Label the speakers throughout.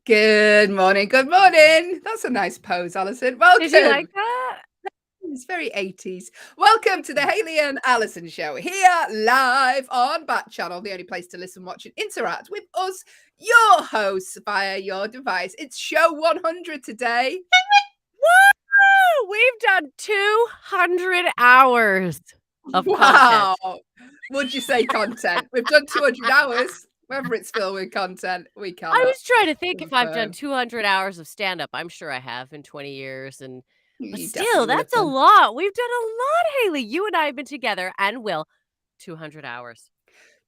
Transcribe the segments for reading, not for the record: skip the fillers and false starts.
Speaker 1: Good morning, good morning. That's a nice pose, Alison.
Speaker 2: Did you like
Speaker 1: Welcome.
Speaker 2: that?
Speaker 1: It's very 80s. Welcome to the Hayley and Allison show here live on Backchannel, the only place to listen, watch, and interact with us, your hosts, via your device. It's show 100 today.
Speaker 2: Woo! We've done 200 hours of
Speaker 1: Wow.
Speaker 2: content.
Speaker 1: Would you say content? We've done 200 hours. Whether it's filled with content, we
Speaker 2: I
Speaker 1: cannot
Speaker 2: was trying to think if I've done
Speaker 1: confirm.
Speaker 2: 200 hours of stand-up. I'm sure I have in 20 years. But
Speaker 1: You
Speaker 2: still,
Speaker 1: definitely will have
Speaker 2: that's a
Speaker 1: done.
Speaker 2: lot. We've done a lot, Hayley. You and I have been together and will 200 hours.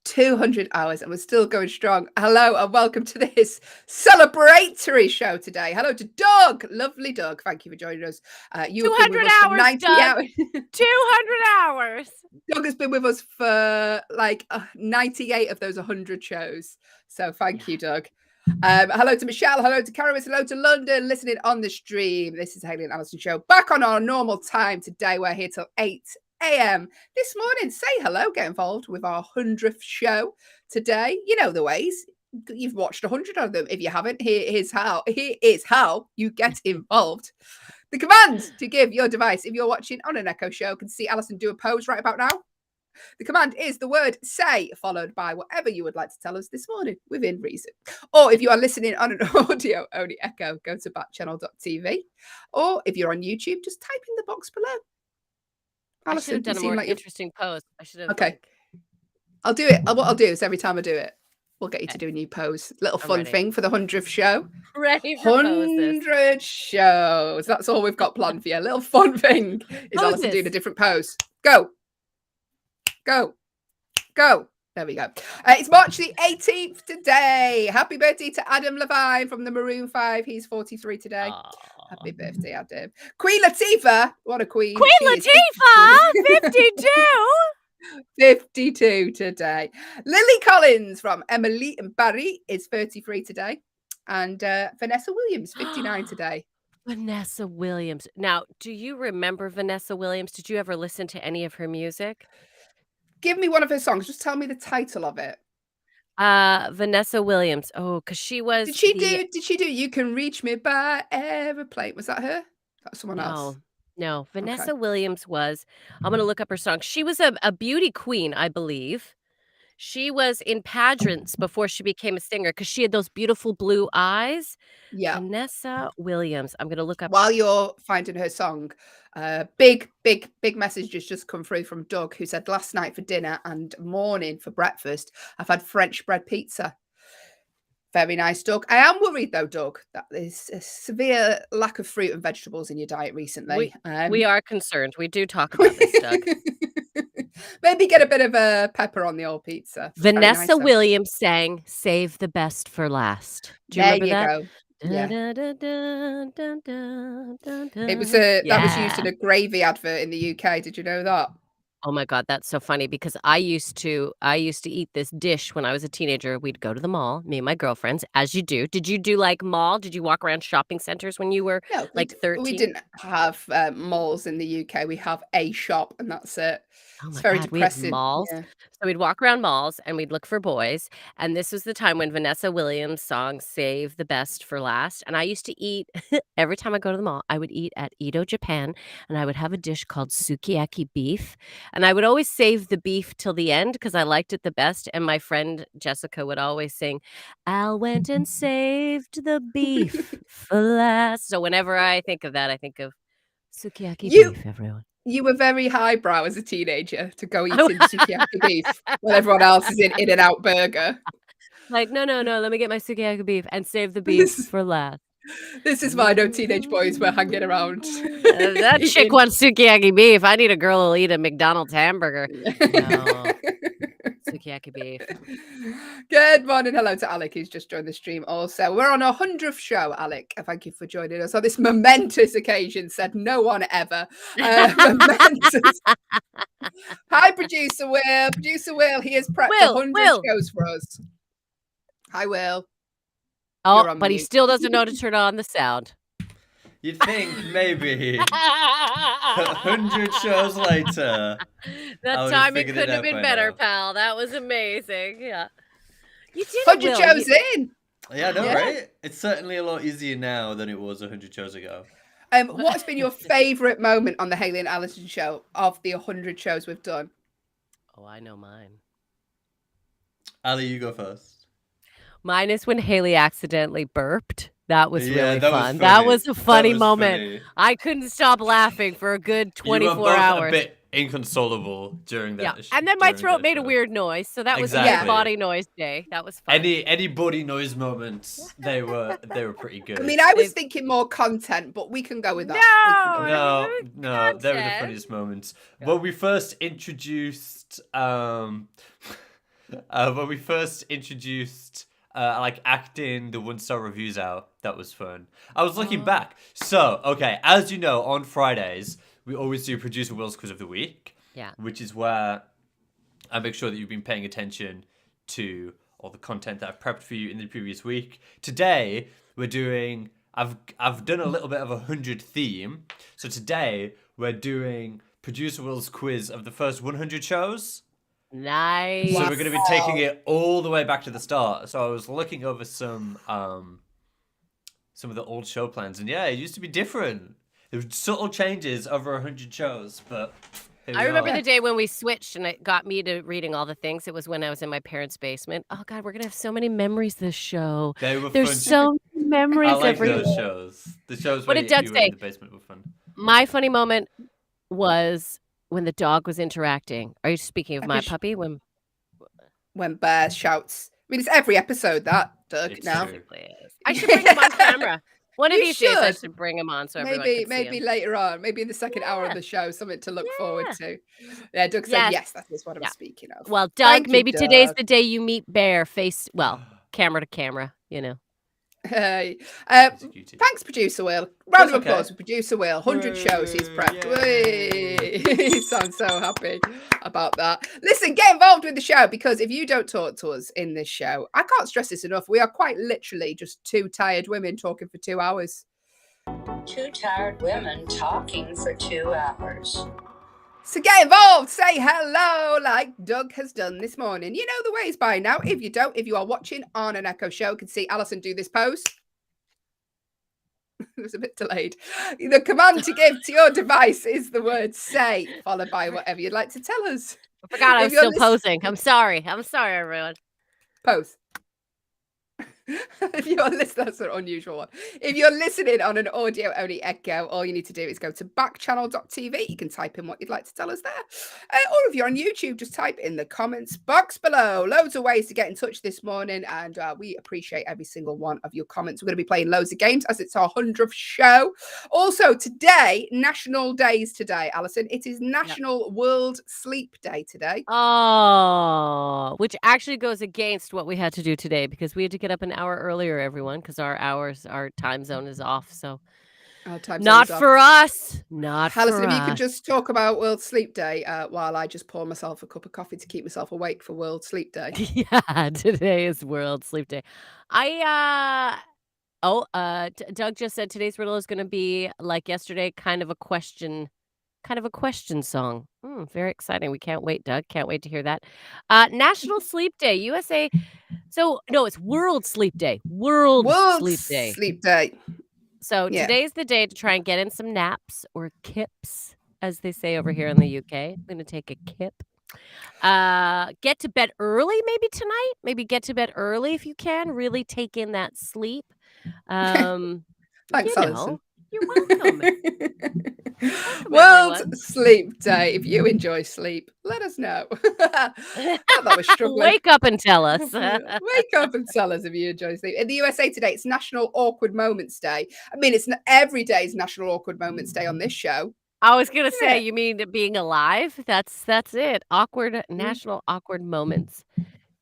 Speaker 1: 200 hours and we're still going strong. Hello and welcome to this celebratory show today. Hello to Doug, lovely Doug. Thank you for joining us. You have been with
Speaker 2: 200
Speaker 1: us for
Speaker 2: hours,
Speaker 1: 90
Speaker 2: Doug.
Speaker 1: hours.
Speaker 2: 200 hours.
Speaker 1: Doug has been with us for like 98 of those 100 shows. So thank you, Doug. Hello to Michelle. Hello to Karen. Hello to London, listening on the stream. This is Hayley and Allison show. Back on our normal time today. We're here till 8 a.m. this morning. Say hello, get involved with our 100th show today. You know the ways. You've watched 100 of them. If you haven't, here is how you get involved. The command to give your device, if you're watching on an Echo show, can see Allison do a pose right about now. The command is the word say, followed by whatever you would like to tell us this morning within reason. Or if you are listening on an audio only Echo, go to backchannel.tv. Or if you're on YouTube, just type in the box below.
Speaker 2: Allison, I should have done a more interesting pose. I should have.
Speaker 1: Okay. I'll do it. What I'll do is every time I do it, we'll get you to do a new pose. Little fun thing for the 100th show.
Speaker 2: Ready for
Speaker 1: 100 shows. That's all we've got planned for you. A little fun thing is Allison doing a different pose. Go. Go. Go. There we go. It's March the 18th today. Happy birthday to Adam Levine from the Maroon 5. He's 43 today. Aww. Happy birthday, Adam. Queen Latifah. What a queen.
Speaker 2: Queen Latifah, 52.
Speaker 1: 52 today. Lily Collins from Emily and Barry is 33 today. And Vanessa Williams, 59 today.
Speaker 2: Vanessa Williams. Now, do you remember Vanessa Williams? Did you ever listen to any of her music?
Speaker 1: Give me one of her songs. Just tell me the title of it.
Speaker 2: Vanessa Williams. Oh, because she was.
Speaker 1: Did she do You Can Reach Me by Aeroplane? Was that her? That was someone else.
Speaker 2: No. Vanessa Williams was. I'm going to look up her song. She was a beauty queen, I believe. She was in pageants before she became a singer because she had those beautiful blue eyes.
Speaker 1: Yeah.
Speaker 2: Vanessa Williams. I'm going to look up.
Speaker 1: While you're finding her song, big messages just come through from Doug, who said last night for dinner and morning for breakfast, I've had French bread pizza. Very nice, Doug. I am worried, though, Doug, that there's a severe lack of fruit and vegetables in your diet recently.
Speaker 2: We are concerned. We do talk about this, Doug.
Speaker 1: Maybe get a bit of a pepper on the old pizza.
Speaker 2: Vanessa Williams sang Save the Best for Last. Do you remember that?
Speaker 1: Go. Yeah. It was that was used in a gravy advert in the UK. Did you know that?
Speaker 2: Oh my God, that's so funny because I used to eat this dish when I was a teenager. We'd go to the mall, me and my girlfriends, as you do. Did you do like mall? Did you walk around shopping centers when you were like 13?
Speaker 1: We didn't have malls in the UK. We have a shop and that's it.
Speaker 2: Oh
Speaker 1: it's very
Speaker 2: God,
Speaker 1: depressing.
Speaker 2: We had malls. Yeah. So we'd walk around malls and we'd look for boys. And this was the time when Vanessa Williams' song Save the Best for Last. And I used to eat, every time I go to the mall, I would eat at Edo, Japan. And I would have a dish called sukiyaki beef. And I would always save the beef till the end because I liked it the best. And my friend Jessica would always sing, Al went and saved the beef for last. So whenever I think of that, I think of sukiyaki beef, everyone.
Speaker 1: You were very highbrow as a teenager to go eating sukiyaki beef when everyone else is in In-N-Out Burger.
Speaker 2: Like, no, let me get my sukiyaki beef and save the beef for last.
Speaker 1: This is why no teenage boys were hanging around.
Speaker 2: That chick wants sukiyaki beef. I need a girl who'll eat a McDonald's hamburger. No. Sukiyaki beef.
Speaker 1: Good morning. Hello to Alec, who's just joined the stream also. We're on our 100th show, Alec. Thank you for joining us on this momentous occasion, said no one ever. Momentous. Hi, Producer Will. Producer Will, he has prepped 100 shows for us. Hi, Will.
Speaker 2: Oh, but he still doesn't know to turn on the sound.
Speaker 3: You'd think maybe 100 shows later.
Speaker 2: That timing couldn't have been better, pal. That was amazing. Yeah.
Speaker 1: You did 100 shows in.
Speaker 3: Yeah, I know,
Speaker 1: Yeah.
Speaker 3: right? It's certainly a lot easier now than it was 100 shows ago.
Speaker 1: What has been your favourite moment on the Hayley and Allison show of the 100 shows we've done?
Speaker 2: Oh, I know mine.
Speaker 3: Ali, you go first.
Speaker 2: Mine is when Hayley accidentally burped. That was
Speaker 3: Yeah,
Speaker 2: really
Speaker 3: that was
Speaker 2: fun. That
Speaker 3: funny.
Speaker 2: was a
Speaker 3: That
Speaker 2: funny
Speaker 3: was
Speaker 2: moment.
Speaker 3: funny.
Speaker 2: I couldn't stop laughing for a good
Speaker 3: You were
Speaker 2: 24
Speaker 3: both
Speaker 2: hours.
Speaker 3: a bit inconsolable during that.
Speaker 2: Yeah, and then my
Speaker 3: during
Speaker 2: throat
Speaker 3: that
Speaker 2: made a
Speaker 3: show.
Speaker 2: weird noise, so that was a
Speaker 3: Exactly.
Speaker 2: good body noise day. That was fun.
Speaker 3: Any body noise moments, they were pretty good.
Speaker 1: I mean, I was thinking more content, but we can go with that. We can go with
Speaker 3: No, they were the
Speaker 2: content.
Speaker 3: funniest moments.
Speaker 2: Yeah.
Speaker 3: When we first introduced like acting the 1-star reviews out, that was fun. I was looking back. So, okay, as you know, on Fridays, we always do Producer Will's Quiz of the Week.
Speaker 2: Yeah.
Speaker 3: Which is where I make sure that you've been paying attention to all the content that I've prepped for you in the previous week. Today, we're doing... I've done a little bit of a 100 theme. So today, we're doing Producer Will's quiz of the first 100 shows.
Speaker 2: Nice.
Speaker 3: So we're going to be taking it all the way back to the start. So I was looking over some of the old show plans, and yeah, it used to be different. There were subtle changes over 100 shows, but here we
Speaker 2: I remember
Speaker 3: are.
Speaker 2: the day when we switched and it got me to reading all the things. It was when I was in my parents' basement. Oh God, we're gonna have so many memories this show.
Speaker 3: They were
Speaker 2: There's
Speaker 3: fun.
Speaker 2: so many memories
Speaker 3: I like
Speaker 2: everywhere.
Speaker 3: those shows. The shows
Speaker 2: What
Speaker 3: where
Speaker 2: did Doug
Speaker 3: you were
Speaker 2: say?
Speaker 3: in the basement were fun.
Speaker 2: My funny moment was when the dog was interacting. Are you speaking of my puppy? When
Speaker 1: Bear shouts. I mean, it's every episode that, Doug,
Speaker 3: It's
Speaker 1: now.
Speaker 3: true.
Speaker 2: I should bring him on camera. One of
Speaker 1: You
Speaker 2: these days I
Speaker 1: should.
Speaker 2: should bring him on so everyone
Speaker 1: Maybe
Speaker 2: can see
Speaker 1: maybe
Speaker 2: him.
Speaker 1: later on, maybe in the second hour of the show, something to look forward to. Yeah, Doug said
Speaker 2: Yes.
Speaker 1: yes, that is what I'm
Speaker 2: Yeah.
Speaker 1: speaking of.
Speaker 2: Well, Doug,
Speaker 1: Thank you,
Speaker 2: maybe today's
Speaker 1: Doug.
Speaker 2: the day you meet Bear camera to camera, you know.
Speaker 1: Hey,
Speaker 3: Executed.
Speaker 1: thanks, Producer Will. Round of
Speaker 3: That's
Speaker 1: applause
Speaker 3: okay.
Speaker 1: for Producer Will. 100 shows he's prepped.
Speaker 3: Yay.
Speaker 1: He sounds so happy about that. Listen, get involved with the show, because if you don't talk to us in this show, I can't stress this enough. We are quite literally just two tired women talking for 2 hours.
Speaker 4: Two tired women talking for 2 hours.
Speaker 1: So get involved, say hello like Doug has done this morning. You know the ways by now. If you don't, if you are watching on an Echo show, you can see Allison do this pose. It was a bit delayed. The command to give to your device is the word say, followed by whatever you'd like to tell us.
Speaker 2: I forgot I
Speaker 1: If
Speaker 2: was
Speaker 1: you're
Speaker 2: still posing. I'm sorry, everyone.
Speaker 1: Pose. If you're listening, that's an unusual one. If you're listening on an audio only Echo, all you need to do is go to backchannel.tv. You can type in what you'd like to tell us there. Or if you're on YouTube, just type in the comments box below. Loads of ways to get in touch this morning, and we appreciate every single one of your comments. We're going to be playing loads of games as it's our 100th show. Also, today, national days today, Allison. It is National World Sleep Day today.
Speaker 2: Oh, which actually goes against what we had to do today, because we had to get up an hour earlier, everyone, because our time zone is off. So not for us. Not
Speaker 1: Allison,
Speaker 2: for
Speaker 1: if
Speaker 2: us.
Speaker 1: you could just talk about World Sleep Day while I just pour myself a cup of coffee to keep myself awake for World Sleep Day.
Speaker 2: Yeah, today is World Sleep Day. Doug just said today's riddle is going to be like yesterday, kind of a question song. Very exciting. We can't wait, Doug. Can't wait to hear that. National Sleep Day, USA. So no, it's World Sleep Day. World Sleep Day. So today's the day to try and get in some naps, or kips, as they say over here in the UK. I'm going to take a kip. Get to bed early, maybe tonight. Maybe get to bed early if you can. Really take in that sleep.
Speaker 1: Thanks, Allison.
Speaker 2: You're welcome.
Speaker 1: World Sleep Day. If you enjoy sleep, let us know. That was struggling.
Speaker 2: Wake up and tell us.
Speaker 1: Wake up and tell us if you enjoy sleep. In the USA today, it's National Awkward Moments Day. I mean, it's every day is National Awkward Moments Day on this show.
Speaker 2: I was gonna say, you mean being alive? That's it. National Awkward Moments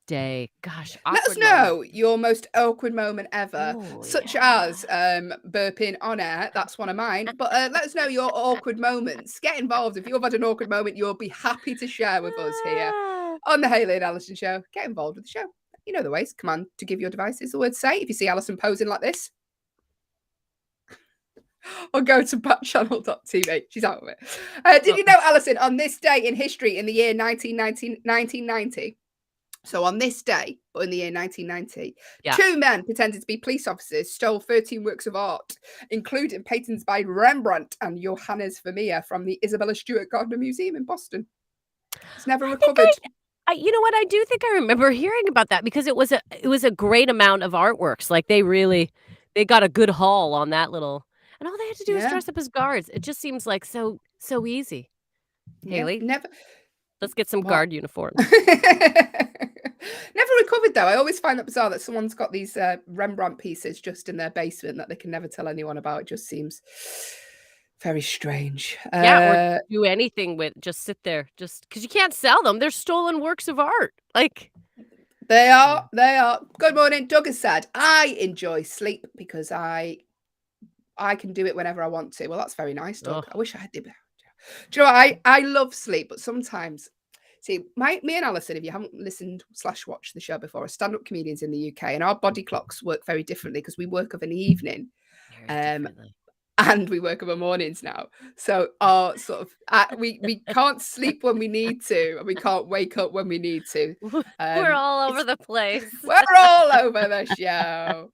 Speaker 2: Day. Gosh,
Speaker 1: let us know your most awkward moment ever, such as burping on air. That's one of mine. But let us know your awkward moments. Get involved. If you've had an awkward moment, you'll be happy to share with us here on the Hayley and Allison show. Get involved with the show. You know the ways. Command to give your device is the word say. If you see Allison posing like this, or go to backchannel.tv. She's out of it. Did you know, Allison, on this day in history in the year 1990, So on this day, but in the year 1990,
Speaker 2: Yeah.
Speaker 1: 2 men pretended to be police officers stole 13 works of art, including paintings by Rembrandt and Johannes Vermeer from the Isabella Stewart Gardner Museum in Boston. It's never
Speaker 2: I think
Speaker 1: recovered.
Speaker 2: you know what? I do think I remember hearing about that because it was a great amount of artworks. Like they got a good haul on that little, and all they had to do was
Speaker 1: Yeah.
Speaker 2: dress up as guards. It just seems like so easy.
Speaker 1: Yeah,
Speaker 2: Haley,
Speaker 1: never.
Speaker 2: let's get some
Speaker 1: What?
Speaker 2: guard uniforms.
Speaker 1: Never recovered though. I always find that bizarre that someone's got these Rembrandt pieces just in their basement that they can never tell anyone about. It just seems very strange.
Speaker 2: Yeah, or do anything with, just sit there, just because you can't sell them. They're stolen works of art. Like,
Speaker 1: They are. Good morning. Doug has said, I enjoy sleep because I can do it whenever I want to. Well, that's very nice, Doug.
Speaker 2: Ugh.
Speaker 1: I wish I had the. Do you know what? I love sleep, but sometimes, see, me and Allison, if you haven't listened / watched the show before, are stand-up comedians in the UK, and our body clocks work very differently because we work of an evening.
Speaker 2: very differently.
Speaker 1: And we work over mornings now. So our sort of we can't sleep when we need to, and we can't wake up when we need to.
Speaker 2: We're all over the place.
Speaker 1: We're all over the show,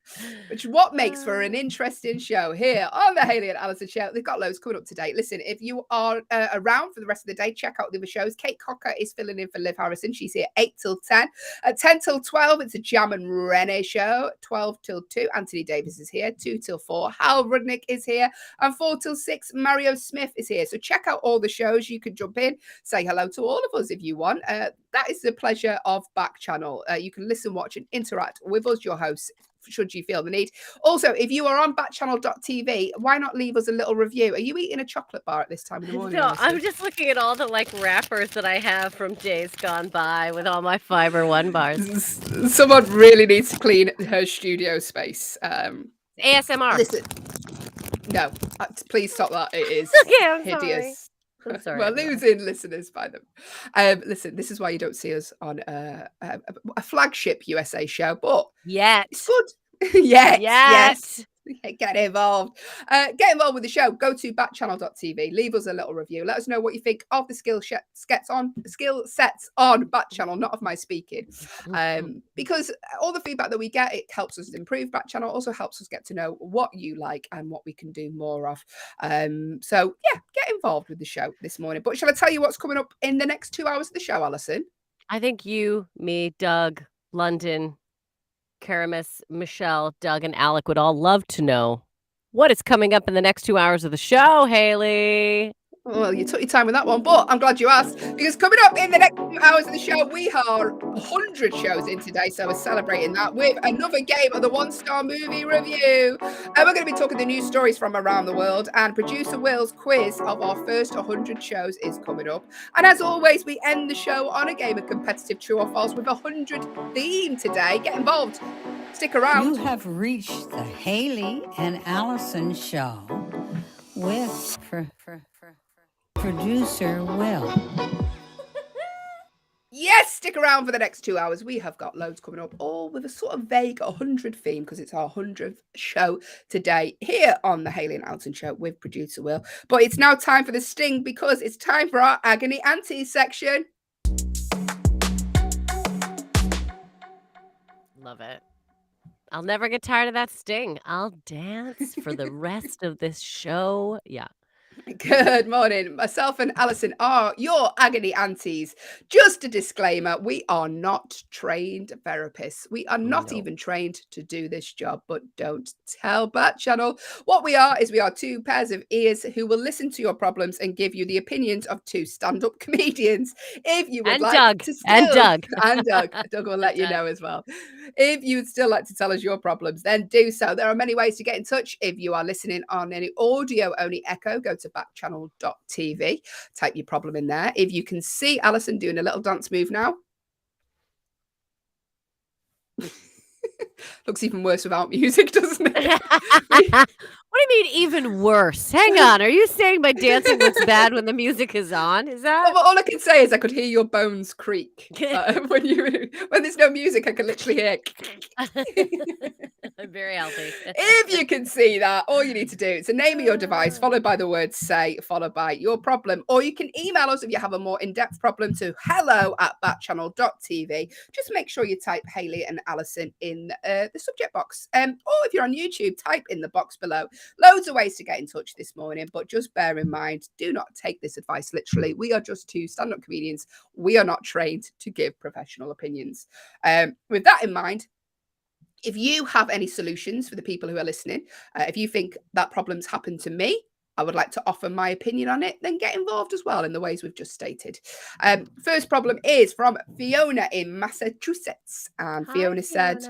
Speaker 1: which is what makes for an interesting show here on the Hayley and Allison show. They've got loads coming up today. Listen, if you are around for the rest of the day, check out the other shows. Kate Cocker is filling in for Liv Harrison. She's here 8 till 10. At 10 till 12, it's a Jam and Renee show. 12 till 2, Anthony Davis is here. 2 till 4, Hal Rudnick is here. And 4 till 6, Mario Smith is here. So check out all the shows. You can jump in, say hello to all of us if you want. That is the pleasure of Backchannel. You can listen, watch, and interact with us, your hosts, should you feel the need. Also, if you are on backchannel.tv, why not leave us a little review? Are you eating a chocolate bar at this time in the morning?
Speaker 2: No, I'm just looking at all the like wrappers that I have from days gone by with all my Fiber One bars.
Speaker 1: Someone really needs to clean her studio space.
Speaker 2: ASMR.
Speaker 1: Listen, no, please stop that. It is
Speaker 2: Okay, I'm
Speaker 1: hideous.
Speaker 2: I'm sorry.
Speaker 1: We're losing listeners by them. Listen, this is why you don't see us on a flagship USA show, but
Speaker 2: Yet.
Speaker 1: it's good. Yes. Get involved. Get involved with the show. Go to backchannel.tv. Leave us a little review. Let us know what you think of the skill sets on Backchannel, not of my speaking. Because all the feedback that we get, it helps us improve Backchannel. Also helps us get to know what you like and what we can do more of. So yeah, get involved with the show this morning. But shall I tell you what's coming up in the next 2 hours of the show, Allison?
Speaker 2: I think you, me, Doug, London, Karamis, Michelle, Doug, and Alec would all love to know what is coming up in the next 2 hours of the show, Haley.
Speaker 1: Well, you took your time with that one, but I'm glad you asked, because coming up in the next 2 hours of the show, we are 100 shows in today, so we're celebrating that with another game of the one-star movie review. And we're going to be talking the news stories from around the world, and producer Will's quiz of our first 100 shows is coming up. And as always, we end the show on a game of competitive true or false with a 100 theme today. Get involved. Stick around.
Speaker 5: You have reached the Hayley and Allison show with producer Will.
Speaker 1: Yes, stick around for the next 2 hours. We have got loads coming up, all with a sort of vague 100 theme, because it's our 100th show today here on the Hayley and Allison show with producer Will. But it's now time for the sting, because it's time for our Agony Aunties section.
Speaker 2: Love it. I'll never get tired of that sting. I'll dance for the rest of this show. Yeah.
Speaker 1: Good morning. Myself and Allison are your agony aunties. Just a disclaimer, we are not trained therapists. We are not even trained to do this job, but don't tell Backchannel. What we are is we are 2 pairs of ears who will listen to your problems and give you the opinions of 2 stand-up comedians. If you would
Speaker 2: And
Speaker 1: like
Speaker 2: Doug.
Speaker 1: to still,
Speaker 2: And Doug.
Speaker 1: and Doug. Doug will let you know as well. If you would still like to tell us your problems, then do so. There are many ways to get in touch. If you are listening on any audio-only echo, go to backchannel.tv. Type your problem in there. If you can see Allison doing a little dance move now. Looks even worse without music, doesn't it?
Speaker 2: What What do you mean even worse? Hang on. Are you saying my dancing looks bad when the music is on? Is that?
Speaker 1: Well, all I can say is I could hear your bones creak when there's no music. I can literally hear.
Speaker 2: I'm very healthy.
Speaker 1: If you can see that, all you need to do is a name of your device, followed by the word say, followed by your problem. Or you can email us if you have a more in-depth problem to hello@backchannel.tv. Just make sure you type Hayley and Allison in the subject box. Or if you're on YouTube, type in the box below. Loads of ways to get in touch this morning, but just bear in mind, do not take this advice literally. We are just two stand-up comedians. We are not trained to give professional opinions. With that in mind, if you have any solutions for the people who are listening, if you think that problem's happened to me, I would like to offer my opinion on it, then get involved as well in the ways we've just stated. First problem is from Fiona in Massachusetts. And Fiona said,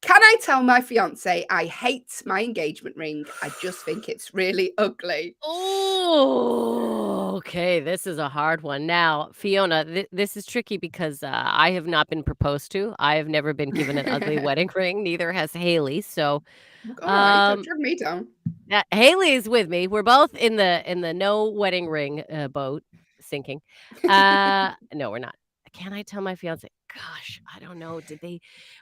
Speaker 1: can I tell my fiance I hate my engagement ring? I just think it's really ugly.
Speaker 2: Oh, okay. This is a hard one. Now, Fiona, this is tricky because I have not been proposed to. I have never been given an ugly wedding ring. Neither has Hayley. So,
Speaker 1: All right, don't drag me down.
Speaker 2: Hayley is with me. We're both in the no wedding ring boat sinking. No, we're not. Can I tell my fiance? Gosh, I don't know.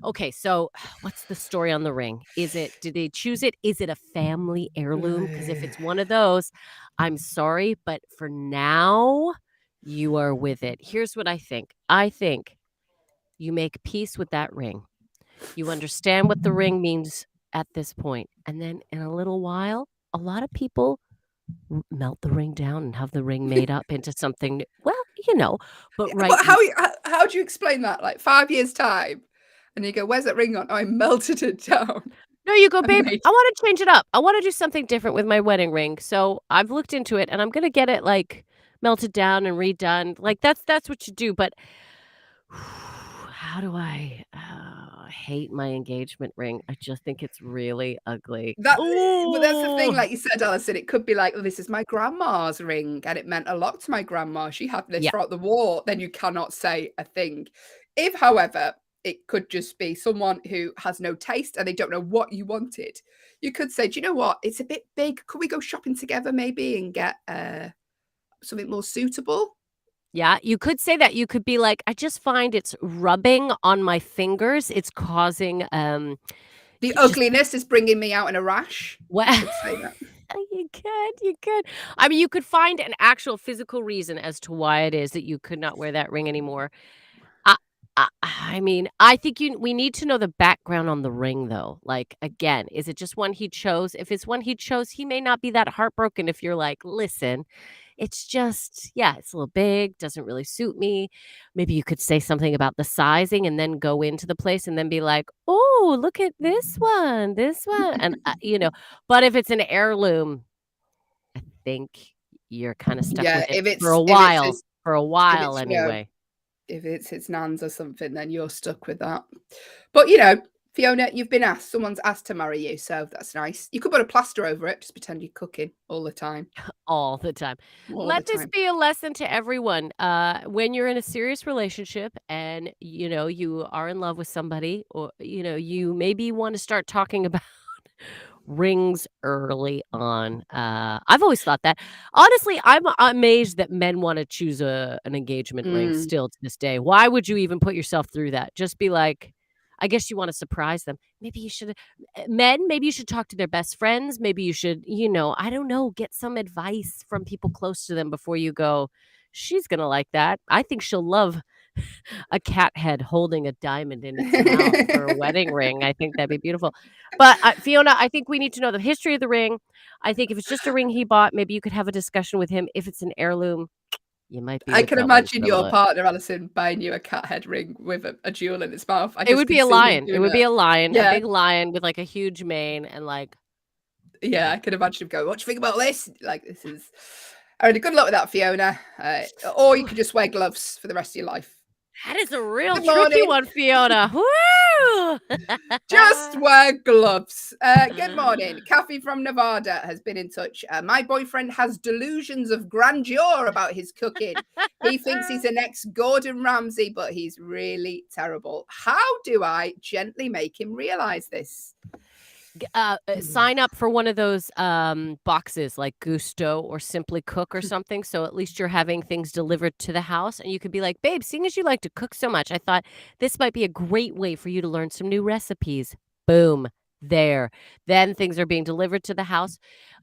Speaker 2: Okay, so what's the story on the ring? Did they choose it? Is it a family heirloom? Because if it's one of those, I'm sorry, but for now, you are with it. Here's what I think. I think you make peace with that ring. You understand what the ring means at this point. And then in a little while, a lot of people melt the ring down and have the ring made up into something new. Well, but right.
Speaker 1: But how do you explain that? Like 5 years time, and you go, "Where's that ring on?" Oh, I melted it down.
Speaker 2: No, you go, babe. I want to change it up. I want to do something different with my wedding ring. So I've looked into it, and I'm gonna get it like melted down and redone. Like that's what you do. But how do I hate my engagement ring? I just think it's really ugly.
Speaker 1: But that's the thing, like you said, Allison, it could be like, this is my grandma's ring, and it meant a lot to my grandma. She had this throughout the war. Then you cannot say a thing. If, however, it could just be someone who has no taste and they don't know what you wanted, you could say, do you know what? It's a bit big. Could we go shopping together maybe and get something more suitable?
Speaker 2: Yeah, you could say that. You could be like, I just find it's rubbing on my fingers. It's causing
Speaker 1: the ugliness is bringing me out in a rash.
Speaker 2: Well,
Speaker 1: say that.
Speaker 2: You could. I mean, you could find an actual physical reason as to why it is that you could not wear that ring anymore. I mean, I think we need to know the background on the ring, though. Like, again, is it just one he chose? If it's one he chose, he may not be that heartbroken if you're like, listen, it's just, it's a little big, doesn't really suit me. Maybe you could say something about the sizing and then go into the place and then be like, oh, look at this one. And, but if it's an heirloom, I think you're kind of stuck with it for a while anyway.
Speaker 1: If it's his nan's or something, then you're stuck with that. But, Fiona, you've been asked. Someone's asked to marry you, so that's nice. You could put a plaster over it. Just pretend you're cooking all the time.
Speaker 2: All the time. Let this be a lesson to everyone. When you're in a serious relationship and, you are in love with somebody, or, you maybe want to start talking about rings early on. I've always thought that. Honestly, I'm amazed that men want to choose an engagement ring still to this day. Why would you even put yourself through that? Just be like, I guess you want to surprise them. Maybe you should talk to their best friends. Maybe you should, I don't know, get some advice from people close to them before you go, she's going to like that. I think she'll love a cat head holding a diamond in its mouth for a wedding ring. I think that'd be beautiful. But Fiona, I think we need to know the history of the ring. I think if it's just a ring he bought, maybe you could have a discussion with him. If it's an heirloom, you might be.
Speaker 1: I can imagine your partner, Allison, buying you a cat head ring with a jewel in its mouth.
Speaker 2: It would be a lion. It would be a lion, a big lion with like a huge mane and like.
Speaker 1: Yeah, I can imagine him going, what do you think about this? Like, this is. All right, good luck with that, Fiona. Or you could just wear gloves for the rest of your life.
Speaker 2: That is a real tricky one, Fiona. Woo!
Speaker 1: Just wear gloves. Good morning. Kathy from Nevada has been in touch. My boyfriend has delusions of grandeur about his cooking. He thinks he's the next Gordon Ramsay, but he's really terrible. How do I gently make him realize this?
Speaker 2: Sign up for one of those boxes like Gusto or Simply Cook or something. So at least you're having things delivered to the house, and you could be like, babe, seeing as you like to cook so much, I thought this might be a great way for you to learn some new recipes. Boom, there. Then things are being delivered to the house.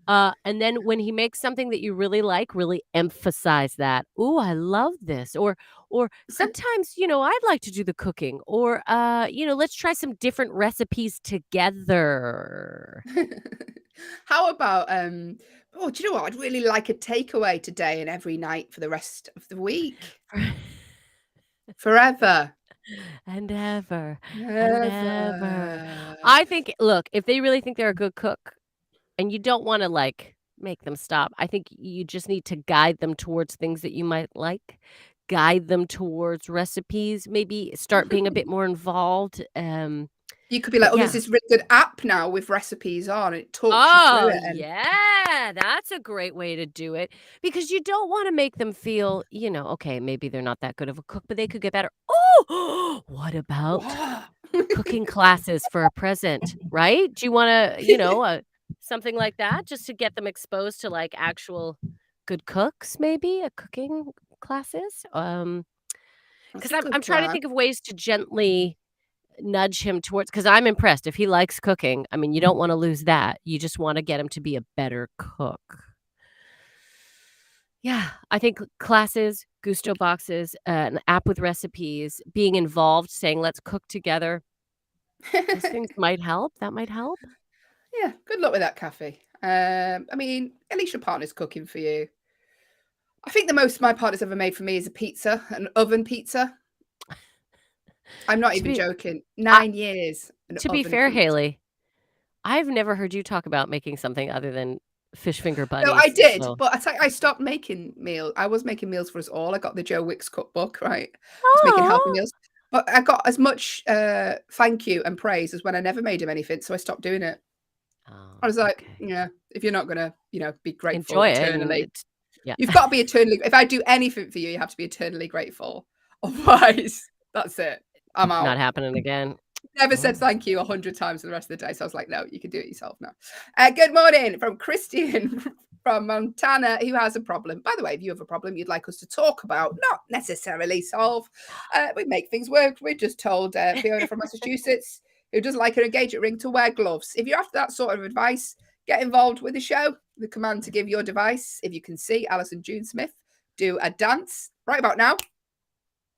Speaker 2: And then when he makes something that you really like, really emphasize that. Ooh, I love this. Or sometimes, I'd like to do the cooking. Or let's try some different recipes together.
Speaker 1: How about oh, do you know what? I'd really like a takeaway today and every night for the rest of the week. Forever.
Speaker 2: And ever. And ever.
Speaker 1: Never.
Speaker 2: I think, look, if they really think they're a good cook and you don't want to like make them stop, I think you just need to guide them towards things that you might like. Guide them towards recipes, maybe start being a bit more involved.
Speaker 1: You could be like,
Speaker 2: But
Speaker 1: oh,
Speaker 2: yeah.
Speaker 1: there's this really good app now with recipes on. It talks you
Speaker 2: Oh,
Speaker 1: through it. And
Speaker 2: yeah, that's a great way to do it because you don't want to make them feel, okay, maybe they're not that good of a cook, but they could get better. Oh, what about
Speaker 1: what?
Speaker 2: cooking classes for a present, right? Do you want to, something like that just to get them exposed to like actual good cooks, maybe cooking classes?
Speaker 1: That's
Speaker 2: Because
Speaker 1: a
Speaker 2: I'm
Speaker 1: good
Speaker 2: trying to
Speaker 1: plan.
Speaker 2: think of ways to gently nudge him towards, because I'm impressed if he likes cooking. I mean, you don't want to lose that. You just want to get him to be a better cook. Yeah, I think classes, Gusto boxes, an app with recipes, being involved, saying let's cook together. Those things might help. That might help.
Speaker 1: Yeah, good luck with that, Kathy. I mean, at least your partner's cooking for you. I think the most my partner's ever made for me is a pizza, an oven pizza. I'm not
Speaker 2: To
Speaker 1: even
Speaker 2: be
Speaker 1: joking.
Speaker 2: I
Speaker 1: 9 years, an
Speaker 2: to be
Speaker 1: oven
Speaker 2: fair,
Speaker 1: pizza.
Speaker 2: Haley, I've never heard you talk about making something other than fish finger
Speaker 1: No, I
Speaker 2: bunnies.
Speaker 1: did,
Speaker 2: So,
Speaker 1: but I stopped making meals. I was making meals for us all. I got the Joe Wicks cookbook, right? I was making healthy
Speaker 2: oh,
Speaker 1: meals, but I got as much thank you and praise as when I never made him anything, so I stopped doing it. I was like,
Speaker 2: okay.
Speaker 1: yeah, if you're not gonna, be grateful
Speaker 2: Enjoy it, and
Speaker 1: eternally,
Speaker 2: it's yeah.
Speaker 1: you've got to be eternally. If I do anything for you, you have to be eternally grateful. Otherwise, that's it. I'm
Speaker 2: Not
Speaker 1: out.
Speaker 2: happening again.
Speaker 1: Never said
Speaker 2: Oh.
Speaker 1: thank you 100 times for the rest of the day. So I was like, no, you can do it yourself now. Good morning from Christian from Montana, who has a problem. By the way, if you have a problem you'd like us to talk about, not necessarily solve, we make things work. We just told Fiona from Massachusetts, who doesn't like her engagement ring, to wear gloves. If you're after that sort of advice, get involved with the show. The command to give your device, if you can see Allison June Smith do a dance right about now,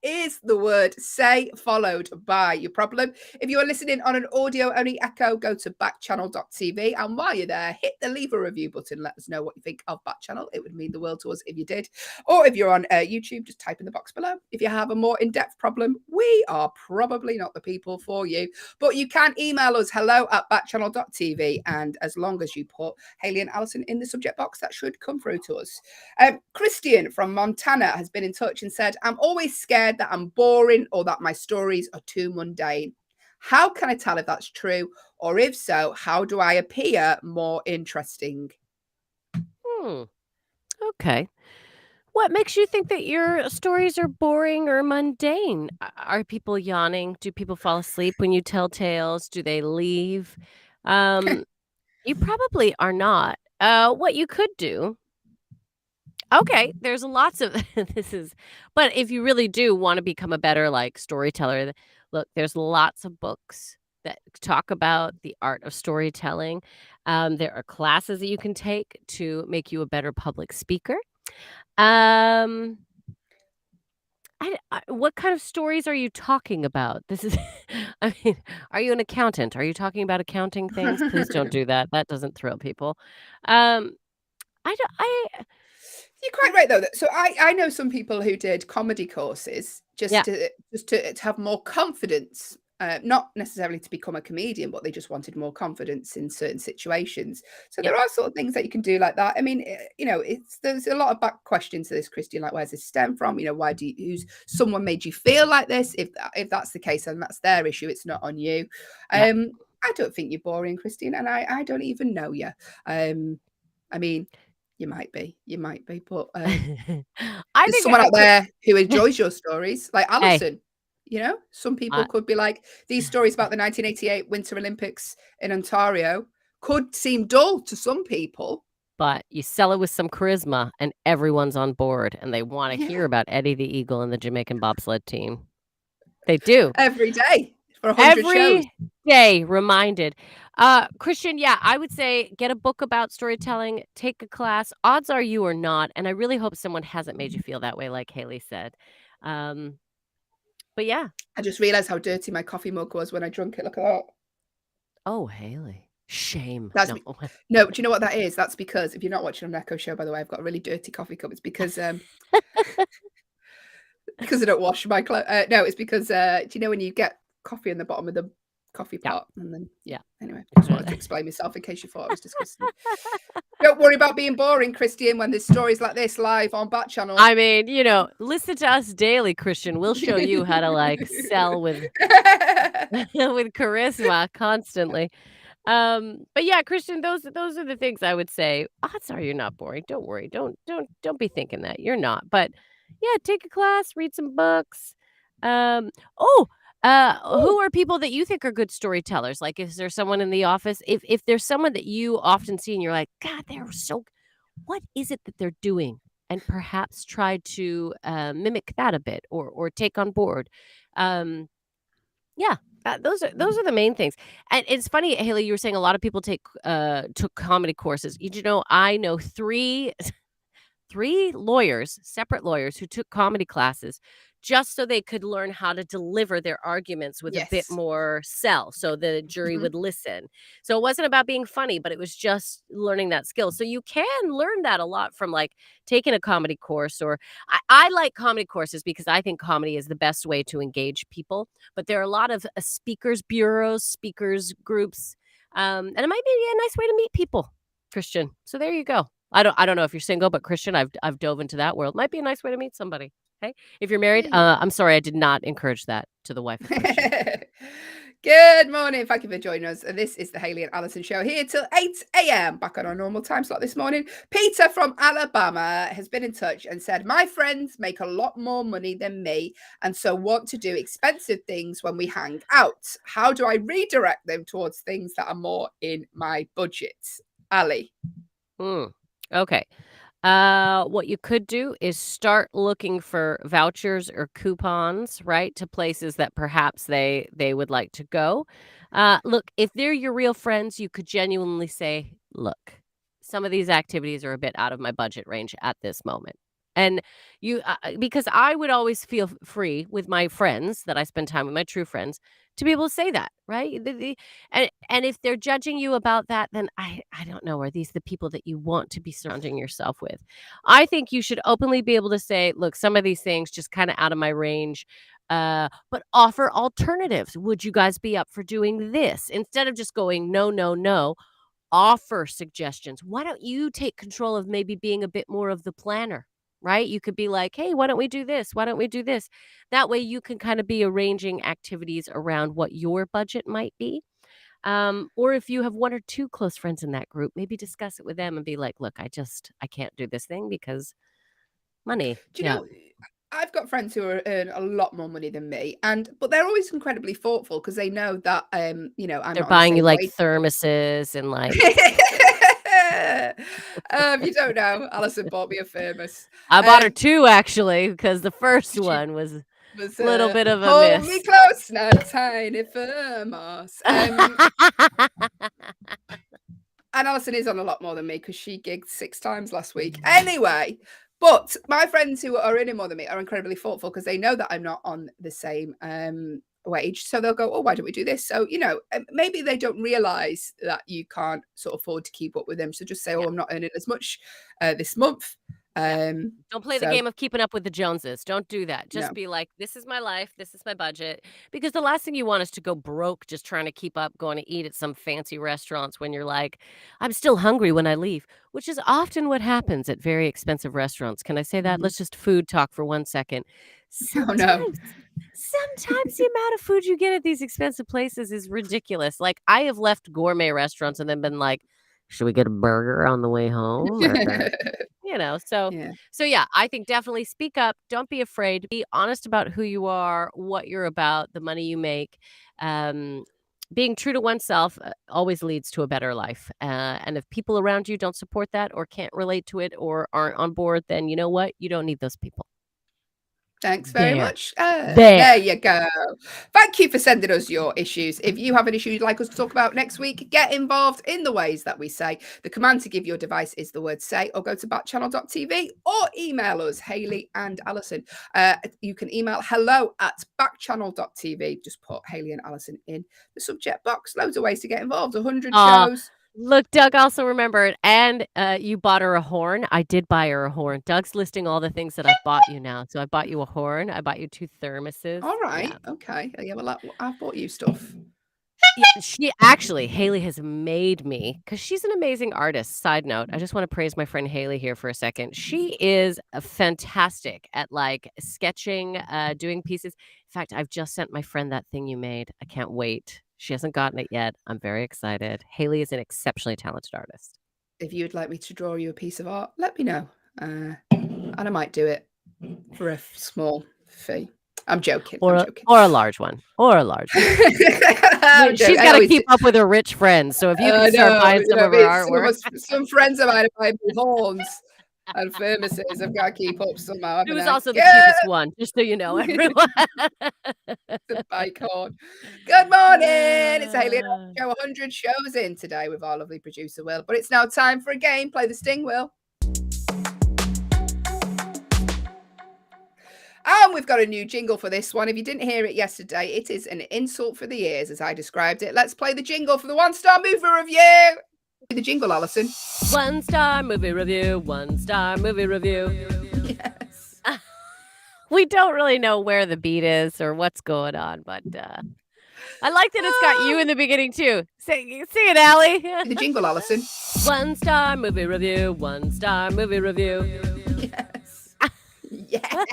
Speaker 1: is the word say followed by your problem. If you are listening on an audio only echo, go to backchannel.tv, and while you're there, hit the leave a review button. Let us know what you think of Backchannel. It would mean the world to us if you did. Or if you're on YouTube, just type in the box below. If you have a more in-depth problem, we are probably not the people for you, but you can email us hello@backchannel.tv, and as long as you put Hayley and Allison in the subject box, that should come through to us. Christian from Montana has been in touch and said, I'm always scared that I'm boring or that my stories are too mundane. How can I tell if that's true? Or if so, how do I appear more interesting?
Speaker 2: Okay. What makes you think that your stories are boring or mundane? Are people yawning? Do people fall asleep when you tell tales? Do they leave? You probably are not. What you could do. Okay, there's lots of but if you really do want to become a better like storyteller, look, there's lots of books that talk about the art of storytelling. There are classes that you can take to make you a better public speaker. Um, what kind of stories are you talking about? This is, I mean, are you an accountant? Are you talking about accounting things? Please don't do that. That doesn't thrill people. Um, I don't.
Speaker 1: You're quite right, though. So I know some people who did comedy courses just
Speaker 2: Yeah.
Speaker 1: to have more confidence, not necessarily to become a comedian, but they just wanted more confidence in certain situations. So
Speaker 2: Yep.
Speaker 1: there are sort of things that you can do like that. I mean, there's a lot of back questions to this, Christian. Like, where's this stem from? Why someone made you feel like this? If that's the case, then that's their issue. It's not on you.
Speaker 2: Yeah.
Speaker 1: I don't think you're boring, Christine, and I don't even know you. I mean, you might be,
Speaker 2: I
Speaker 1: there's
Speaker 2: think
Speaker 1: someone out there who enjoys your stories, like
Speaker 2: Hey,
Speaker 1: Allison. You know, some people could be like, these stories about the 1988 Winter Olympics in Ontario could seem dull to some people.
Speaker 2: But you sell it with some charisma and everyone's on board and they want to hear about Eddie the Eagle and the Jamaican bobsled team. They do.
Speaker 1: Every day for 100 shows.
Speaker 2: Every day reminded. Christian, yeah, I would say get a book about storytelling, take a class. Odds are you are not. And I really hope someone hasn't made you feel that way, like Hayley said. But yeah.
Speaker 1: I just realized how dirty my coffee mug was when I drank it. Look at that.
Speaker 2: Oh, Hayley. Shame.
Speaker 1: No, do you know what that is? That's because, if you're not watching an Echo show, by the way, I've got a really dirty coffee cup. It's because because I don't wash my clothes. No, it's because do you know when you get coffee in the bottom of the coffee pot? And then anyway, I just wanted to explain myself in case you thought I was disgusting. Don't worry about being boring, Christian, when there's stories like this live on Backchannel.
Speaker 2: I mean, you know, listen to us daily, Christian. We'll show you how to like sell with with charisma constantly. But yeah, Christian, those are the things I would say. Odds are you're not boring. Don't worry. Don't be thinking that you're not. But yeah, take a class, read some books. Who are people that you think are good storytellers? Like, is there someone in the office? If there's someone that you often see and you're like, God, they're so. What is it that they're doing? And perhaps try to mimic that a bit or take on board. Yeah. Those are the main things. And it's funny, Hayley, you were saying a lot of people took comedy courses. You know, I know three lawyers, separate lawyers, who took comedy classes just so they could learn how to deliver their arguments with a bit more sell, so the jury would listen. So it wasn't about being funny, but it was just learning that skill. So you can learn that a lot from like taking a comedy course. Or I like comedy courses because I think comedy is the best way to engage people. But there are a lot of speakers bureaus, speakers groups, and it might be a nice way to meet people, Christian. So there you go. I don't know if you're single, but Christian, I've dove into that world. Might be a nice way to meet somebody. Okay, if you're married, I'm sorry, I did not encourage that to the wife of Christian.
Speaker 1: Good morning. Thank you for joining us. This is the Hayley and Allison show here till 8 a.m. back on our normal time slot this morning. Peter from Alabama has been in touch and said, my friends make a lot more money than me and so want to do expensive things when we hang out. How do I redirect them towards things that are more in my budget? Ali.
Speaker 2: Okay. What you could do is start looking for vouchers or coupons, right, to places that perhaps they would like to go. Look, if they're your real friends, you could genuinely say, look, some of these activities are a bit out of my budget range at this moment. And you, because I would always feel free with my friends that I spend time with, my true friends, to be able to say that, right? And if they're judging you about that, then I don't know, are these the people that you want to be surrounding yourself with? I think you should openly be able to say, look, some of these things just kind of out of my range, but offer alternatives. Would you guys be up for doing this? Instead of just going, no, no, no, offer suggestions. Why don't you take control of maybe being a bit more of the planner? Right? You could be like, hey, why don't we do this? Why don't we do this? That way you can kind of be arranging activities around what your budget might be. Or if you have one or two close friends in that group, maybe discuss it with them and be like, look, I can't do this thing because money.
Speaker 1: Do you know, I've got friends who earn a lot more money than me, but they're always incredibly thoughtful because they know that you know, I'm
Speaker 2: they're
Speaker 1: not
Speaker 2: buying you like thermoses and like
Speaker 1: you don't know. Allison bought me a thermos.
Speaker 2: I bought her two actually, because the first one was a little bit of a
Speaker 1: hold
Speaker 2: miss.
Speaker 1: me close now, tiny thermos. And Allison is on a lot more than me because she gigged 6 times last week. Anyway, but my friends who are earning more than me are incredibly thoughtful because they know that I'm not on the same wage, so they'll go, oh, why don't we do this? So, you know, maybe they don't realize that you can't sort of afford to keep up with them, so just say, oh, I'm not earning as much this month.
Speaker 2: Don't play the game of keeping up with the Joneses. Don't do that. Just be like, this is my life, this is my budget, because the last thing you want is to go broke just trying to keep up going to eat at some fancy restaurants when you're like, I'm still hungry when I leave, which is often what happens at very expensive restaurants. Can I say that? Let's just food talk for 1 second. Sometimes the amount of food you get at these expensive places is ridiculous. Like, I have left gourmet restaurants and then been like, should we get a burger on the way home? So
Speaker 1: Yeah.
Speaker 2: yeah, I think definitely speak up. Don't be afraid. Be honest about who you are, what you're about, the money you make. Being true to oneself always leads to a better life. And if people around you don't support that or can't relate to it or aren't on board, then you know what? You don't need those people.
Speaker 1: Thanks very
Speaker 2: There.
Speaker 1: much.
Speaker 2: There.
Speaker 1: There you go. Thank you for sending us your issues. If you have an issue you'd like us to talk about next week, get involved in the ways that we say. The command to give your device is the word say, or go to backchannel.tv or email us, Hayley and Allison. You can email hello@backchannel.tv. Just put Hayley and Allison in the subject box. Loads of ways to get involved. 100 shows.
Speaker 2: Look, Doug also remembered, and you bought her a horn. I did buy her a horn. Doug's listing all the things that I've bought you now. So I bought you a horn. I bought you 2 thermoses.
Speaker 1: All right.
Speaker 2: Yeah.
Speaker 1: Okay. Yeah, well, I've bought you stuff.
Speaker 2: Haley has made me, because she's an amazing artist. Side note, I just want to praise my friend Hayley here for a second. She is fantastic at like sketching, doing pieces. In fact, I've just sent my friend that thing you made. I can't wait. She hasn't gotten it yet. I'm very excited. Hayley is an exceptionally talented artist.
Speaker 1: If you would like me to draw you a piece of art, let me know. And I might do it for a small fee. I'm joking.
Speaker 2: Or a large one. She's got to keep up with her rich friends. So if you can start buying some of her artwork.
Speaker 1: Some friends of mine are buying horns and thermoses. I've got to keep up somehow.
Speaker 2: It was also the cheapest one, just so you know, everyone.
Speaker 1: The bike horn. Good morning. It's Hayley and Allison show 100 shows in today with our lovely producer, Will. But it's now time for a game. Play the sting, Will. And we've got a new jingle for this one. If you didn't hear it yesterday, it is an insult for the ears, as I described it. Let's play the jingle for the one-star movie review. The jingle, Allison.
Speaker 2: 1-star movie review. 1-star movie review.
Speaker 1: Yes.
Speaker 2: We don't really know where the beat is or what's going on, but I like that it's got you in the beginning too. Sing it, Allie.
Speaker 1: The jingle, Allison.
Speaker 2: 1-star movie review. 1-star movie review.
Speaker 1: Yes. Yes.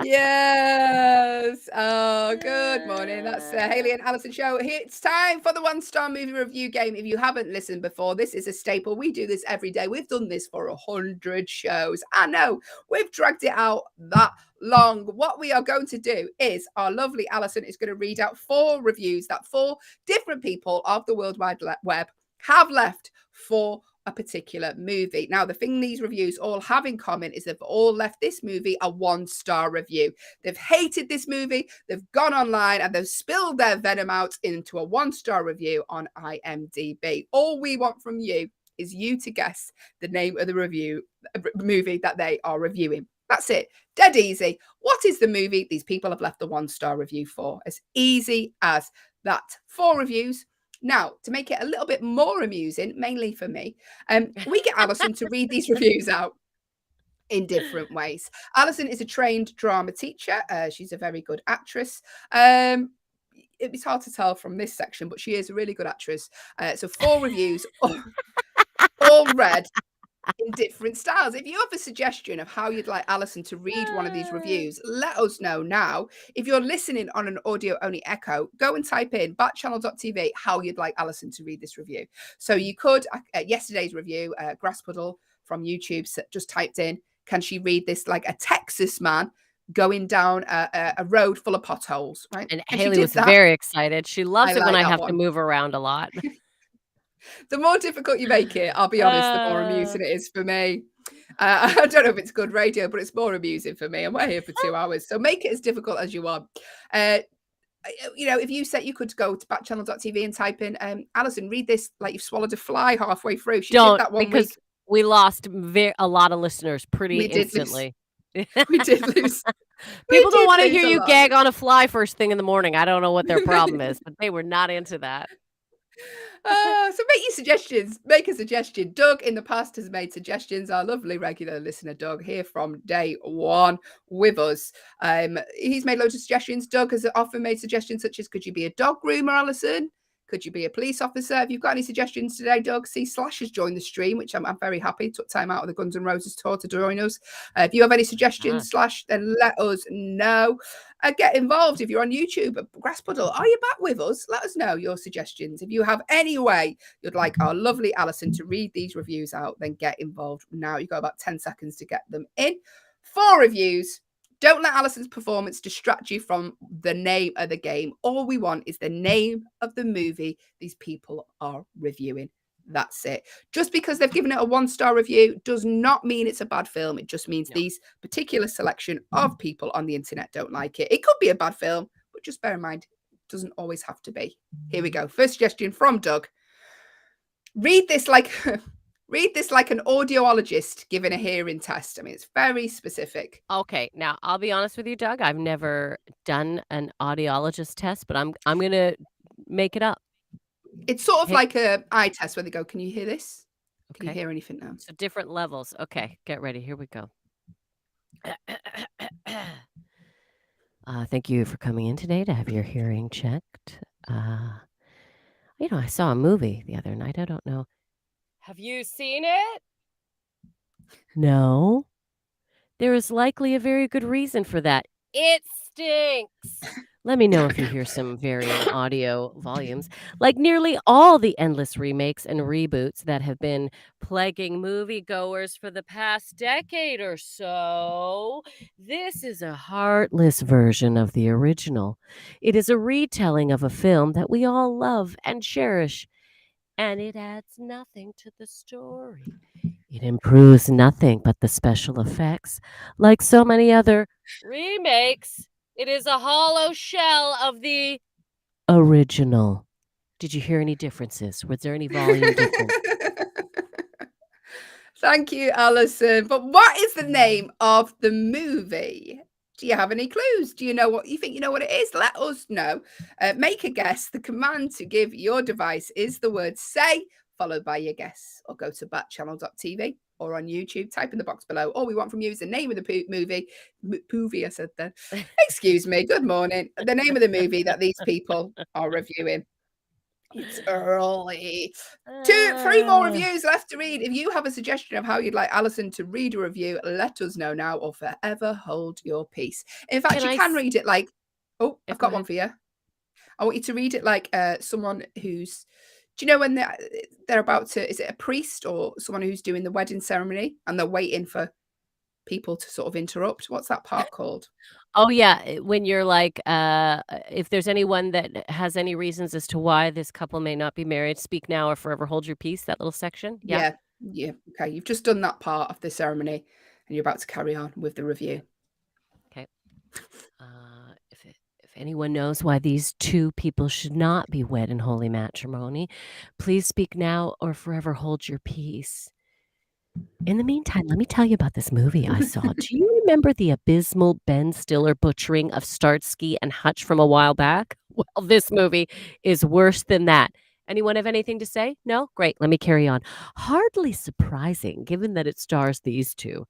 Speaker 1: Yes. Oh, good morning. That's the Hayley and Allison show. It's time for the one-star movie review game. If you haven't listened before, this is a staple. We do this every day. We've done this for 100 shows. I know we've dragged it out that long. What we are going to do is our lovely Allison is going to read out 4 reviews that 4 different people of the World Wide Web have left for a particular movie. Now, the thing these reviews all have in common is they've all left this movie a 1-star review. They've hated this movie, they've gone online and they've spilled their venom out into a 1-star review on IMDb. All we want from you is you to guess the name of the movie that they are reviewing. That's it. Dead easy. What is the movie these people have left the 1-star review for? As easy as that. 4 reviews. Now, to make it a little bit more amusing, mainly for me, we get Allison to read these reviews out in different ways. Allison is a trained drama teacher. She's a very good actress. It's hard to tell from this section, but she is a really good actress. So 4 reviews, all read in different styles. If you have a suggestion of how you'd like Allison to read one of these reviews, let us know now. If you're listening on an audio only echo, go and type in backchannel.tv how you'd like Allison to read this review. So you could, yesterday's review, Grass Puddle from YouTube just typed in, can she read this like a Texas man going down a road full of potholes, right?
Speaker 2: And Hayley was very excited. She loves it when I have to move around a lot.
Speaker 1: The more difficult you make it, I'll be honest, the more amusing it is for me. I don't know if it's good radio, but it's more amusing for me. And we're here for 2 hours. So make it as difficult as you want. If you said you could go to backchannel.tv and type in, Allison, read this like you've swallowed a fly halfway through. She did that one
Speaker 2: because
Speaker 1: week.
Speaker 2: We lost a lot of listeners pretty instantly.
Speaker 1: We did lose.
Speaker 2: People don't want to hear you gag on a fly first thing in the morning. I don't know what their problem is, but they were not into that.
Speaker 1: So make your suggestions. Make a suggestion. Doug in the past has made suggestions. Our lovely regular listener, Doug, here from day one with us. He's made loads of suggestions. Doug has often made suggestions such as, could you be a dog groomer, Allison? Could you be a police officer? If you've got any suggestions today, Doug, see Slash has joined the stream, which I'm very happy. Took time out of the Guns N' Roses tour to join us. If you have any suggestions, Slash, then let us know. Get involved if you're on YouTube. Grass Puddle, are you back with us? Let us know your suggestions. If you have any way you'd like our lovely Allison to read these reviews out, then get involved now. You've got about 10 seconds to get them in. 4 reviews. Don't let Allison's performance distract you from the name of the game. All we want is the name of the movie these people are reviewing. That's it. Just because they've given it a 1-star review does not mean it's a bad film. It just means these particular selection of people on the internet don't like it. It could be a bad film, but just bear in mind, it doesn't always have to be. Here we go. First suggestion from Doug. Read this like an audiologist giving a hearing test. I mean, it's very specific.
Speaker 2: Okay, now I'll be honest with you, Doug. I've never done an audiologist test, but I'm gonna make it up.
Speaker 1: It's sort of like a eye test where they go, can you hear this? Can you
Speaker 2: Okay.
Speaker 1: hear anything now?
Speaker 2: So different levels. Okay, get ready. Here we go. Thank you for coming in today to have your hearing checked. I saw a movie the other night. I don't know. Have you seen it? No. There is likely a very good reason for that. It stinks. Let me know if you hear some varying audio volumes. Like nearly all the endless remakes and reboots that have been plaguing moviegoers for the past decade or so, this is a heartless version of the original. It is a retelling of a film that we all love and cherish, and it adds nothing to the story. It improves nothing but the special effects. Like so many other remakes, it is a hollow shell of the original. Did you hear any differences? Was there any volume difference?
Speaker 1: Thank you, Allison. But what is the name of the movie? Do you have any clues? Do you know what you think? You know what it is? Let us know. Make a guess. The command to give your device is the word say, followed by your guess, or go to backchannel.tv or on YouTube. Type in the box below. All we want from you is the name of the movie. Poovy, I said then. Excuse me. Good morning. The name of the movie that these people are reviewing. It's early. 3 more reviews left to read. If you have a suggestion of how you'd like Allison to read a review, let us know now or forever hold your peace. In fact, you can read it like, I've got one for you. I want you to read it like someone who's, do you know when they're about to, is it a priest or someone who's doing the wedding ceremony and they're waiting for people to sort of interrupt? What's that part called?
Speaker 2: Oh, yeah. When you're like, if there's anyone that has any reasons as to why this couple may not be married, speak now or forever hold your peace, that little section.
Speaker 1: Yeah. Okay. You've just done that part of the ceremony and you're about to carry on with the review.
Speaker 2: Okay. If anyone knows why these 2 people should not be wed in holy matrimony, please speak now or forever hold your peace. In the meantime, let me tell you about this movie I saw. Do you remember the abysmal Ben Stiller butchering of Starsky and Hutch from a while back? Well, this movie is worse than that. Anyone have anything to say? No? Great. Let me carry on. Hardly surprising, given that it stars these 2.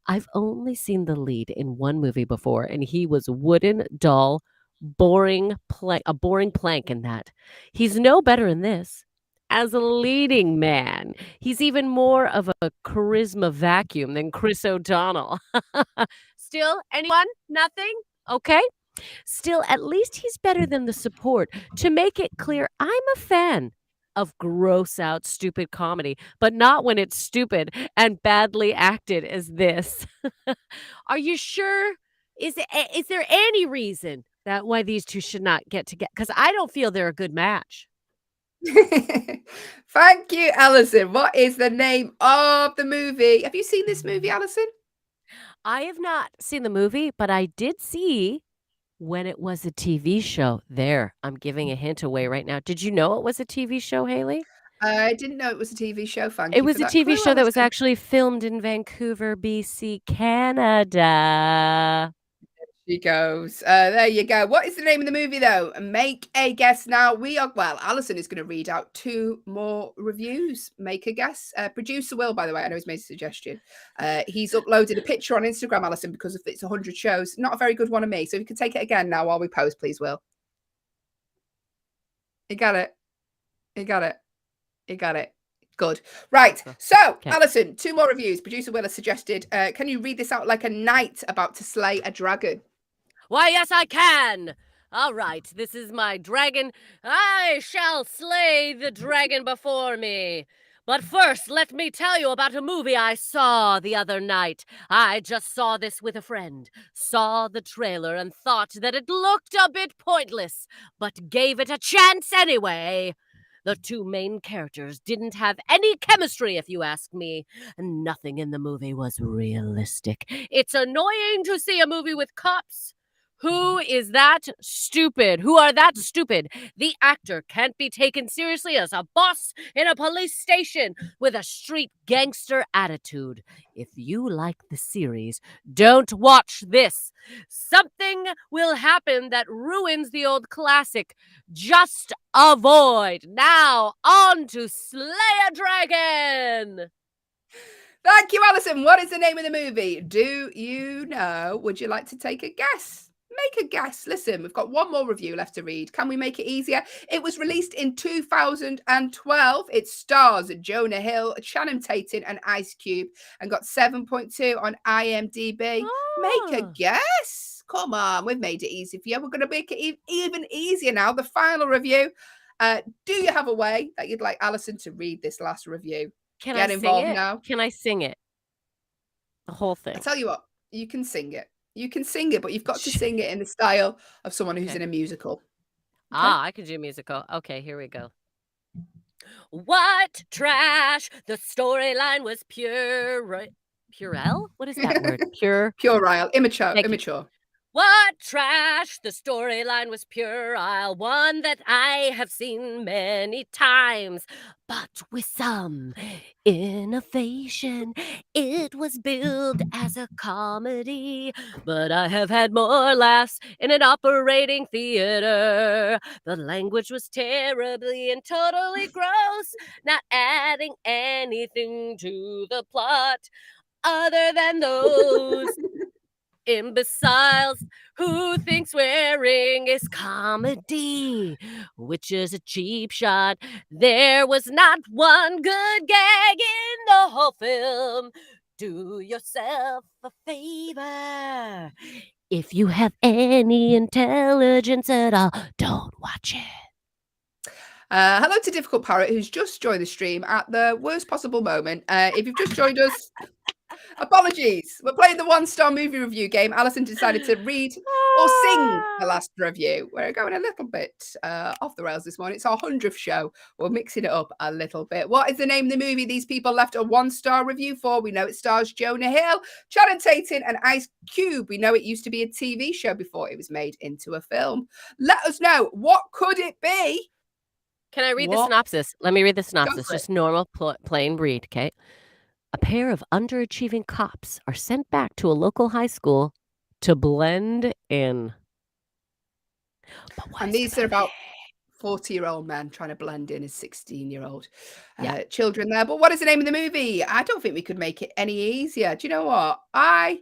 Speaker 2: I've only seen the lead in one movie before, and he was wooden, dull, a boring plank in that. He's no better in this. As a leading man, he's even more of a charisma vacuum than Chris O'Donnell. Still, anyone? Nothing? Okay. Still, at least he's better than the support. To make it clear, I'm a fan of gross out stupid comedy, but not when it's stupid and badly acted as this. Are you sure? Is there any reason that why these 2 should not get together? Because I don't feel they're a good match.
Speaker 1: Thank you, Allison. What is the name of the movie? Have you seen this movie, Allison?
Speaker 2: I have not seen the movie, but I did see when it was a TV show. There, I'm giving a hint away right now. Did you know it was a TV show, Hayley?
Speaker 1: I didn't know it was a TV show. Thank
Speaker 2: It
Speaker 1: you
Speaker 2: was
Speaker 1: for
Speaker 2: a
Speaker 1: that
Speaker 2: TV
Speaker 1: clue,
Speaker 2: show that was
Speaker 1: Allison.
Speaker 2: actually filmed in Vancouver, BC, Canada.
Speaker 1: She goes. There you go. What is the name of the movie, though? Make a guess now. Allison is going to read out 2 more reviews. Make a guess. Producer Will, by the way, I know he's made a suggestion. He's uploaded a picture on Instagram, Allison, because of it's 100 shows. Not a very good one of me. So if you could take it again now while we post, please, Will. You got it? You got it. You got it. Good. Right. So, Alison, 2 more reviews. Producer Willa suggested, can you read this out like a knight about to slay a dragon?
Speaker 2: Why, yes, I can. All right, this is my dragon. I shall slay the dragon before me. But first, let me tell you about a movie I saw the other night. I just saw this with a friend, saw the trailer and thought that it looked a bit pointless, but gave it a chance anyway. The 2 main characters didn't have any chemistry, if you ask me. Nothing in the movie was realistic. It's annoying to see a movie with cops. Who is that stupid? Who are that stupid? The actor can't be taken seriously as a boss in a police station with a street gangster attitude. If you like the series, don't watch this. Something will happen that ruins the old classic. Just avoid. Now, on to Slay a Dragon!
Speaker 1: Thank you, Alison. What is the name of the movie? Do you know? Would you like to take a guess? Make a guess. Listen, we've got 1 more review left to read. Can we make it easier? It was released in 2012. It stars Jonah Hill, Channing Tatum, and Ice Cube, and got 7.2 on IMDb. Make a guess. Come on, we've made it easy for you. We're going to make it even easier now. The final review. Do you have a way that you'd like Alison to read this last review?
Speaker 2: Can
Speaker 1: Get
Speaker 2: I
Speaker 1: involved
Speaker 2: sing it?
Speaker 1: now.
Speaker 2: Can I sing it? The whole thing.
Speaker 1: I tell you what, you can sing it. You can sing it, but you've got to sing it in the style of someone who's in a musical. Okay?
Speaker 2: I can do musical. Okay, here we go. What trash? The storyline was Purell? What is that word?
Speaker 1: Puerile. Immature.
Speaker 2: What trash? The storyline was puerile, one that I have seen many times, but with some innovation. It was billed as a comedy, but I have had more laughs in an operating theater. The language was terribly and totally gross, not adding anything to the plot other than those imbeciles who think swearing is comedy, which is a cheap shot. There was not one good gag in the whole film. Do yourself a favor. If you have any intelligence at all, don't watch it.
Speaker 1: Hello to Difficult Parrot, who's just joined the stream at the worst possible moment. If you've just joined us, apologies. We're playing the 1-star movie review game. Alison decided to read or sing the last review. We're going a little bit off the rails this morning. It's our 100th show. We're mixing it up a little bit. What is the name of the movie these people left a 1-star review for? We know it stars Jonah Hill, Channing Tatum, and Ice Cube. We know it used to be a TV show before it was made into a film. Let us know. What could it be?
Speaker 2: Can I read the synopsis? Let me read the synopsis. Just normal, plain read, okay? A pair of underachieving cops are sent back to a local high school to blend in.
Speaker 1: And these are about 40-year-old men trying to blend in as 16-year-old children there. But what is the name of the movie? I don't think we could make it any easier. Do you know what? I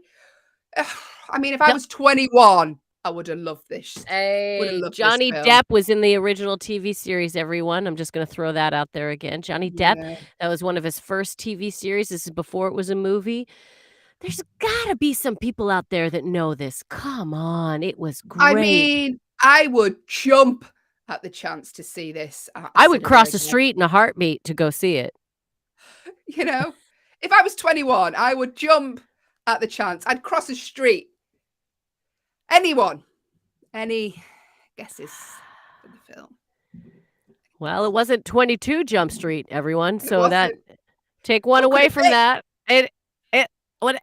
Speaker 1: mean, if I was 21, I would have loved this.
Speaker 2: Johnny Depp was in the original TV series, everyone. I'm just going to throw that out there again. Johnny Depp, that was one of his first TV series. This is before it was a movie. There's got to be some people out there that know this. Come on. It was great.
Speaker 1: I mean, I would jump at the chance to see this.
Speaker 2: I would cross the street in a heartbeat to go see it.
Speaker 1: You know, if I was 21, I would jump at the chance. I'd cross the street. Anyone? Any guesses for the film?
Speaker 2: Well, it wasn't 22 Jump Street, everyone. So that take one away from that. It's
Speaker 1: 21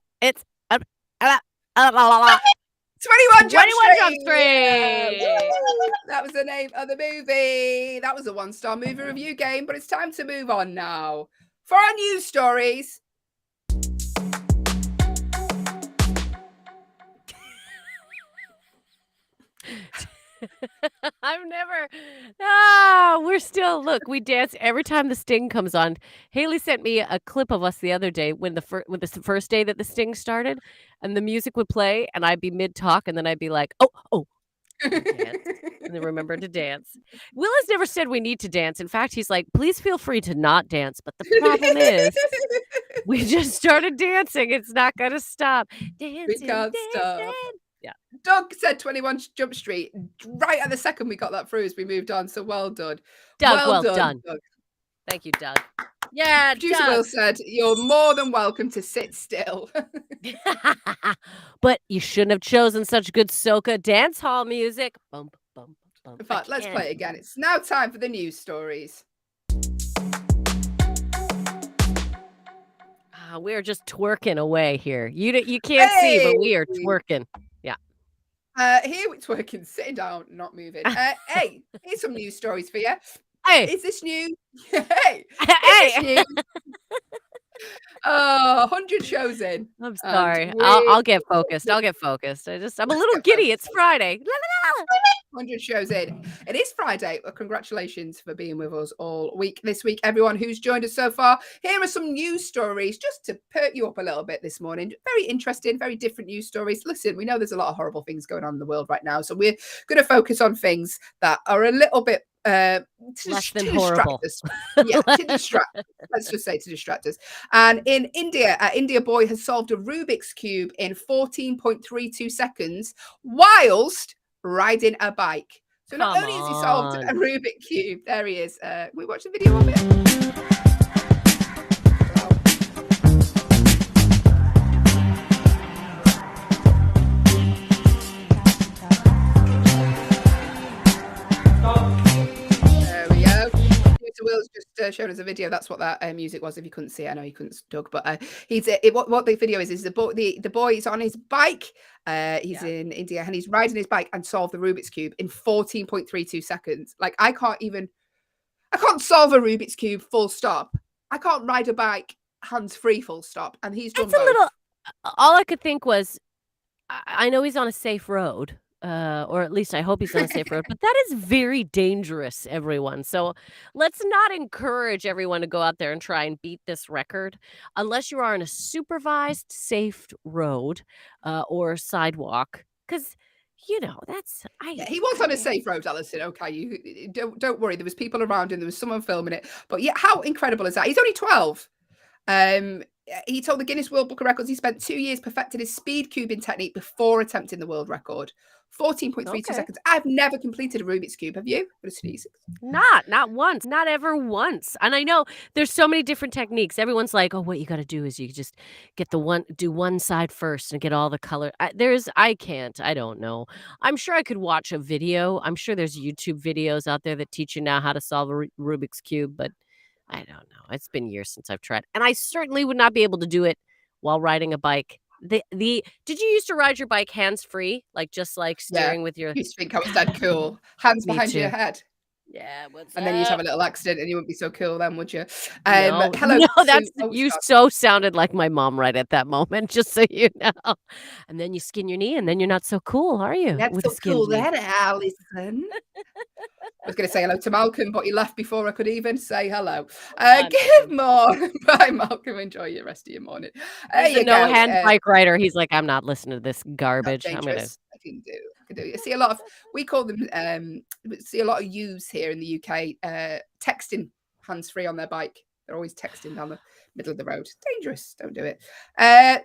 Speaker 1: Jump Street.
Speaker 2: Yeah.
Speaker 1: That was the name of the movie. That was a 1-star movie review game, but it's time to move on now for our news stories.
Speaker 2: We're still, look, we dance every time the Sting comes on. Hayley sent me a clip of us the other day when the first day that the Sting started, and the music would play, and I'd be mid-talk, and then I'd be like, oh. And then remember to dance. Will has never said we need to dance. In fact, he's like, please feel free to not dance. But the problem is, we just started dancing. It's not going to stop.
Speaker 1: We
Speaker 2: Dancing,
Speaker 1: can't stop.
Speaker 2: dancing. Yeah.
Speaker 1: Doug said 21 Jump Street. Right at the second we got that through as we moved on. So well done.
Speaker 2: Doug, well done.
Speaker 1: Doug.
Speaker 2: Thank you, Doug. Yeah,
Speaker 1: Producer
Speaker 2: Doug.
Speaker 1: Will said, you're more than welcome to sit still.
Speaker 2: But you shouldn't have chosen such good soca dance hall music. Bump, bump, bump.
Speaker 1: In fact, let's play it again. It's now time for the news stories.
Speaker 2: We're just twerking away here. You can't see, but we are twerking. Yeah.
Speaker 1: Here we're twerking, sitting down, not moving. Hey, here's some news stories for you.
Speaker 2: Hey.
Speaker 1: Is this new? Hey.
Speaker 2: Hey.
Speaker 1: 100 shows in.
Speaker 2: I'm sorry. I'll get focused. I'm a little giddy. It's Friday.
Speaker 1: 100 shows in. It is Friday. Well, congratulations for being with us all week this week, everyone who's joined us so far. Here are some news stories just to perk you up a little bit this morning. Very interesting, very different news stories. Listen, we know there's a lot of horrible things going on in the world right now, so we're going to focus on things that are a little bit
Speaker 2: less than horrible.
Speaker 1: Yeah, to distract. Let's just say to distract us. And in India, an India boy has solved a Rubik's Cube in 14.32 seconds whilst riding a bike. So not only has he solved a Rubik's Cube, there he is. We watched a video of it. Will's just shown us a video. That's what that music was. If you couldn't see it, I know you couldn't, Doug, but what the video is the boy is on his bike. He's in India and he's riding his bike and solved the Rubik's Cube in 14.32 seconds. Like I can't solve a Rubik's Cube full stop. I can't ride a bike hands free full stop. And he's done both.
Speaker 2: All I could think was, I know he's on a safe road. Or at least I hope he's on a safe road, but that is very dangerous, everyone. So let's not encourage everyone to go out there and try and beat this record unless you are on a supervised, safe road or sidewalk. Because, he
Speaker 1: was on a safe road, Allison. Okay, you don't worry. There was people around him. There was someone filming it. But yeah, how incredible is that? He's only 12. He told the Guinness World Book of Records he spent 2 years perfecting his speed cubing technique before attempting the world record. 14.32 seconds. I've never completed a Rubik's Cube. Have you?
Speaker 2: Not once. Not ever once. And I know there's so many different techniques. Everyone's like, oh, what you got to do is you just do one side first and get all the color. I can't. I don't know. I'm sure I could watch a video. I'm sure there's YouTube videos out there that teach you now how to solve a Rubik's Cube, but I don't know. It's been years since I've tried. And I certainly would not be able to do it while riding a bike. Did you used to ride your bike hands-free? Just steering with your...
Speaker 1: I used to think I was that cool. Hands behind your head.
Speaker 2: Yeah,
Speaker 1: and then you'd have a little accident and you wouldn't be so cool then, would you?
Speaker 2: No, you so sounded like my mom right at that moment, just so you know. And then you skin your knee and then you're not so cool, are you?
Speaker 1: That's so cool then, Allison. I was going to say hello to Malcolm, but he left before I could even say hello. Good morning. Bye, Malcolm. Enjoy the rest of your morning.
Speaker 2: He's a no-hand bike rider. He's like, I'm not listening to this garbage.
Speaker 1: I can do. I see a lot of, we call them, see a lot of youths here in the UK texting hands-free on their bike. They're always texting down the middle of the road. Dangerous. Don't do it.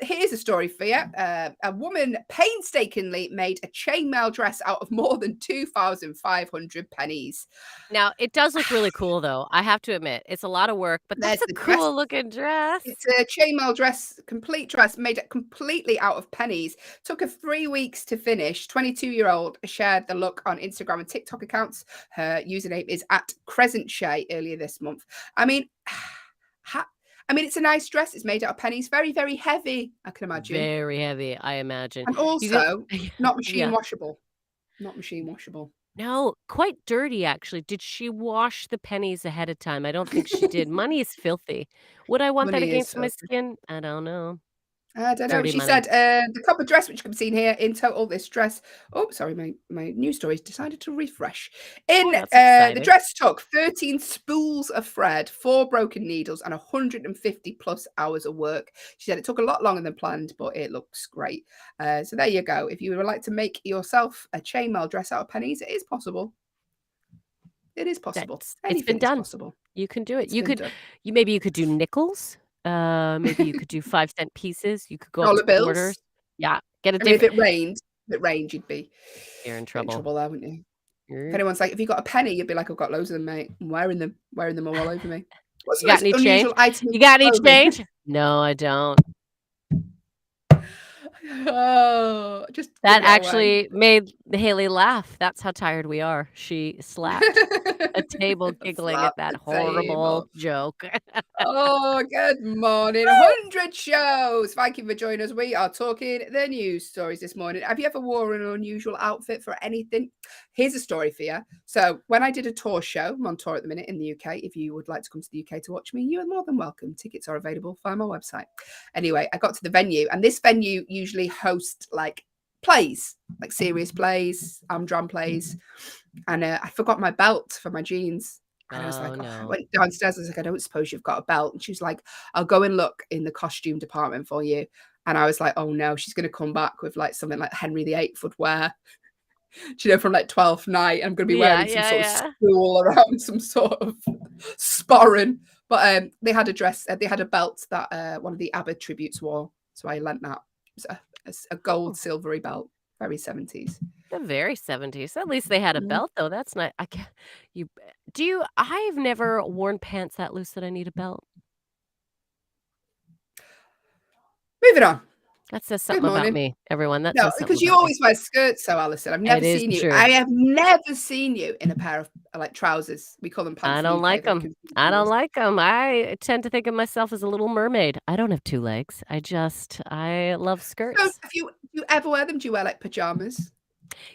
Speaker 1: Here's a story for you. A woman painstakingly made a chainmail dress out of more than 2,500 pennies.
Speaker 2: Now, it does look really cool, though. I have to admit, it's a lot of work, but that's a cool looking dress.
Speaker 1: It's a chainmail dress, complete dress, made it completely out of pennies. Took her 3 weeks to finish. 22-year-old shared the look on Instagram and TikTok accounts. Her username is @CrescentShay earlier this month. I mean, it's a nice dress. It's made out of pennies. Very, very heavy, I can imagine.
Speaker 2: Very heavy, I imagine.
Speaker 1: And also, not machine washable. Not machine washable.
Speaker 2: No, quite dirty, actually. Did she wash the pennies ahead of time? I don't think she did. Money is filthy. Would I want that against my skin? I don't know.
Speaker 1: I don't know.
Speaker 2: Dirty
Speaker 1: She
Speaker 2: money.
Speaker 1: said the copper dress, which can be seen here, in total, this dress. Oh, sorry, my news stories decided to refresh. In
Speaker 2: that's
Speaker 1: the
Speaker 2: exciting.
Speaker 1: dress took 13 spools of thread, 4 broken needles, and 150 plus hours of work. She said it took a lot longer than planned, but it looks great. So there you go. If you would like to make yourself a chainmail dress out of pennies, it is possible. It is possible.
Speaker 2: It's
Speaker 1: Anything
Speaker 2: been done.
Speaker 1: is possible.
Speaker 2: You can do it.
Speaker 1: It's
Speaker 2: You
Speaker 1: been
Speaker 2: could,
Speaker 1: done.
Speaker 2: maybe you could do nickels. Maybe you could do 5-cent pieces. You could go up
Speaker 1: Dollar
Speaker 2: to
Speaker 1: bills.
Speaker 2: quarters. Yeah, get a
Speaker 1: I mean, if
Speaker 2: different.
Speaker 1: it rained, you'd be
Speaker 2: You're in
Speaker 1: in
Speaker 2: trouble.
Speaker 1: trouble there, wouldn't you? If
Speaker 2: You're-
Speaker 1: anyone's like, "Have you got a penny?" You'd be like, "I've got loads of them, mate. I'm wearing them all over me." What's
Speaker 2: You
Speaker 1: the
Speaker 2: got
Speaker 1: most
Speaker 2: any change?
Speaker 1: unusual item
Speaker 2: You
Speaker 1: of
Speaker 2: got any
Speaker 1: clothing?
Speaker 2: change? No, I don't.
Speaker 1: Oh, just give
Speaker 2: That
Speaker 1: it away.
Speaker 2: actually made Hayley laugh. That's how tired we are. She slapped a table giggling at
Speaker 1: Slap
Speaker 2: that
Speaker 1: the
Speaker 2: horrible
Speaker 1: table.
Speaker 2: joke.
Speaker 1: Oh, good morning. 100 shows. Thank you for joining us. We are talking the news stories this morning. Have you ever worn an unusual outfit for anything? Here's a story for you. So when I did a tour show, I'm on tour at the minute in the UK. If you would like to come to the UK to watch me, you are more than welcome. Tickets are available via my website. Anyway, I got to the venue, and this venue usually hosts like plays, like serious plays, Amdram plays. And I forgot my belt for my jeans. And I was like, I went downstairs. I was like, I don't suppose you've got a belt. And she was like, I'll go and look in the costume department for you. And I was like, oh no, she's going to come back with like something like Henry VIII would wear, do you know, from like 12th night. I'm going to be wearing some sort of spool around some sort of sporran. But they had a dress, they had a belt that one of the ABBA tributes wore. So I lent that. It was a gold, silvery belt, very 70s.
Speaker 2: The very 70s. At least they had a belt, though. That's not. I can't. I've never worn pants that loose that I need a belt.
Speaker 1: Moving on.
Speaker 2: That says something about me, everyone. That
Speaker 1: No,
Speaker 2: says something
Speaker 1: because you
Speaker 2: about
Speaker 1: always wear skirts, so Alison. I've never seen you.
Speaker 2: true.
Speaker 1: I have never seen you in a pair of like trousers. We call them pants.
Speaker 2: I don't like them. I don't like them. I tend to think of myself as a little mermaid. I don't have 2 legs. I love skirts.
Speaker 1: So, do you ever wear them? Do you wear like pajamas?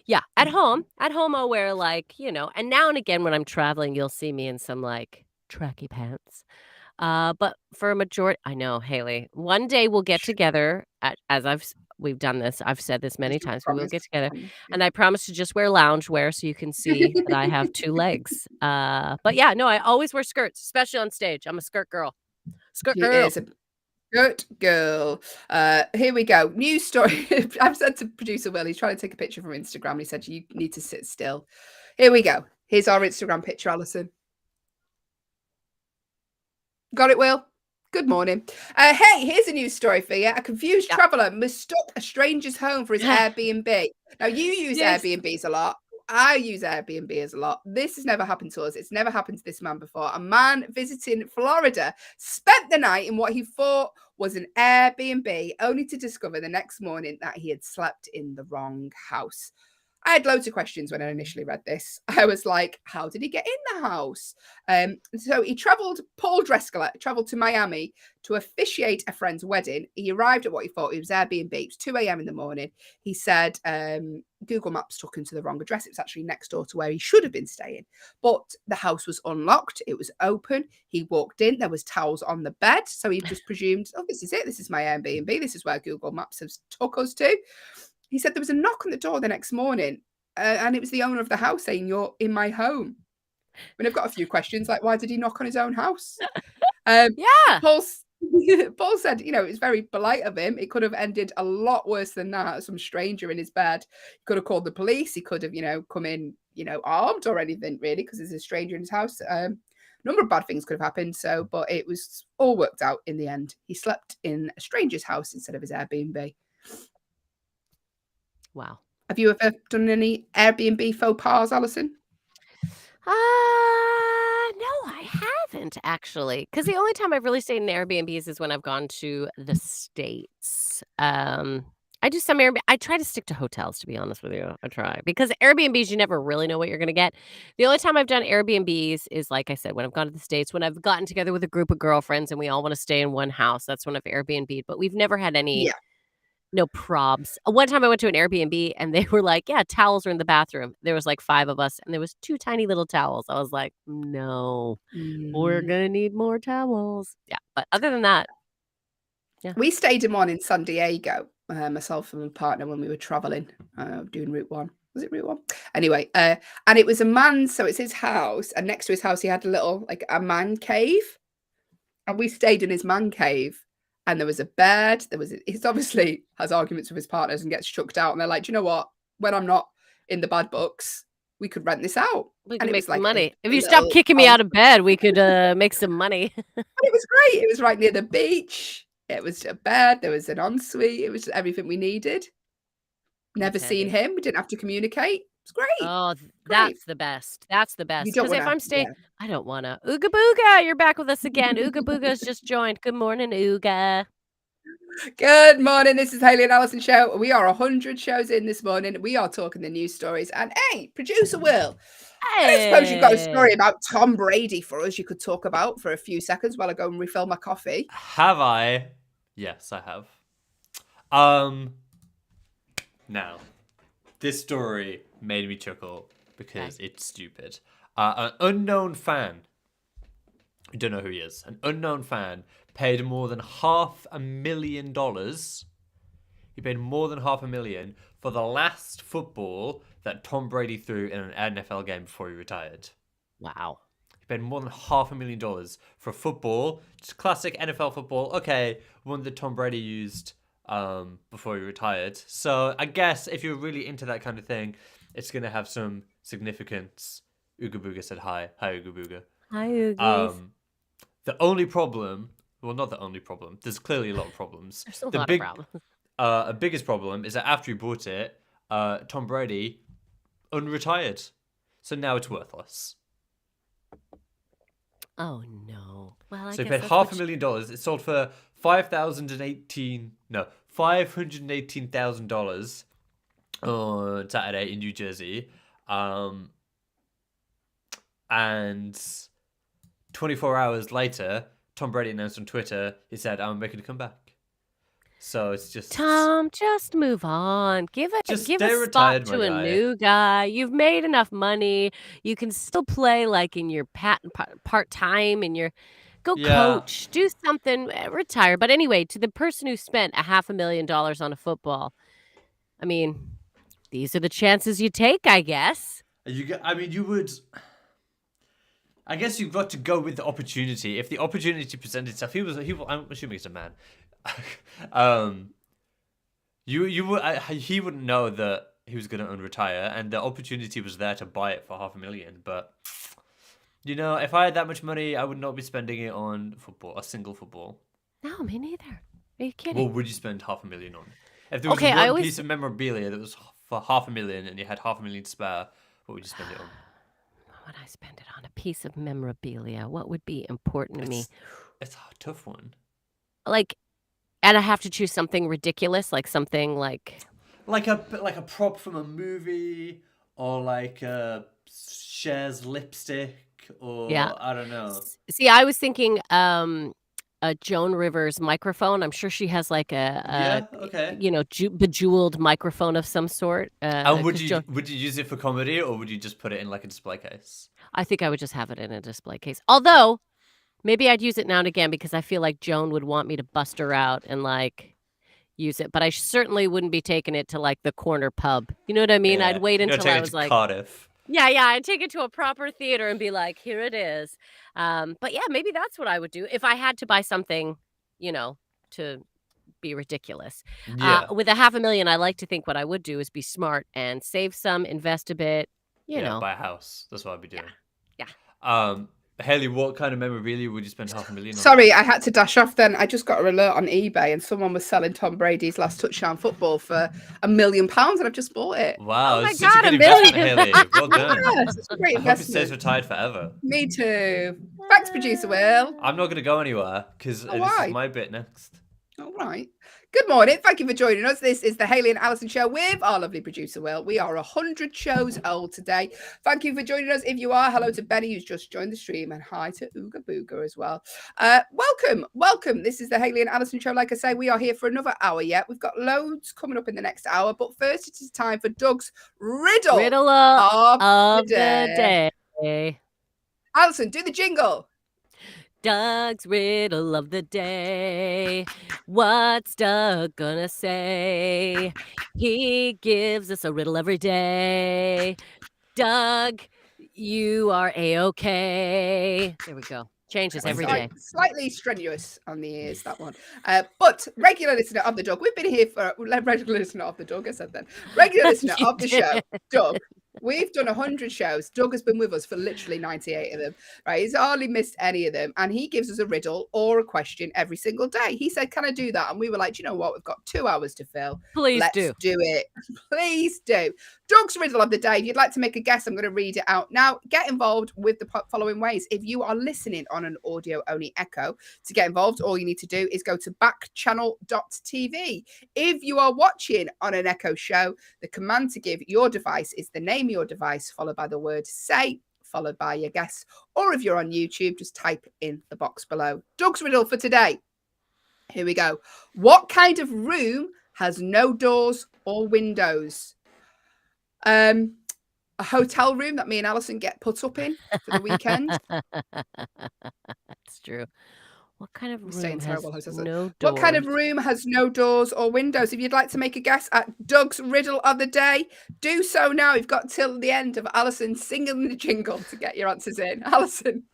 Speaker 2: Yeah, at home. At home, I'll wear like, and now and again when I'm traveling, you'll see me in some like tracky pants. But for a majority, I know, Hayley, one day we'll get together we've done this. I've said this many times. We will get together, and I promise to just wear loungewear so you can see that I have 2 legs. But yeah, no, I always wear skirts, especially on stage. I'm a skirt girl. Skirt girl.
Speaker 1: She is a good girl. Here we go. News story. I've said to producer Will, he's trying to take a picture from Instagram. And he said, you need to sit still. Here we go. Here's our Instagram picture, Alison. Got it, Will? Good morning. Hey, here's a news story for you. A confused traveller mistook a stranger's home for his Airbnb. Now, you use Airbnbs a lot. I use Airbnbs a lot. This has never happened to us. It's never happened to this man before. A man visiting Florida spent the night in what he thought was an Airbnb, only to discover the next morning that he had slept in the wrong house. I had loads of questions when I initially read this. I was like, how did he get in the house? So he Paul Dreskeller travelled to Miami to officiate a friend's wedding. He arrived at what he thought it was Airbnb. It was 2 a.m. in the morning. He said Google Maps took him to the wrong address. It was actually next door to where he should have been staying. But the house was unlocked. It was open. He walked in. There was towels on the bed. So he just presumed, oh, this is it. This is my Airbnb. This is where Google Maps has took us to. He said there was a knock on the door the next morning, and it was the owner of the house saying, you're in my home. I mean, I've got a few questions, like, why did he knock on his own house? Paul said, it was very polite of him. It could have ended a lot worse than that. Some stranger in his bed. He could have called the police. He could have, come in, armed or anything, really, because there's a stranger in his house. A number of bad things could have happened. But it was all worked out in the end. He slept in a stranger's house instead of his Airbnb.
Speaker 2: Wow.
Speaker 1: Have you ever done any Airbnb faux pas, Alison?
Speaker 2: No, I haven't actually. Because the only time I've really stayed in Airbnbs is when I've gone to the States. I do some Airbnb. I try to stick to hotels, to be honest with you. I try. Because Airbnbs, you never really know what you're going to get. The only time I've done Airbnbs is, like I said, when I've gone to the States, when I've gotten together with a group of girlfriends and we all want to stay in one house. That's when I've Airbnb'd. But we've never had any...
Speaker 1: Yeah.
Speaker 2: No probs. One time I went to an Airbnb and they were like, yeah, towels are in the bathroom. There was like 5 of us and there was 2 tiny little towels. I was like, no, we're going to need more towels. Yeah. But other than that.
Speaker 1: We stayed in one in San Diego, myself and my partner, when we were traveling, doing Route 1. Was it Route 1? Anyway, and it was a man, so it's his house, and next to his house he had a little, like, a man cave, and we stayed in his man cave, and there was a bed, he's obviously has arguments with his partners and gets chucked out, and they're like, "Do you know what? When I'm not in the bad books, we could rent this out."
Speaker 2: We
Speaker 1: And
Speaker 2: could
Speaker 1: it
Speaker 2: make
Speaker 1: was
Speaker 2: some
Speaker 1: like
Speaker 2: money.
Speaker 1: a
Speaker 2: If you stop
Speaker 1: little
Speaker 2: kicking me out of bed, we could make some money.
Speaker 1: But it was great. It was right near the beach. It was a bed. There was an ensuite. It was everything we needed. Never
Speaker 2: That's
Speaker 1: seen
Speaker 2: handy.
Speaker 1: him. We didn't have to communicate. It's great.
Speaker 2: Oh,
Speaker 1: Great.
Speaker 2: that's the best. That's the
Speaker 1: You
Speaker 2: best.
Speaker 1: don't
Speaker 2: Because if
Speaker 1: wanna,
Speaker 2: I'm staying,
Speaker 1: yeah.
Speaker 2: I don't want to. Ooga Booga, you're back with us again. Ooga Booga's just joined. Good morning, Ooga.
Speaker 1: Good morning. This is Hayley and Allison show. We are 100 shows in this morning. We are talking the news stories. And hey, producer Will, I don't suppose you've got a story
Speaker 2: Hey.
Speaker 1: about Tom Brady for us you could talk about for a few seconds while I go and refill my coffee.
Speaker 3: Have I? Yes, I have. Now, this story made me chuckle because it's stupid. An unknown fan, I don't know who he is, an unknown fan paid more than $500,000. He paid more than $500,000 for the last football that Tom Brady threw in an NFL game before he retired.
Speaker 2: Wow.
Speaker 3: He paid more than $500,000 for football, just classic NFL football. Okay, one that Tom Brady used before he retired. So I guess if you're really into that kind of thing, it's gonna have some significance. Ooga Booga said hi. Hi, Ooga Booga.
Speaker 2: Hi, Oogies.
Speaker 3: The only problem, well, not the only problem. There's clearly a lot of problems.
Speaker 2: There's a
Speaker 3: The
Speaker 2: lot of problems.
Speaker 3: biggest problem is that after he bought it, Tom Brady unretired, so now it's worthless.
Speaker 2: Oh no. Well, I
Speaker 3: So he
Speaker 2: guess
Speaker 3: paid
Speaker 2: that's what
Speaker 3: $500,000. It sold for $518,000 on Saturday in New Jersey. And 24 hours later, Tom Brady announced on Twitter, he said, "I'm making a comeback." So it's just
Speaker 2: Tom, just move on. Give
Speaker 3: Just
Speaker 2: a
Speaker 3: stay
Speaker 2: spot
Speaker 3: retired, my
Speaker 2: to a
Speaker 3: guy.
Speaker 2: new guy. You've made enough money. You can still play like in your part time and your go
Speaker 3: Yeah.
Speaker 2: coach. Do something. Retire. But anyway, to the person who spent $500,000 on a football, I mean, these are the chances you take, I guess.
Speaker 3: you would. I guess you've got to go with the opportunity. If the opportunity presented itself, I'm assuming he's a man. He wouldn't know that he was going to unretire, and the opportunity was there to buy it for $500,000. But if I had that much money, I would not be spending it on football, a single football.
Speaker 2: No, me neither. Are you kidding?
Speaker 3: What would you spend $500,000 on? If there was
Speaker 2: Okay,
Speaker 3: one piece of memorabilia that was for $500,000 and you had $500,000 to spare, what would you spend it on?
Speaker 2: What would I spend it on? A piece of memorabilia. What would be important to me?
Speaker 3: It's a tough one.
Speaker 2: And I have to choose something ridiculous, like something like
Speaker 3: a prop from a movie, or like a Cher's lipstick, or I don't know.
Speaker 2: See, I was thinking a Joan Rivers microphone. I'm sure she has like a bejeweled microphone of some sort.
Speaker 3: And would you use it for comedy, or would you just put it in like a display case?
Speaker 2: I think I would just have it in a display case. Although maybe I'd use it now and again because I feel like Joan would want me to bust her out and like use it. But I certainly wouldn't be taking it to like the corner pub. You know what I mean?
Speaker 3: Yeah.
Speaker 2: I'd wait until I was like
Speaker 3: Cardiff.
Speaker 2: Yeah, I'd take it to a proper theater and be like, here it is. But yeah, maybe that's what I would do if I had to buy something, to be ridiculous.
Speaker 3: Yeah.
Speaker 2: With $500,000, I like to think what I would do is be smart and save some, invest a bit,
Speaker 3: buy a house. That's what I'd be doing.
Speaker 2: Yeah.
Speaker 3: Hayley, what kind of memorabilia would you spend $500,000 on?
Speaker 1: Sorry, I had to dash off then. I just got an alert on eBay and someone was selling Tom Brady's last touchdown football for £1 million and I've just bought it.
Speaker 3: Wow,
Speaker 2: Oh my
Speaker 3: it's such a
Speaker 2: God,
Speaker 3: good
Speaker 2: $1 million.
Speaker 3: investment, Hayley. Well done.
Speaker 1: Yes, it's a great
Speaker 3: I hope it stays
Speaker 1: investment.
Speaker 3: retired forever.
Speaker 1: Me too. Thanks, producer Will.
Speaker 3: I'm not going to go anywhere because this
Speaker 1: why?
Speaker 3: is my bit next.
Speaker 1: All right. Good morning. Thank you for joining us. This is the Hayley and Allison show with our lovely producer, Will. We are 100 shows old today. Thank you for joining us. If you are, hello to Benny, who's just joined the stream, and hi to Ooga Booga as well. Welcome. This is the Hayley and Allison show. Like I say, we are here for another hour yet. We've got loads coming up in the next hour, but first it is time for Doug's riddle
Speaker 2: of
Speaker 1: of
Speaker 2: the day.
Speaker 1: Allison, do the jingle.
Speaker 2: Doug's riddle of the day. What's Doug gonna say? He gives us a riddle every day. Doug, you are A-okay. There we go. Changes every day.
Speaker 1: Slightly strenuous on the ears, that one. But regular listener of the Doug, we've been here for regular listener of the Doug, I said then. Regular listener of the show, Doug. We've done 100 shows. Doug has been with us for literally 98 of them, right? He's hardly missed any of them. And he gives us a riddle or a question every single day. He said, can I do that? And we were like, do you know what? We've got 2 hours to fill. Let's do it. Please do. Doug's riddle of the day. If you'd like to make a guess, I'm going to read it out now. Get involved with the following ways. If you are listening on an audio-only echo, to get involved, all you need to do is go to backchannel.tv. If you are watching on an echo show, the command to give your device is the name of your device, followed by the word say, followed by your guess. Or if you're on YouTube, just type in the box below. Doug's riddle for today. Here we go. What kind of room has no doors or windows? A hotel room that me and Allison get put up in for the weekend.
Speaker 2: That's true. What kind of room has no doors?
Speaker 1: What kind of room has no doors or windows? If you'd like to make a guess at Doug's riddle of the day, do so now. You've got till the end of Allison singing the jingle to get your answers in. Allison.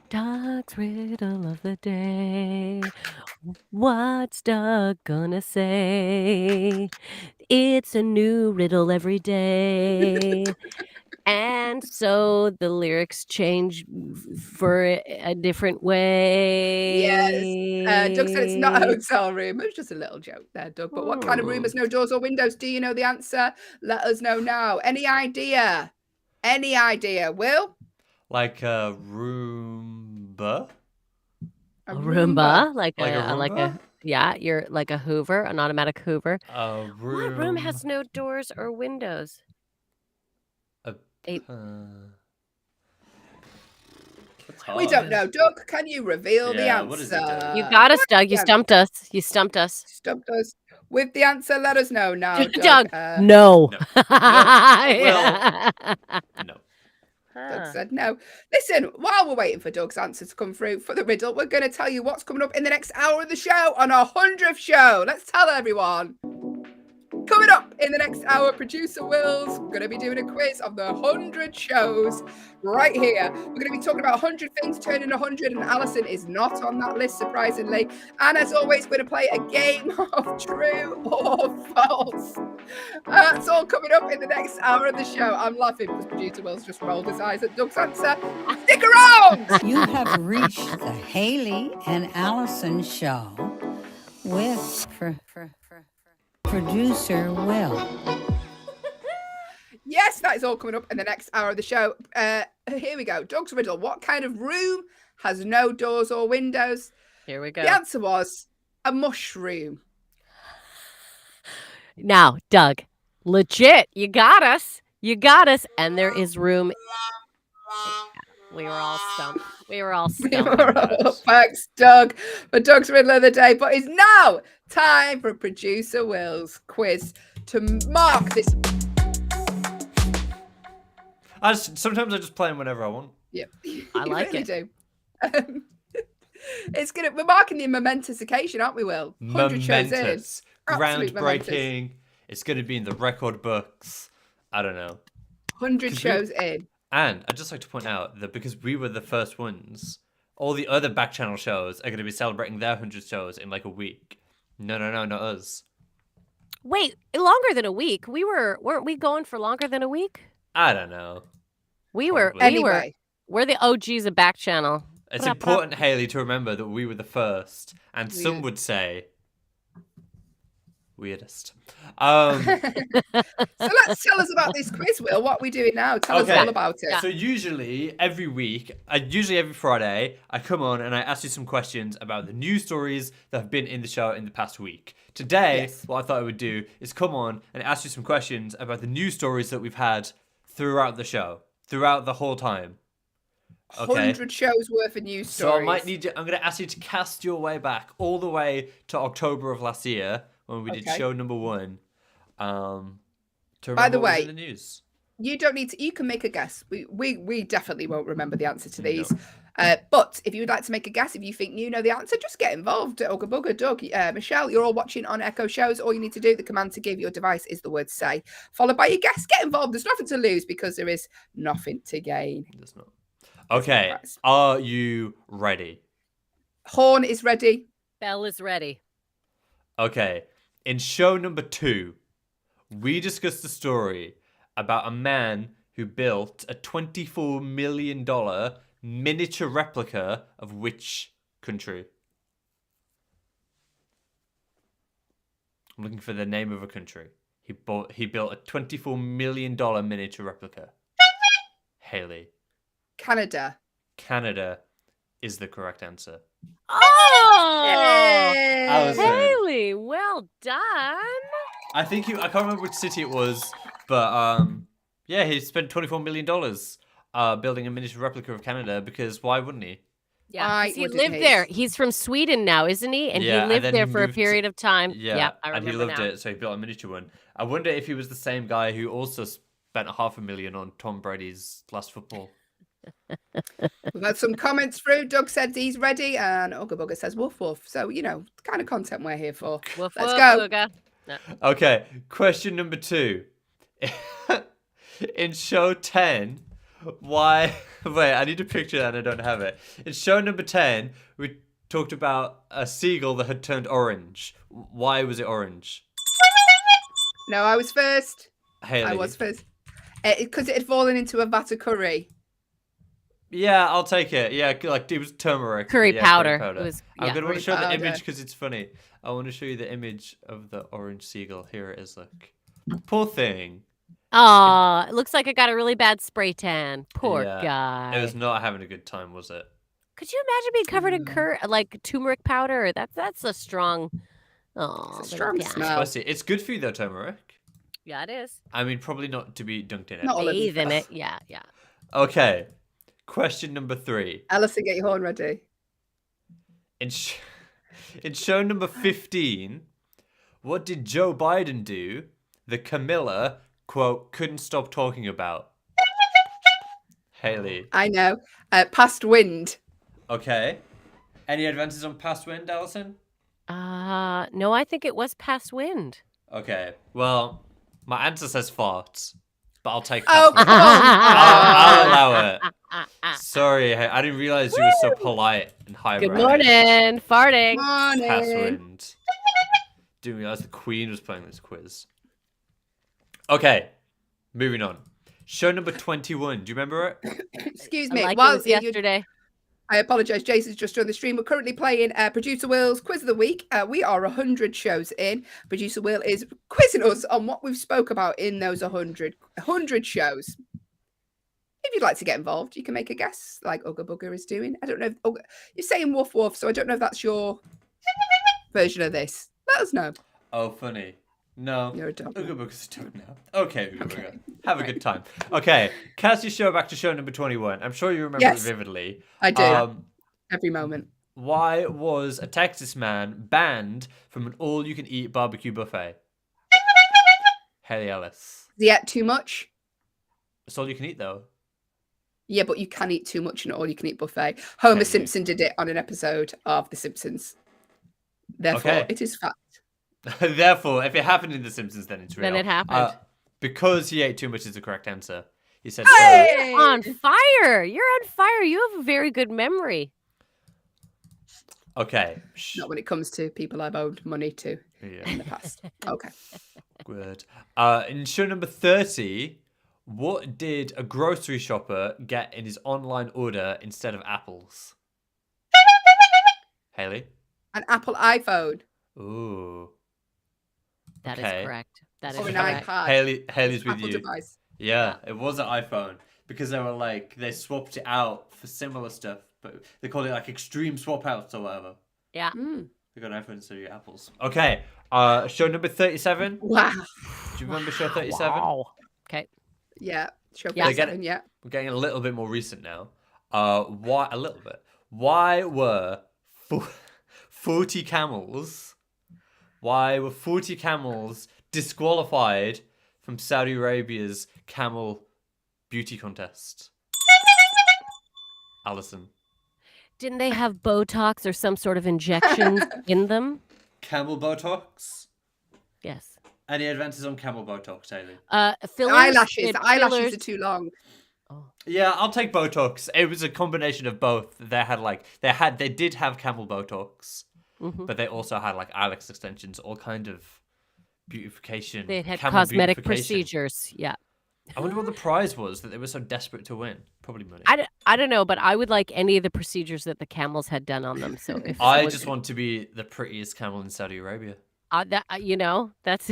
Speaker 2: Doug's riddle of the day. What's Doug gonna say? It's a new riddle every day. And so the lyrics change for a different way.
Speaker 1: Yes. Doug said it's not a hotel room. It was just a little joke there, Doug. But what kind of room has no doors or windows? Do you know the answer? Let us know now. Any idea? Any idea? Will?
Speaker 3: Like a Roomba?
Speaker 2: A Roomba? Like a yeah, you're like a Hoover, an automatic Hoover. What room has no doors or windows?
Speaker 1: We don't know. Doug, can you reveal the answer?
Speaker 3: What is it, Doug?
Speaker 2: You got us, Doug. You stumped us. You stumped us.
Speaker 1: Stumped us. With the answer, let us know now,
Speaker 2: Doug.
Speaker 1: Doug.
Speaker 2: No.
Speaker 3: Well, no.
Speaker 1: Doug said no. Listen, while we're waiting for Doug's answer to come through for the riddle, we're going to tell you what's coming up in the next hour of the show on our 100th show. Let's tell everyone. Coming up in the next hour, producer Will's going to be doing a quiz of the 100 shows right here. We're going to be talking about 100 things turning 100, and Allison is not on that list, surprisingly. And as always, we're going to play a game of true or false. That's all coming up in the next hour of the show. I'm laughing because producer Will's just rolled his eyes at Doug's answer. Stick around!
Speaker 5: You have reached the Hayley and Allison show with producer Will.
Speaker 1: Yes, that is all coming up in the next hour of the show. Here we go. Doug's riddle. What kind of room has no doors or windows?
Speaker 2: Here we go.
Speaker 1: The answer was a mushroom.
Speaker 2: Now, Doug, legit, you got us. You got us. And there is room. We were all stumped.
Speaker 1: Thanks, Doug, for Doug's riddle of the day. But it's now time for producer Will's quiz to mark this.
Speaker 3: Sometimes I just play them whenever I want.
Speaker 1: Yep,
Speaker 2: I like
Speaker 1: really
Speaker 2: it.
Speaker 1: Do. We're marking the momentous occasion, aren't we, Will? 100 shows in.
Speaker 3: Momentous.
Speaker 1: Absolute
Speaker 3: Groundbreaking.
Speaker 1: momentous.
Speaker 3: It's going to be in the record books. I don't know.
Speaker 1: 100 shows in.
Speaker 3: And I'd just like to point out that because we were the first ones, all the other Backchannel shows are going to be celebrating their 100 shows in like a week. No, not us.
Speaker 2: Wait, longer than a week? Weren't we going for longer than a week?
Speaker 3: I don't know.
Speaker 2: We're the OGs of Backchannel.
Speaker 3: It's important, Hayley, to remember that we were the first, and some would say weirdest.
Speaker 1: So let's tell us about this quiz, Will. What are we doing now? Tell us all about it.
Speaker 3: So usually every week, usually every Friday, I come on and I ask you some questions about the news stories that have been in the show in the past week. Today, what I thought I would do is come on and ask you some questions about the news stories that we've had throughout the show, throughout the whole time. Okay.
Speaker 1: 100 shows worth of news stories.
Speaker 3: So I might need you. I'm going to ask you to cast your way back all the way to October of last year when we did show number 1. To
Speaker 1: By the
Speaker 3: remember what was
Speaker 1: way,
Speaker 3: in the news.
Speaker 1: you don't need to. You can make a guess. We definitely won't remember the answer to these.
Speaker 3: No.
Speaker 1: But if you would like to make a guess, if you think you know the answer, just get involved. Ugga Bugger, Doug, Michelle, you're all watching on Echo Shows. All you need to do, the command to give your device is the word say, followed by your guess. Get involved. There's nothing to lose because there is nothing to gain.
Speaker 3: There's not. Okay, are you ready?
Speaker 1: Horn is ready.
Speaker 2: Bell is ready.
Speaker 3: Okay, in show number 2, we discussed the story about a man who built a $24 million miniature replica of which country? I'm looking for the name of a country. He built a $24 million miniature replica. Hayley.
Speaker 1: Canada.
Speaker 3: Canada is the correct answer.
Speaker 2: Oh!
Speaker 3: Allison.
Speaker 2: Hayley, well done.
Speaker 3: I can't remember which city it was, but yeah, he spent $24 million building a miniature replica of Canada because why wouldn't he?
Speaker 2: Yeah,
Speaker 1: Why
Speaker 2: 'cause he
Speaker 1: wouldn't
Speaker 2: lived
Speaker 1: he?
Speaker 2: there. He's from Sweden now, isn't he? And
Speaker 3: Yeah,
Speaker 2: he
Speaker 3: and
Speaker 2: lived
Speaker 3: then
Speaker 2: there
Speaker 3: he
Speaker 2: for a
Speaker 3: moved
Speaker 2: period of time.
Speaker 3: Yeah,
Speaker 2: I remember
Speaker 3: and he loved
Speaker 2: now.
Speaker 3: it, so he built a miniature one. I wonder if he was the same guy who also spent $500,000 on Tom Brady's last football.
Speaker 1: We've had some comments through. Doug said he's ready, and Ugga Bugger says woof woof. So, you know, the kind of content we're here for.
Speaker 2: Woof,
Speaker 1: Let's
Speaker 2: woof,
Speaker 1: go.
Speaker 2: Ooga. No.
Speaker 3: Okay, question number 2. In show 10, why... Wait, I need a picture and I don't have it. In show number 10, we talked about a seagull that had turned orange. Why was it orange?
Speaker 1: No, I was first.
Speaker 3: Hayley.
Speaker 1: I was first. Because it had fallen into a vat of curry.
Speaker 3: Yeah, I'll take it. Yeah, like it was turmeric.
Speaker 2: Curry
Speaker 3: Yeah,
Speaker 2: powder.
Speaker 3: Curry powder.
Speaker 2: It was-
Speaker 3: I'm
Speaker 2: yeah.
Speaker 3: going to want to show
Speaker 1: Curry
Speaker 3: the image
Speaker 1: powder.
Speaker 3: because it's funny. I want to show you the image of the orange seagull. Here it is, look. Poor thing.
Speaker 2: Oh, it looks like I got a really bad spray tan. Poor
Speaker 3: Yeah,
Speaker 2: guy.
Speaker 3: It was not having a good time, was it?
Speaker 2: Could you imagine being covered in like turmeric powder? That's a strong. Oh,
Speaker 1: It's a strong
Speaker 2: yeah.
Speaker 1: smell.
Speaker 3: Spicy. It's good for you though, turmeric.
Speaker 2: Yeah, it is.
Speaker 3: I mean, probably not to be dunked in it.
Speaker 1: Not all of you.
Speaker 2: Bathe in it. Yeah, yeah.
Speaker 3: Okay. Question number 3.
Speaker 1: Allison, get your horn ready.
Speaker 3: In show number 15, what did Joe Biden do that Camilla, quote, couldn't stop talking about? Hayley.
Speaker 1: I know. Past wind.
Speaker 3: Okay. Any advances on past wind, Allison?
Speaker 2: No, I think it was past wind.
Speaker 3: Okay. Well, my answer says farts, but I'll take
Speaker 1: Oh,
Speaker 3: past wind.
Speaker 1: come
Speaker 3: I'll
Speaker 1: on.
Speaker 3: allow it. Sorry, I didn't realize you were so polite and highbrow.
Speaker 2: Good morning, farting.
Speaker 3: Past
Speaker 1: Morning.
Speaker 3: wind. Didn't realize the Queen was playing this quiz. Okay, moving on. Show number 21. Do you remember it?
Speaker 1: Excuse
Speaker 2: I
Speaker 1: me.
Speaker 2: like
Speaker 1: While
Speaker 2: it was
Speaker 1: you're-
Speaker 2: yesterday.
Speaker 1: I apologise. Jason's just joined the stream. We're currently playing Producer Will's Quiz of the Week. We are 100 shows in. Producer Will is quizzing us on what we've spoke about in those 100 shows. If you'd like to get involved, you can make a guess like Ugga Bugger is doing. I don't know. You're saying woof woof, so I don't know if that's your version of this. Let us know.
Speaker 3: Oh, funny. No.
Speaker 1: You're a dog.
Speaker 3: Ooga Booga's a dog now. Okay, Ooga Booga. Have a good time. Okay, cast your show back to show number 21. I'm sure you remember
Speaker 1: Yes.
Speaker 3: it vividly.
Speaker 1: I do. Every moment.
Speaker 3: Why was a Texas man banned from an all-you-can-eat barbecue buffet? Hayley Ellis.
Speaker 1: Is he ate too much?
Speaker 3: It's all you can eat, though.
Speaker 1: Yeah, but you can eat too much in an all-you-can-eat buffet. Homer
Speaker 3: Can you?
Speaker 1: Simpson did it on an episode of The Simpsons. Therefore,
Speaker 3: Okay.
Speaker 1: it is fact.
Speaker 3: Therefore, if it happened in The Simpsons, then it's real.
Speaker 2: Then it happened.
Speaker 3: Because he ate too much is the correct answer. He said
Speaker 1: Hey!
Speaker 2: You're on fire. You're on fire. You have a very good memory.
Speaker 3: so. Okay.
Speaker 1: Not when it comes to people I've owed money to in
Speaker 3: Yeah,
Speaker 1: the past. Okay.
Speaker 3: good. In show number 30, what did a grocery shopper get in his online order instead of apples? Hayley?
Speaker 1: An Apple iPhone
Speaker 3: Ooh.
Speaker 2: That is
Speaker 3: Okay.
Speaker 2: correct. That is
Speaker 1: or an
Speaker 2: correct.
Speaker 1: iPad.
Speaker 3: Haley's with
Speaker 1: Apple
Speaker 3: you.
Speaker 1: device.
Speaker 3: Yeah, it was an iPhone because they were like they swapped it out for similar stuff, but they called it like extreme swap outs or whatever.
Speaker 2: Yeah.
Speaker 1: Mm.
Speaker 3: They got an iPhone instead of your apples. Okay, show number 37.
Speaker 1: Wow.
Speaker 3: Do you remember show 37?
Speaker 2: Wow. Okay.
Speaker 1: Yeah. Show
Speaker 2: Yeah.
Speaker 3: They get
Speaker 1: 37, yeah.
Speaker 3: We're getting a little bit more recent now. Why a little bit? Why were 40 camels? Why were 40 camels disqualified from Saudi Arabia's camel beauty contest? Allison.
Speaker 2: Didn't they have Botox or some sort of injections in them?
Speaker 3: Camel Botox?
Speaker 2: Yes.
Speaker 3: Any advances on camel Botox, Hayley?
Speaker 2: Fillers.
Speaker 1: Eyelashes.
Speaker 2: did
Speaker 1: The eyelashes
Speaker 2: fillers-
Speaker 1: are too long.
Speaker 2: Oh.
Speaker 3: Yeah, I'll take Botox. It was a combination of both. They did have camel Botox, but they also had like eyelash extensions, all kind of beautification.
Speaker 2: They had
Speaker 3: camel
Speaker 2: cosmetic
Speaker 3: beautification.
Speaker 2: procedures. Yeah.
Speaker 3: I wonder what the prize was that they were so desperate to win. Probably money.
Speaker 2: I don't know, but I would like any of the procedures that the camels had done on them. So if
Speaker 3: I just want to be the prettiest camel in Saudi Arabia.
Speaker 2: that's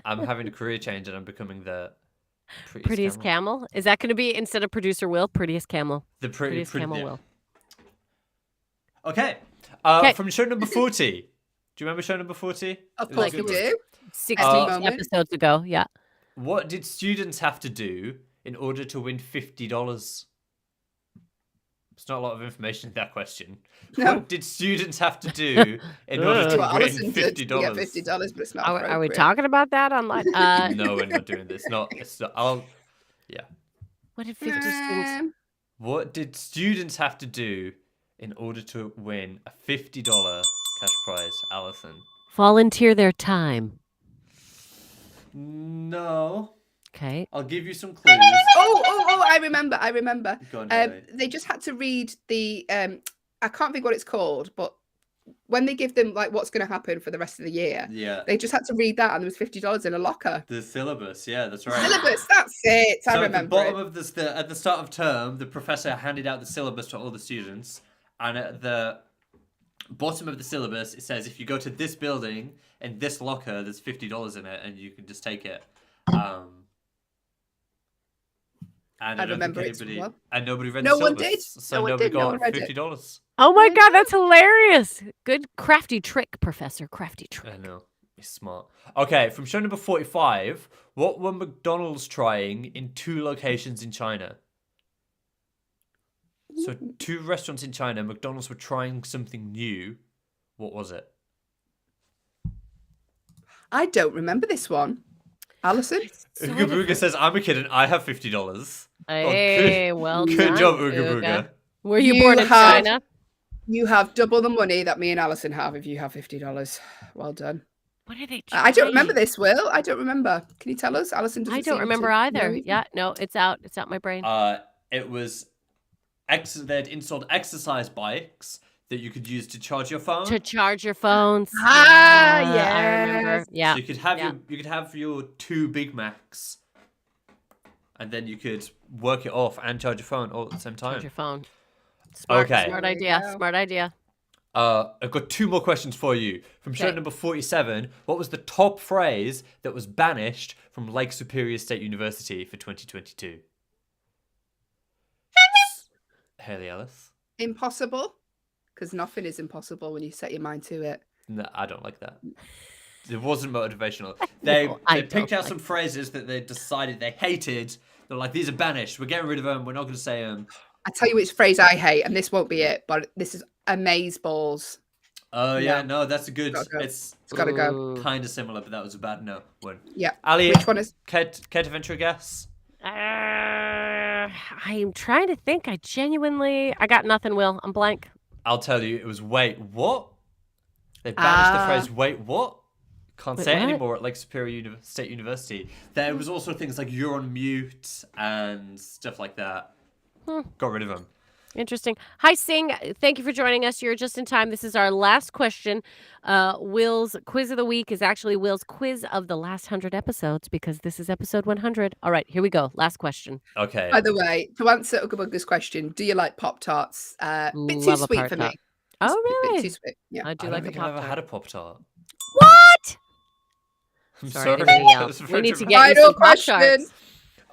Speaker 3: I'm having a career change and I'm becoming the
Speaker 2: prettiest camel. Is that going to be instead of producer Will, prettiest camel?
Speaker 3: The
Speaker 2: Prettiest camel
Speaker 3: yeah.
Speaker 2: Will.
Speaker 3: Okay.
Speaker 2: 'Kay.
Speaker 3: From show number 40. Do you remember show number 40?
Speaker 1: Of
Speaker 3: It was
Speaker 1: course
Speaker 3: a
Speaker 1: we
Speaker 3: good one.
Speaker 1: do.
Speaker 2: 60
Speaker 1: moment.
Speaker 2: episodes ago. Yeah.
Speaker 3: What did students have to do in order to win $50? It's not a lot of information in that question.
Speaker 1: No.
Speaker 3: What did students have to do in order
Speaker 1: That's
Speaker 3: to
Speaker 1: what
Speaker 3: win
Speaker 1: Allison did to
Speaker 3: $50?
Speaker 1: get $50, but it's not
Speaker 2: Are we
Speaker 1: appropriate.
Speaker 2: talking about that online?
Speaker 3: No, we're not doing this. It's not. Yeah.
Speaker 2: What did 50 students?
Speaker 3: What did students have to do in order to win a $50 cash prize, Allison?
Speaker 2: Volunteer their time.
Speaker 3: No.
Speaker 2: Okay.
Speaker 3: I'll give you some clues.
Speaker 1: Oh, I remember.
Speaker 3: Go on, Hayley.
Speaker 1: They just had to read the I can't think what it's called, but when they give them like what's going to happen for the rest of the year,
Speaker 3: Yeah.
Speaker 1: they just had to read that, and there was $50 in a locker.
Speaker 3: The syllabus, yeah, that's right.
Speaker 1: Syllabus, that's it. I
Speaker 3: So at the
Speaker 1: remember.
Speaker 3: bottom of at the start of term, the professor handed out the syllabus to all the students, and at the bottom of the syllabus, it says if you go to this building and this locker, there's $50 in it, and you can just take it. And
Speaker 1: I
Speaker 3: don't
Speaker 1: remember
Speaker 3: think
Speaker 1: it
Speaker 3: anybody,
Speaker 1: well.
Speaker 3: and nobody read
Speaker 1: No
Speaker 3: the
Speaker 1: one
Speaker 3: syllabus,
Speaker 1: did.
Speaker 3: so
Speaker 1: No one
Speaker 3: nobody
Speaker 1: did. No one
Speaker 3: got
Speaker 1: read it.
Speaker 3: $50.
Speaker 2: Oh my God, that's hilarious. Good crafty trick, Professor. Crafty trick.
Speaker 3: I know. He's smart. Okay, from show number 45, what were McDonald's trying in 2 locations in China? So 2 restaurants in China, McDonald's were trying something new. What was it?
Speaker 1: I don't remember this one. Allison?
Speaker 3: Ooga Booga says, I'm a kid and I have $50.
Speaker 2: Hey, well
Speaker 3: Good
Speaker 2: done,
Speaker 3: job, Ooga
Speaker 2: Ooga.
Speaker 3: Booga.
Speaker 2: Were you
Speaker 1: You
Speaker 2: born in
Speaker 1: have-
Speaker 2: China?
Speaker 1: You have double the money that me and Allison have if you have $50. Well done.
Speaker 2: What are they
Speaker 1: I don't remember
Speaker 2: trying?
Speaker 1: this, Will. I don't remember. Can you tell us? Allison doesn't
Speaker 2: I don't
Speaker 1: seem
Speaker 2: remember
Speaker 1: to know
Speaker 2: either.
Speaker 1: anything.
Speaker 2: Yeah, no, it's out. It's out my brain.
Speaker 3: It was they'd installed exercise bikes that you could use to charge your phone.
Speaker 2: To charge your phones.
Speaker 1: Ah,
Speaker 2: I remember.
Speaker 1: yes.
Speaker 2: Yeah.
Speaker 3: So you could have
Speaker 2: yeah.
Speaker 3: your your 2 Big Macs, and then you could work it off and charge your phone all at the same
Speaker 2: Charge
Speaker 3: time.
Speaker 2: your phone. Smart,
Speaker 3: Okay.
Speaker 2: smart
Speaker 1: There you
Speaker 2: idea.
Speaker 1: go.
Speaker 2: Smart idea.
Speaker 3: I've got 2 more questions for you. From show
Speaker 2: Okay.
Speaker 3: number 47, what was the top phrase that was banished from Lake Superior State University for 2022? Hayley Ellis?
Speaker 1: Impossible? Because nothing is impossible when you set your mind to it.
Speaker 3: No, I don't like that. It wasn't motivational. They
Speaker 2: No, I
Speaker 3: they picked
Speaker 2: don't
Speaker 3: out some phrases that they decided they hated. They're like, these are banished. We're getting rid of them. We're not going to say them.
Speaker 1: I tell you which phrase I hate, and this won't be it, but this is amaze balls.
Speaker 3: Oh yeah,
Speaker 1: Yeah.
Speaker 3: no, that's a good.
Speaker 1: Gotta go.
Speaker 3: It's
Speaker 1: It's got to go.
Speaker 2: Ooh.
Speaker 3: kind of similar, but that was a bad no one.
Speaker 1: Yeah.
Speaker 3: Ali,
Speaker 1: Which one is?
Speaker 3: care to venture a guess?
Speaker 2: I'm trying to think. I got nothing, Will. I'm blank.
Speaker 3: I'll tell you, it was wait, what? They banished the
Speaker 1: Ah.
Speaker 3: phrase wait, what? Can't
Speaker 2: Wait,
Speaker 3: say it
Speaker 2: what?
Speaker 3: anymore at Lake Superior State University. There was also things like you're on mute and stuff like that. Got rid of them.
Speaker 2: Interesting. Hi, Sing. Thank you for joining us. You're just in time. This is our last question. Will's quiz of the week is actually Will's quiz of the last 100 episodes because this is episode 100. All right, here we go. Last question.
Speaker 3: Okay.
Speaker 1: By the way, to answer Ugabugga's question, do you like Pop-Tarts? Bit too
Speaker 2: Love a
Speaker 1: sweet for
Speaker 2: Pop-Tart.
Speaker 1: me.
Speaker 2: Oh,
Speaker 1: Bit
Speaker 2: really?
Speaker 1: too sweet. Yeah.
Speaker 2: I do
Speaker 3: I
Speaker 2: like
Speaker 3: don't
Speaker 2: a
Speaker 3: think I've ever
Speaker 2: Pop-Tart.
Speaker 3: had a Pop-Tart.
Speaker 2: What?
Speaker 3: I'm
Speaker 2: Sorry, I
Speaker 3: sorry.
Speaker 2: didn't mean to yell.
Speaker 3: That's
Speaker 2: We
Speaker 3: very
Speaker 2: need to
Speaker 3: dramatic.
Speaker 2: get you
Speaker 1: Final
Speaker 2: some Pop-Tarts.
Speaker 1: question.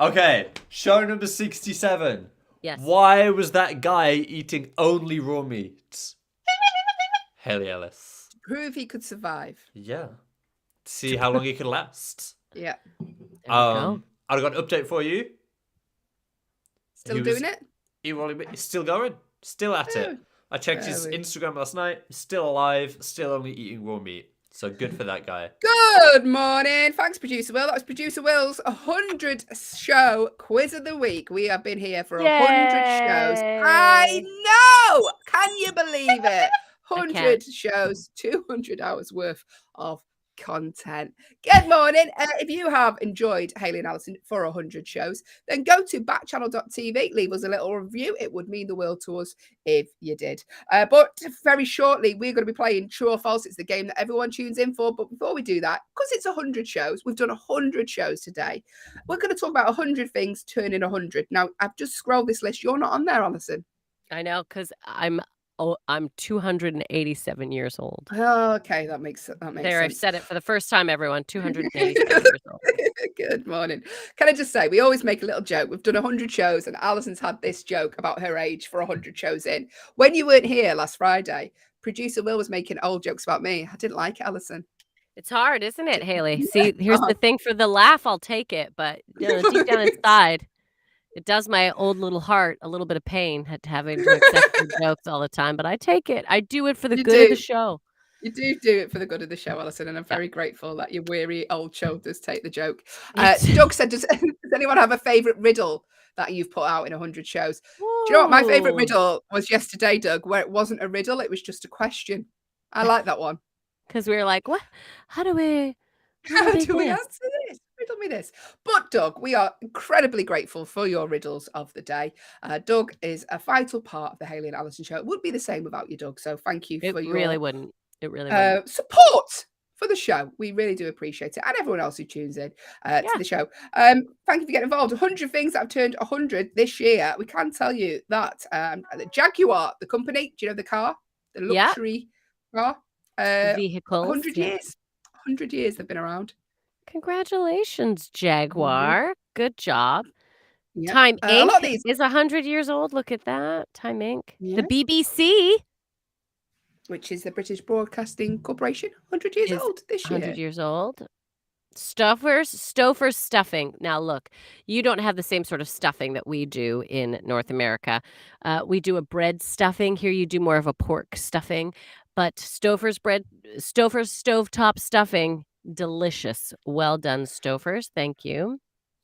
Speaker 3: Okay, show number 67.
Speaker 2: Yes.
Speaker 3: Why was that guy eating only raw meat? Hayley Ellis.
Speaker 1: Prove he could survive.
Speaker 3: Yeah. See how long he could last.
Speaker 1: Yeah.
Speaker 2: There we go.
Speaker 3: I've got an update for you.
Speaker 1: Still
Speaker 3: He was-
Speaker 1: doing it?
Speaker 3: He's still going. Still at it.
Speaker 1: Oh,
Speaker 3: I checked his
Speaker 1: really?
Speaker 3: Instagram last night. Still alive. Still only eating raw meat. So good for that guy.
Speaker 1: Good morning. Thanks, Producer Will. That was Producer Will's 100 show quiz of the week. We have been here for 100 shows. I know. Can you believe it?
Speaker 2: I can't.
Speaker 1: 100 shows, 200 hours worth of content. Good morning. If you have enjoyed Hayley and Allison for 100 shows, then go to backchannel.tv, leave us a little review. It would mean the world to us if you did. But very shortly, we're going to be playing True or False. It's the game that everyone tunes in for. But before we do that, because it's 100 shows, we've done 100 shows today. We're going to talk about 100 things turning 100. Now, I've just scrolled this list. You're not on there, Allison.
Speaker 2: I know, because I'm 287 years old.
Speaker 1: Oh, okay, that makes
Speaker 2: There,
Speaker 1: sense.
Speaker 2: I've said it for the first time, everyone. 287 years old.
Speaker 1: Good morning. Can I just say, we always make a little joke. We've done 100 shows, and Allison's had this joke about her age for 100 shows in. When you weren't here last Friday, producer Will was making old jokes about me. I didn't like it, Allison.
Speaker 2: It's hard, isn't it, Hayley? See, here's the thing. For the laugh, I'll take it. But deep down inside, it does my old little heart a little bit of pain having to accept your jokes all the time. But I take it. I do it for the good of the show.
Speaker 1: You do it for the good of the show, Allison, and I'm very grateful that your weary old shoulders take the joke. Doug said, does anyone have a favourite riddle that you've put out in 100 shows? Do you know what? My favourite riddle was yesterday, Doug, where it wasn't a riddle, it was just a question. I like that one.
Speaker 2: Because we were like, what? How do we
Speaker 1: answer this? Riddle me this. But Doug, we are incredibly grateful for your riddles of the day. Doug is a vital part of the Hayley and Allison show. It would be the same without you, Doug. So thank you for your
Speaker 2: really wouldn't. It really wouldn't.
Speaker 1: Support for the show. We really do appreciate it, and everyone else who tunes in to the show. Thank you for getting involved. 100 things that have turned 100 this year. We can tell you that the Jaguar, the company, do you know the car, the luxury car,
Speaker 2: vehicles,
Speaker 1: 100 years. 100 years they've been around.
Speaker 2: Congratulations, Jaguar. Good job.
Speaker 1: Yep.
Speaker 2: Time Inc.
Speaker 1: A lot of these
Speaker 2: is 100 years old. Look at that. Time Inc.
Speaker 1: Yeah.
Speaker 2: The BBC,
Speaker 1: which is the British Broadcasting Corporation, 100 years old this year.
Speaker 2: 100 years old. Stouffer's stuffing. Now, look, you don't have the same sort of stuffing that we do in North America. We do a bread stuffing. Here you do more of a pork stuffing. But Stouffer's stovetop stuffing, delicious. Well done, Stouffer's. Thank you.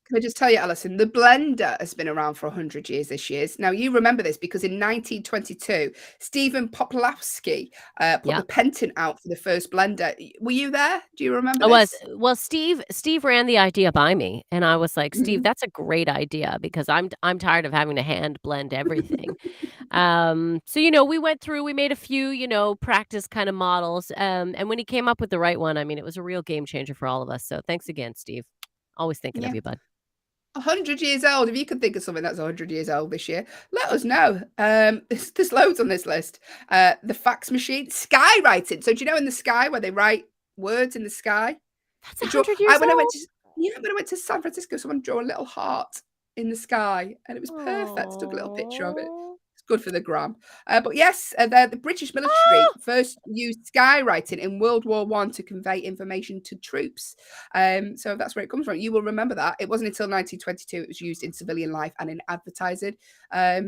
Speaker 1: Can I just tell you, Allison, the blender has been around for 100 years this year. Now, you remember this because in 1922, Stephen Poplawski put the patent out for the first blender. Were you there? Do you remember this?
Speaker 2: Well, Steve ran the idea by me, and I was like, Steve, that's a great idea because I'm tired of having to hand blend everything. So, we went through, we made a few, practice kind of models. And when he came up with the right one, I mean, it was a real game changer for all of us. So thanks again, Steve. Always thinking of you, bud.
Speaker 1: 100 years old. If you could think of something that's 100 years old this year, let us know. There's loads on this list. The fax machine, skywriting. So do you know in the sky where they write words in the sky?
Speaker 2: That's 100 years old.
Speaker 1: When I went to San Francisco, someone drew a little heart in the sky, and it was perfect. Took a little picture of it. It's good for the gram. But yes, the British military first used skywriting in World War I to convey information to troops. So that's where it comes from. You will remember that. It wasn't until 1922 it was used in civilian life and in advertising. Have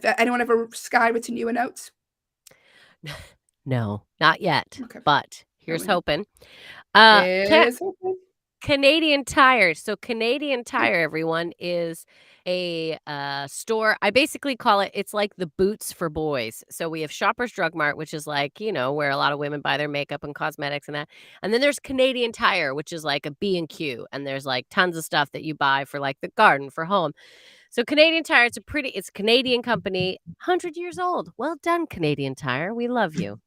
Speaker 1: anyone ever skywritten you a note?
Speaker 2: No, not yet.
Speaker 1: Okay.
Speaker 2: But here's hoping.
Speaker 1: Here's hoping.
Speaker 2: Canadian Tire. So Canadian Tire, everyone, is a store. I basically call it's like the Boots for boys. So we have Shoppers Drug Mart, which is like, where a lot of women buy their makeup and cosmetics and that. And then there's Canadian Tire, which is like a B&Q. And there's like tons of stuff that you buy for like the garden, for home. So Canadian Tire, it's a Canadian company, 100 years old. Well done, Canadian Tire. We love you.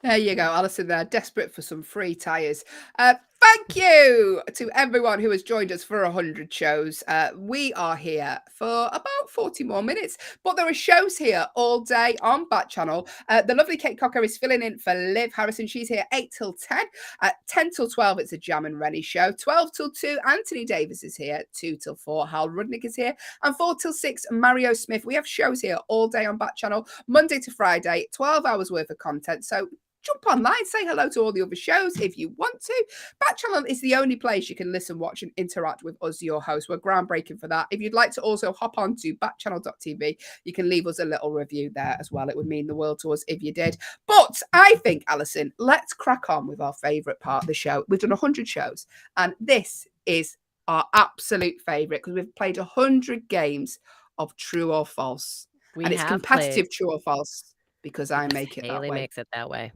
Speaker 1: There you go, Allison there, desperate for some free tyres. Thank you to everyone who has joined us for 100 shows. We are here for about 40 more minutes, but there are shows here all day on Backchannel. The lovely Kate Cocker is filling in for Liv Harrison. She's here 8 till 10. 10 till 12, it's a Jam and Rennie show. 12 till 2, Anthony Davis is here. 2 till 4, Hal Rudnick is here. And 4 till 6, Mario Smith. We have shows here all day on Backchannel, Monday to Friday, 12 hours worth of content. So jump online, say hello to all the other shows if you want to. Backchannel is the only place you can listen, watch, and interact with us, your hosts. We're groundbreaking for that. If you'd like to also hop on to backchannel.tv, you can leave us a little review there as well. It would mean the world to us if you did. But I think, Allison, let's crack on with our favourite part of the show. We've done 100 shows, and this is our absolute favourite because we've played 100 games of True or False.
Speaker 2: We
Speaker 1: And it's
Speaker 2: have
Speaker 1: competitive,
Speaker 2: played.
Speaker 1: true or false, because I
Speaker 2: Yes,
Speaker 1: make it that
Speaker 2: Hayley
Speaker 1: way.
Speaker 2: makes it that way.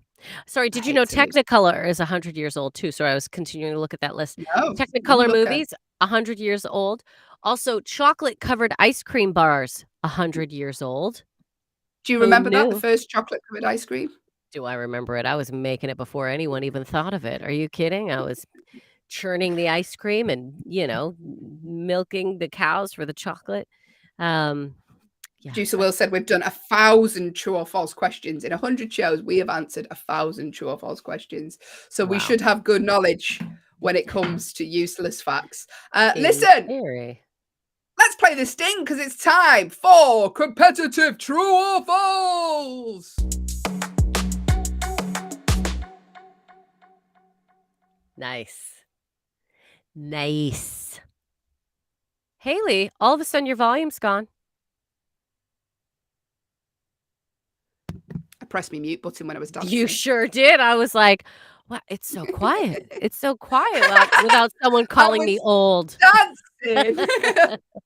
Speaker 2: Sorry,
Speaker 1: I
Speaker 2: did you
Speaker 1: hate
Speaker 2: know
Speaker 1: to lose.
Speaker 2: Technicolor is 100 years old too? So I was continuing to look at that list.
Speaker 1: No,
Speaker 2: Technicolor
Speaker 1: look at.
Speaker 2: movies, 100 years old. Also, chocolate-covered ice cream bars, 100 years old.
Speaker 1: Do you
Speaker 2: Who
Speaker 1: remember that, the
Speaker 2: knew?
Speaker 1: first chocolate-covered ice cream?
Speaker 2: Do I remember it? I was making it before anyone even thought of it. Are you kidding? I was churning the ice cream and, milking the cows for the chocolate. Yeah.
Speaker 1: Producer Will said we've done 1,000 true or false questions. In 100 shows, we have answered 1,000 true or false questions. So we
Speaker 2: Wow.
Speaker 1: should have good knowledge when it comes to useless facts.
Speaker 2: In
Speaker 1: Listen,
Speaker 2: theory.
Speaker 1: let's play this sting because it's time for competitive true or false.
Speaker 2: Nice. Hayley, all of a sudden your volume's gone.
Speaker 1: I pressed my mute button when I was dancing.
Speaker 2: You sure did. I was like, "What? It's so quiet. It's so quiet without someone calling me old."
Speaker 1: Dancing,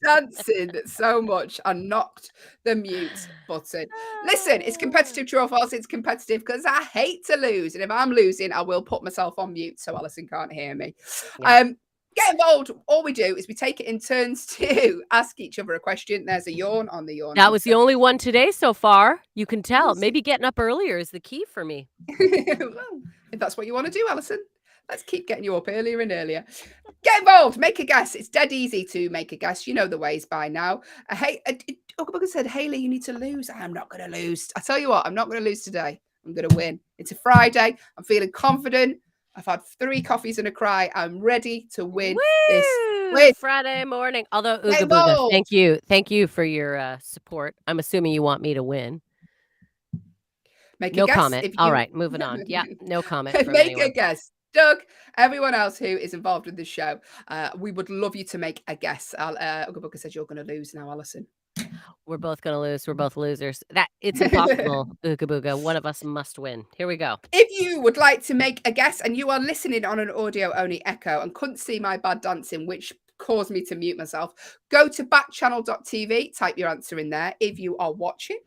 Speaker 1: dancing so much, I knocked the mute button. Listen, it's competitive true or false. It's competitive because I hate to lose, and if I'm losing, I will put myself on mute so Allison can't hear me.
Speaker 2: Yeah.
Speaker 1: Get involved. All we do is we take it in turns to ask each other a question. There's a yawn on the yawn.
Speaker 2: That was the only one today so far. You can tell.
Speaker 1: Yes.
Speaker 2: Maybe getting up earlier is the key for me.
Speaker 1: Well, if that's what you want to do, Allison, let's keep getting you up earlier and earlier. Get involved. Make a guess. It's dead easy to make a guess. You know the ways by now. Uncle said, Hayley, you need to lose. I'm not going to lose. I tell you what, I'm not going to lose today. I'm going to win. It's a Friday. I'm feeling confident. I've had 3 coffees and a cry. I'm ready to win this win.
Speaker 2: Friday morning. Although,
Speaker 1: Get
Speaker 2: Ooga Booga,
Speaker 1: involved.
Speaker 2: thank you for your support. I'm assuming you want me to win.
Speaker 1: Make a
Speaker 2: No
Speaker 1: guess.
Speaker 2: comment. All right, moving on. Yeah, no comment from
Speaker 1: Make
Speaker 2: anyone.
Speaker 1: a guess. Doug, everyone else who is involved with the show, we would love you to make a guess. Uncle Booker says you're going to lose now, Allison.
Speaker 2: We're both going to lose. We're both losers. It's impossible, Ooga Booga. One of us must win. Here we go.
Speaker 1: If you would like to make a guess and you are listening on an audio-only echo and couldn't see my bad dancing, which caused me to mute myself, go to backchannel.tv, type your answer in there. If you are watching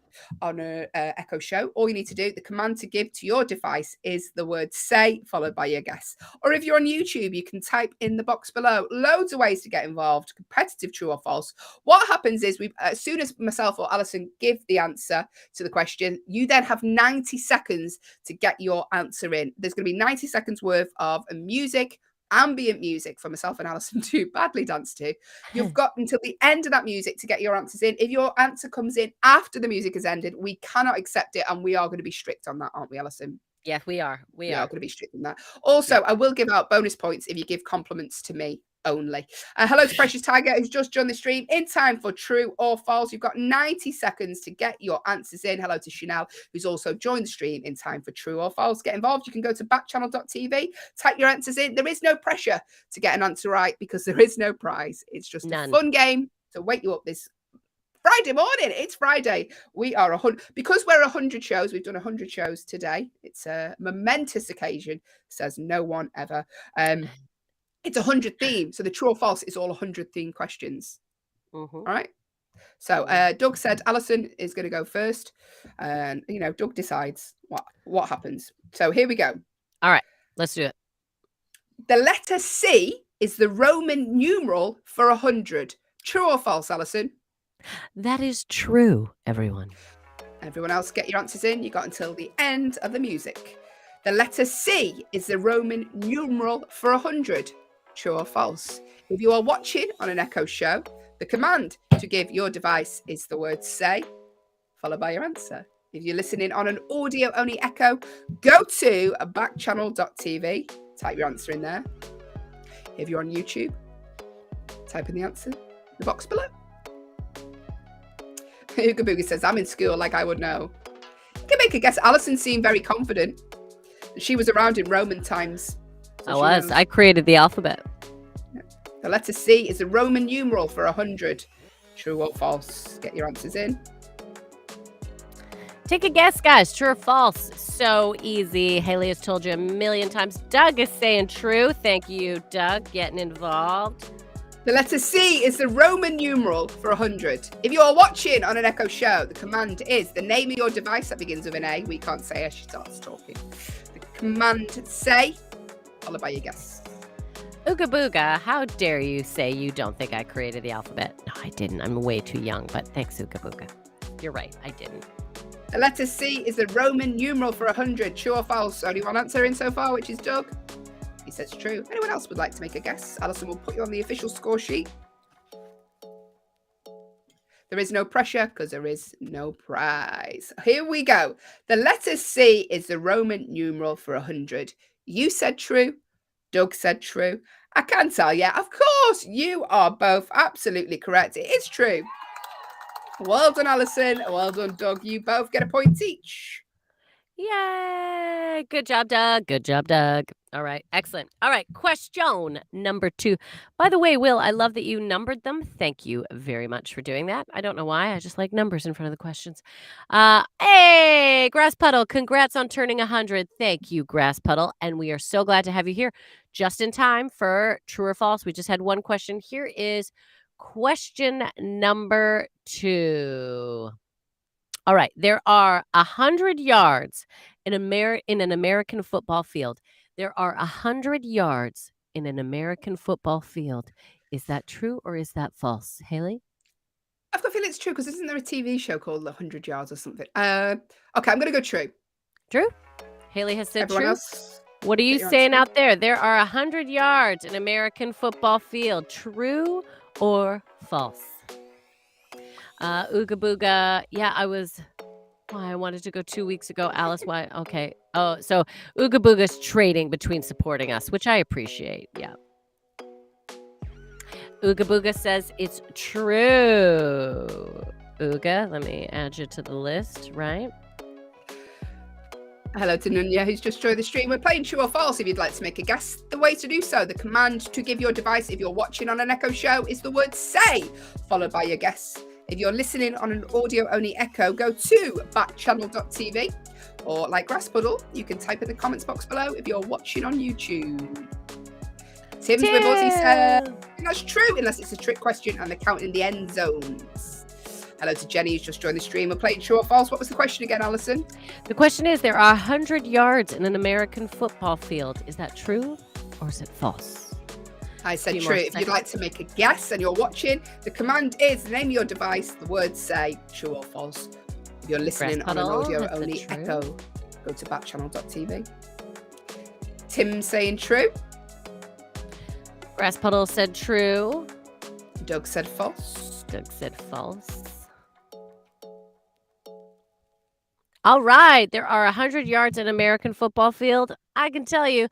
Speaker 1: on an echo show, all you need to do, the command to give to your device is the word say followed by your guess. Or if you're on YouTube, you can type in the box below. Loads of ways to get involved. Competitive, true or false. What happens is as soon as myself or Allison give the answer to the question, you then have 90 seconds to get your answer in. There's going to be 90 seconds worth of music, ambient music for myself and Allison to badly dance to. You've got until the end of that music to get your answers in. If your answer comes in after the music has ended, we cannot accept it, and we are going to be strict on that, aren't we, Allison?
Speaker 2: Yeah, we are. We are
Speaker 1: going to be strict on that. Also, I will give out bonus points if you give compliments to me only. Hello to Precious Tiger, who's just joined the stream in time for true or false. You've got 90 seconds to get your answers in. Hello to Chanel, who's also joined the stream in time for true or false. Get involved. You can go to backchannel.tv, type your answers in. There is no pressure to get an answer right because there is no prize. It's just a fun game to wake you up this Friday morning. It's Friday. We are because we're 100 shows. We've done 100 shows today. It's a momentous occasion, says no one ever. It's 100 theme. So the true or false is all 100 theme questions. All right. So Doug said Allison is going to go first. And, Doug decides what happens. So here we go.
Speaker 2: All right. Let's do it.
Speaker 1: The letter C is the Roman numeral for 100. True or false, Allison?
Speaker 2: That is true, everyone.
Speaker 1: Everyone else, get your answers in. You got until the end of the music. The letter C is the Roman numeral for 100. True or false? If you are watching on an echo show, the command to give your device is the word say, followed by your answer. If you're listening on an audio-only echo, go to backchannel.tv, type your answer in there. If you're on YouTube, type in the answer in the box below. Ooga Booga says, I'm in school, like I would know. You can make a guess. Allison seemed very confident. She was around in Roman times.
Speaker 2: So I created the alphabet.
Speaker 1: The letter C is a Roman numeral for 100. True or false? Get your answers in.
Speaker 2: Take a guess, guys. True or false? So easy. Hayley has told you a million times. Doug is saying true. Thank you, Doug, getting involved.
Speaker 1: The letter C is the Roman numeral for 100. If you're watching on an Echo show, the command is the name of your device that begins with an A. We can't say as she starts talking. The command say, followed by your guess.
Speaker 2: Ooga booga, how dare you say you don't think I created the alphabet? No, I didn't. I'm way too young, but thanks, Ooga booga. You're right, I didn't.
Speaker 1: The letter C is the Roman numeral for 100. True or false? Only one answer in so far, which is Doug. He says true. Anyone else would like to make a guess? Alison will put you on the official score sheet. There is no pressure because there is no prize. Here we go. The letter C is the Roman numeral for 100. You said true. Doug said true. I can tell you, of course, you are both absolutely correct. It is true. Well done, Alison. Well done, Doug. You both get a point each.
Speaker 2: Yay! Good job, Doug. Good job, Doug. All right, excellent. All right, question number 2. By the way, Will, I love that you numbered them. Thank you very much for doing that. I don't know why. I just like numbers in front of the questions. Hey, Grass Puddle, congrats on turning 100. Thank you, Grass Puddle. And we are so glad to have you here just in time for true or false. We just had one question. Here is question number 2. All right. There are 100 yards in an American football field. There are 100 yards in an American football field. Is that true or is that false? Hayley?
Speaker 1: I've got a feeling it's true because isn't there a TV show called 100 Yards or something? Okay, I'm going to go true.
Speaker 2: True? Hayley has said
Speaker 1: Everyone
Speaker 2: true.
Speaker 1: else?
Speaker 2: What are you saying out there? There are 100 yards in American football field. True or false? Ooga booga. Yeah, I wanted to go 2 weeks ago. Alice, why? Okay. Oh, so Ooga booga's trading between supporting us, which I appreciate. Yeah. Ooga booga says it's true. Ooga, let me add you to the list, right?
Speaker 1: Hello to Nunya, who's just joined the stream. We're playing true or false. If you'd like to make a guess, the way to do so, the command to give your device, if you're watching on an Echo show, is the word say, followed by your guess. If you're listening on an audio-only Echo, go to backchannel.tv, or like Grass Puddle, you can type in the comments box below if you're watching on YouTube. Tim's with us, he said, that's true, unless it's a trick question and they're counting the end zones. Hello to Jenny, who's just joined the stream. We're playing true or false. What was the question again, Alison?
Speaker 2: The question is, there are 100 yards in an American football field. Is that true or is it false?
Speaker 1: I said true. If you'd like to make a guess and you're watching, the command is name your device, the words say true or false. If you're listening on an audio-only Echo, go to backchannel.tv. Tim saying true.
Speaker 2: Grass Puddle said true.
Speaker 1: Doug said false.
Speaker 2: Doug said false. All right. There are 100 yards in an American football field. I can tell you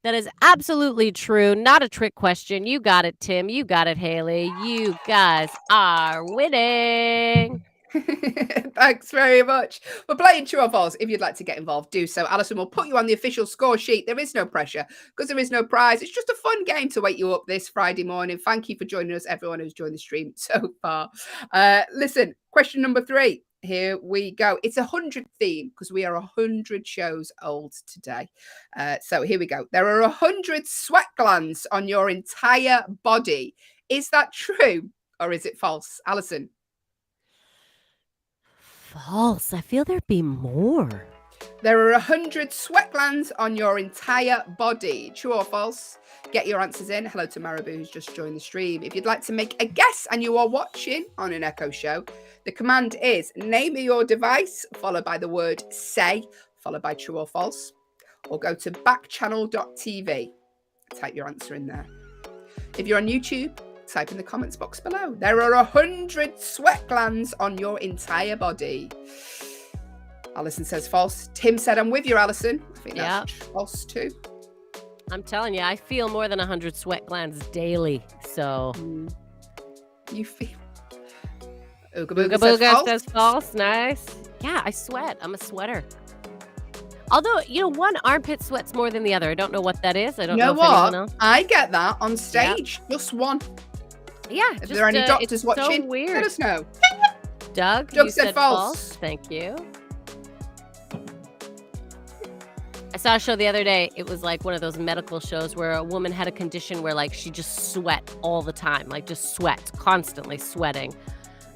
Speaker 2: that is absolutely true. Not a trick question. You got it, Tim. You got it, Hayley. You guys are winning.
Speaker 1: Thanks very much. We're playing true or false. If you'd like to get involved, do so. Alison will put you on the official score sheet. There is no pressure because there is no prize. It's just a fun game to wake you up this Friday morning. Thank you for joining us, everyone who's joined the stream so far. Listen, question number 3. Here we go. It's 100 theme because we are 100 shows old today. So here we go. There are 100 sweat glands on your entire body. Is that true or is it false? Alison?
Speaker 2: False. I feel there'd be more.
Speaker 1: There are 100 sweat glands on your entire body. True or false? Get your answers in. Hello to Marabou, who's just joined the stream. If you'd like to make a guess and you are watching on an Echo show, the command is name your device, followed by the word say, followed by true or false, or go to backchannel.tv. Type your answer in there. If you're on YouTube, type in the comments box below. There are 100 sweat glands on your entire body. Alison says false. Tim said I'm with you, Alison. I think that's false too.
Speaker 2: I'm telling you, I feel more than 100 sweat glands daily. So
Speaker 1: you feel.
Speaker 2: Ooga Booga says false. Nice. Yeah, I sweat. I'm a sweater. Although, one armpit sweats more than the other. I don't know what that is. I don't know if anyone else.
Speaker 1: I get that on stage. Yep. Just one.
Speaker 2: Yeah.
Speaker 1: If there are any doctors watching,
Speaker 2: so weird.
Speaker 1: let us know.
Speaker 2: Doug you said false. Thank you. I saw a show the other day. It was like one of those medical shows where a woman had a condition where like she just sweat all the time, like just sweat, constantly sweating.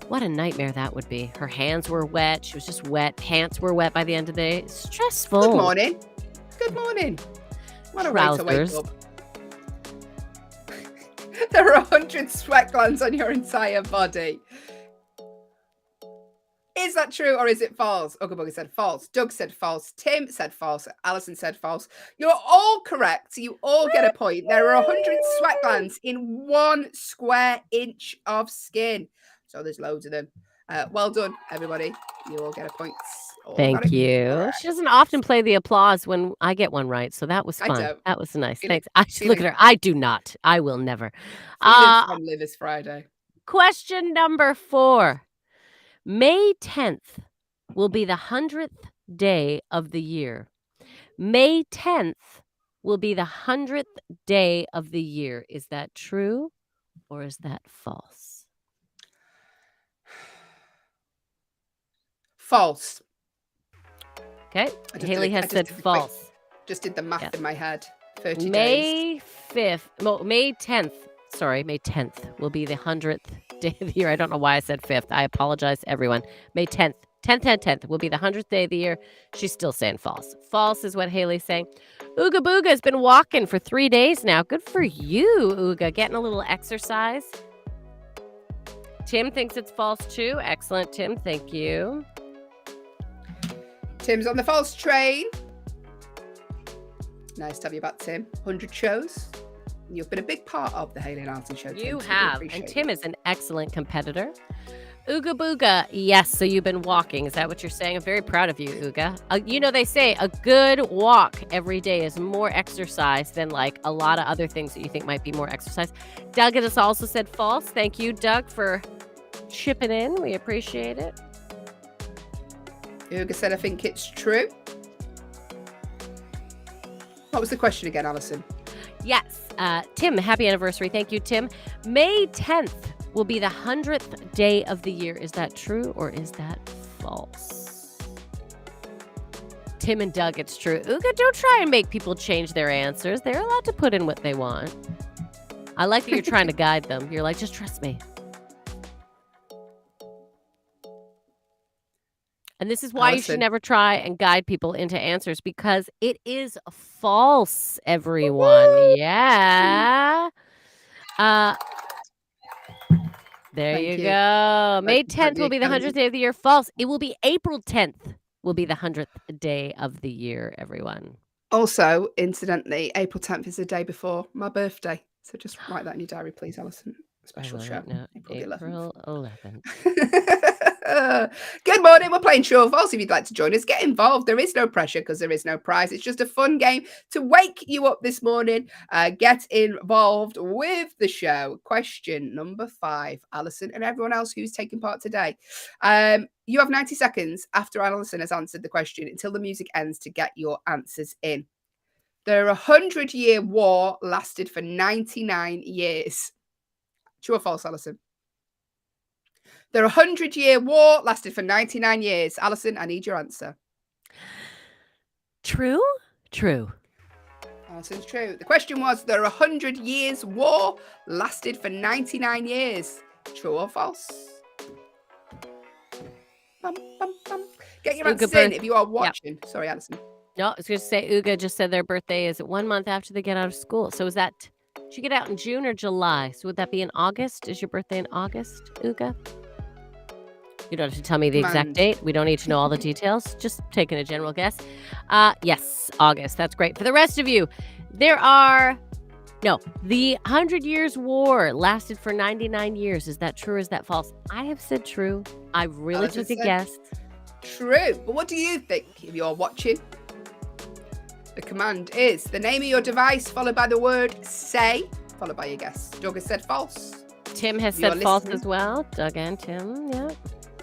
Speaker 2: What a nightmare that would be. Her hands were wet. She was just wet. Pants were wet by the end of the day. Stressful.
Speaker 1: Good morning. Good morning. What a way to wake
Speaker 2: Trousers.
Speaker 1: up. There are 100 sweat glands on your entire body. Is that true or is it false? Ugga Bugga said false. Doug said false. Tim said false. Allison said false. You're all correct. You all get a point. There are 100 sweat glands in 1 square inch of skin. So there's loads of them. Well done, everybody. You all get a point. All got
Speaker 2: Thank
Speaker 1: it
Speaker 2: you.
Speaker 1: correct.
Speaker 2: She doesn't often play the applause when I get one right, so that was
Speaker 1: I
Speaker 2: fun.
Speaker 1: don't.
Speaker 2: That was nice.
Speaker 1: Feeling-
Speaker 2: Thanks. I should look at her. I do not. I will never.
Speaker 1: Feeling friendly this Friday.
Speaker 2: Question number 4. May 10th will be the 100th day of the year. May 10th will be the 100th day of the year. Is that true or is that false?
Speaker 1: False.
Speaker 2: Okay.
Speaker 1: I just
Speaker 2: Haley
Speaker 1: did a- I
Speaker 2: has
Speaker 1: just
Speaker 2: said
Speaker 1: did a quick-
Speaker 2: false.
Speaker 1: Just did the math
Speaker 2: Yeah.
Speaker 1: in my head. 30 days.
Speaker 2: May 5th, May 10th, sorry, May 10th will be the 100th day of the year. I don't know why I said 5th. I apologize to everyone. May 10th, 10th will be the 100th day of the year. She's still saying false. False is what Haley's saying. Ooga Booga has been walking for 3 days now. Good for you, Ooga. Getting a little exercise. Tim thinks it's false too. Excellent, Tim. Thank you.
Speaker 1: Tim's on the false train. Nice to have you back, Tim. 100 shows. You've been a big part of the Hayley and Allison show. Tim,
Speaker 2: You
Speaker 1: so we
Speaker 2: have.
Speaker 1: appreciate
Speaker 2: And
Speaker 1: it.
Speaker 2: Tim is an excellent competitor. Ooga Booga. Yes, so you've been walking. Is that what you're saying? I'm very proud of you, Ooga. You know, they say a good walk every day is more exercise than like a lot of other things that you think might be more exercise. Doug has also said false. Thank you, Doug, for chipping in. We appreciate it.
Speaker 1: Uga said, I think it's true. What was the question again, Allison?
Speaker 2: Yes. Tim, happy anniversary. Thank you, Tim. May 10th will be the 100th day of the year. Is that true or is that false? Tim and Doug, it's true. Ooga, don't try and make people change their answers. They're allowed to put in what they want. I like that you're trying to guide them. You're like, just trust me. And this is why you should
Speaker 1: Allison.
Speaker 2: never try and guide people into answers because it is false, everyone.
Speaker 1: Woo!
Speaker 2: Yeah. There
Speaker 1: Thank
Speaker 2: you
Speaker 1: you.
Speaker 2: go. May
Speaker 1: you, thank
Speaker 2: 10th will
Speaker 1: you,
Speaker 2: be the
Speaker 1: Academy.
Speaker 2: 100th day of the year. False. It will be April 10th will be the 100th day of the year, everyone.
Speaker 1: Also, incidentally, April 10th is the day before my birthday. So just write that in your diary, please, Allison. Special
Speaker 2: I will
Speaker 1: show.
Speaker 2: right now.
Speaker 1: April the 11th.
Speaker 2: April 11th.
Speaker 1: Good morning. We're playing True or False. If you'd like to join us, get involved. There is no pressure because there is no prize. It's just a fun game to wake you up this morning. Get involved with the show. Question number 5, Allison and everyone else who's taking part today. You have 90 seconds after Allison has answered the question until the music ends to get your answers in. The 100-year war lasted for 99 years. True or false, Allison? The 100-year war lasted for 99 years. Allison, I need your answer.
Speaker 2: True? True.
Speaker 1: Allison's true. The question was, the 100 years war lasted for 99 years. True or false? Bum, bum, bum. Get your
Speaker 2: Ooga
Speaker 1: answers
Speaker 2: birth-
Speaker 1: in if you are watching. Sorry, Allison.
Speaker 2: No, I was going to say Ooga just said their birthday is 1 month after they get out of school. So is that, should you get out in June or July? So would that be in August? Is your birthday in August, Ooga? You don't have to tell me the exact
Speaker 1: Command.
Speaker 2: date. We don't need to know all the details. Just taking a general guess. Yes, August. That's great. For the rest of you, the 100 Years' War lasted for 99 years. Is that true or is that false? I have said true. I really
Speaker 1: Allison
Speaker 2: took a
Speaker 1: said
Speaker 2: guess.
Speaker 1: True. But what do you think if you're watching? The command is the name of your device followed by the word say, followed by your guess. Doug has said false.
Speaker 2: Tim has
Speaker 1: You're
Speaker 2: said false
Speaker 1: listening.
Speaker 2: as well. Doug and Tim, yeah.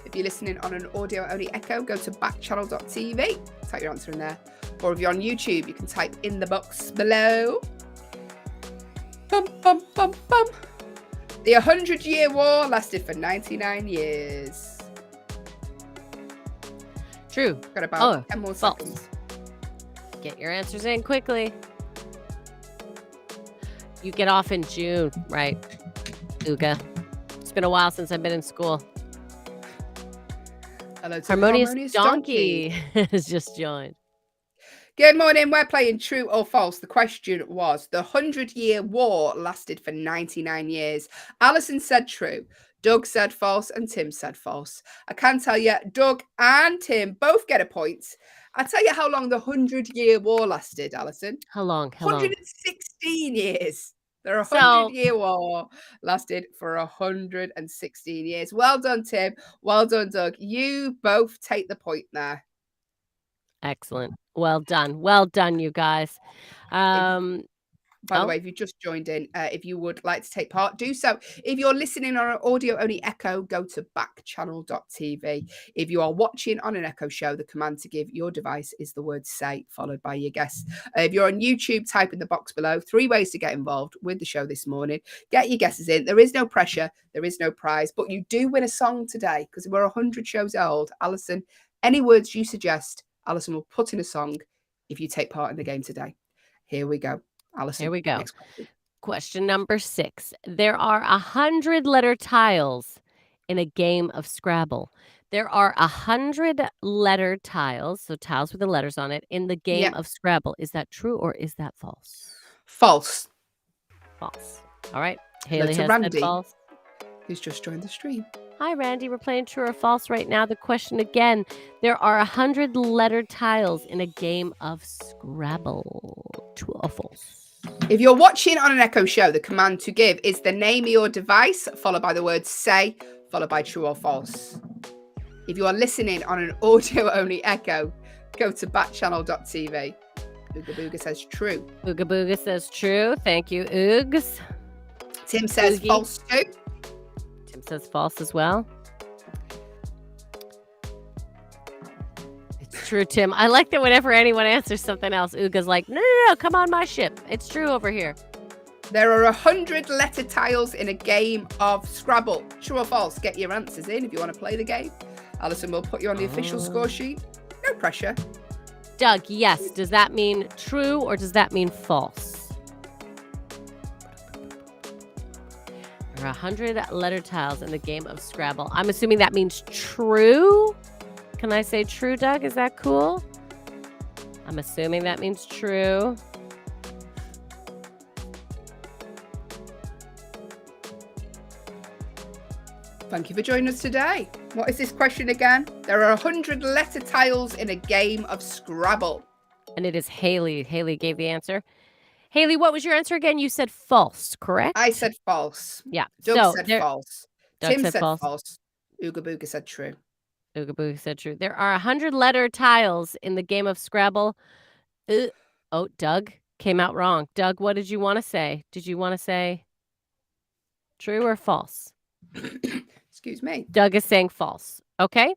Speaker 1: If you're listening on an audio-only echo, go to backchannel.tv, type your answer in there. Or if you're on YouTube, you can type in the box below. Bum, bum, bum, bum. The 100-year war lasted for 99 years.
Speaker 2: True.
Speaker 1: Got about
Speaker 2: Oh,
Speaker 1: 10 more
Speaker 2: false.
Speaker 1: seconds.
Speaker 2: Get your answers in quickly. You get off in June, right, Uga? It's been a while since I've been in school.
Speaker 1: Hello to
Speaker 2: Harmonious Donkey has just joined.
Speaker 1: Good morning. We're playing true or false. The question was, the 100-Year War lasted for 99 years. Allison said true. Doug said false and Tim said false. I can tell you, Doug and Tim both get a point. I'll tell you how long the 100-Year War lasted, Allison.
Speaker 2: How long?
Speaker 1: 116 years. The
Speaker 2: So-
Speaker 1: 100-Year War lasted for 116 years. Well done, Tim. Well done, Doug. You both take the point there.
Speaker 2: Excellent. Well done. Well done, you guys.
Speaker 1: By the way, if you just joined in, if you would like to take part, do so. If you're listening on an audio-only Echo, go to backchannel.tv. If you are watching on an Echo show, the command to give your device is the word say, followed by your guess. If you're on YouTube, type in the box below. 3 ways to get involved with the show this morning. Get your guesses in. There is no pressure. There is no prize. But you do win a song today because we're 100 shows old. Allison, any words you suggest, Allison will put in a song if you take part in the game today. Here we go. Allison,
Speaker 2: here we go.
Speaker 1: next question.
Speaker 2: Question number 6. There are 100 letter tiles in a game of Scrabble. There are 100 letter tiles, so tiles with the letters on it, in the game of Scrabble. Is that true or is that false?
Speaker 1: False.
Speaker 2: False. All right. Hayley
Speaker 1: to
Speaker 2: has
Speaker 1: Randy,
Speaker 2: said false.
Speaker 1: Who's just joined the stream.
Speaker 2: Hi, Randy. We're playing true or false right now. The question again. There are 100 letter tiles in a game of Scrabble. True or false?
Speaker 1: If you're watching on an Echo show, the command to give is the name of your device, followed by the word say, followed by true or false. If you are listening on an audio-only Echo, go to backchannel.tv. Ooga Booga says true.
Speaker 2: Ooga Booga says true. Thank you, Oogs.
Speaker 1: Tim says
Speaker 2: Oogie.
Speaker 1: false too.
Speaker 2: Tim says false as well. It's true, Tim. I like that whenever anyone answers something else, Ooga's like, no, come on my ship. It's true over here.
Speaker 1: There are 100 letter tiles in a game of Scrabble. True or false? Get your answers in if you want to play the game. Allison will put you on the official score sheet. No pressure.
Speaker 2: Doug, yes. Does that mean true or does that mean false? There are 100 letter tiles in the game of Scrabble. I'm assuming that means true. Can I say true, Doug? Is that cool? I'm assuming that means true.
Speaker 1: Thank you for joining us today. What is this question again? There are 100 letter tiles in a game of Scrabble.
Speaker 2: And it is Hayley. Hayley gave the answer. Hayley, what was your answer again? You said false, correct?
Speaker 1: I said false.
Speaker 2: Yeah.
Speaker 1: Doug said false.
Speaker 2: Doug
Speaker 1: Tim
Speaker 2: said
Speaker 1: said
Speaker 2: false.
Speaker 1: false. Ooga Booga said true.
Speaker 2: Ooga Booga said true. There are 100 letter tiles in the game of Scrabble. Oh, Doug came out wrong. Doug, what did you want to say? Did you want to say true or false?
Speaker 1: Excuse me.
Speaker 2: Doug is saying false. Okay.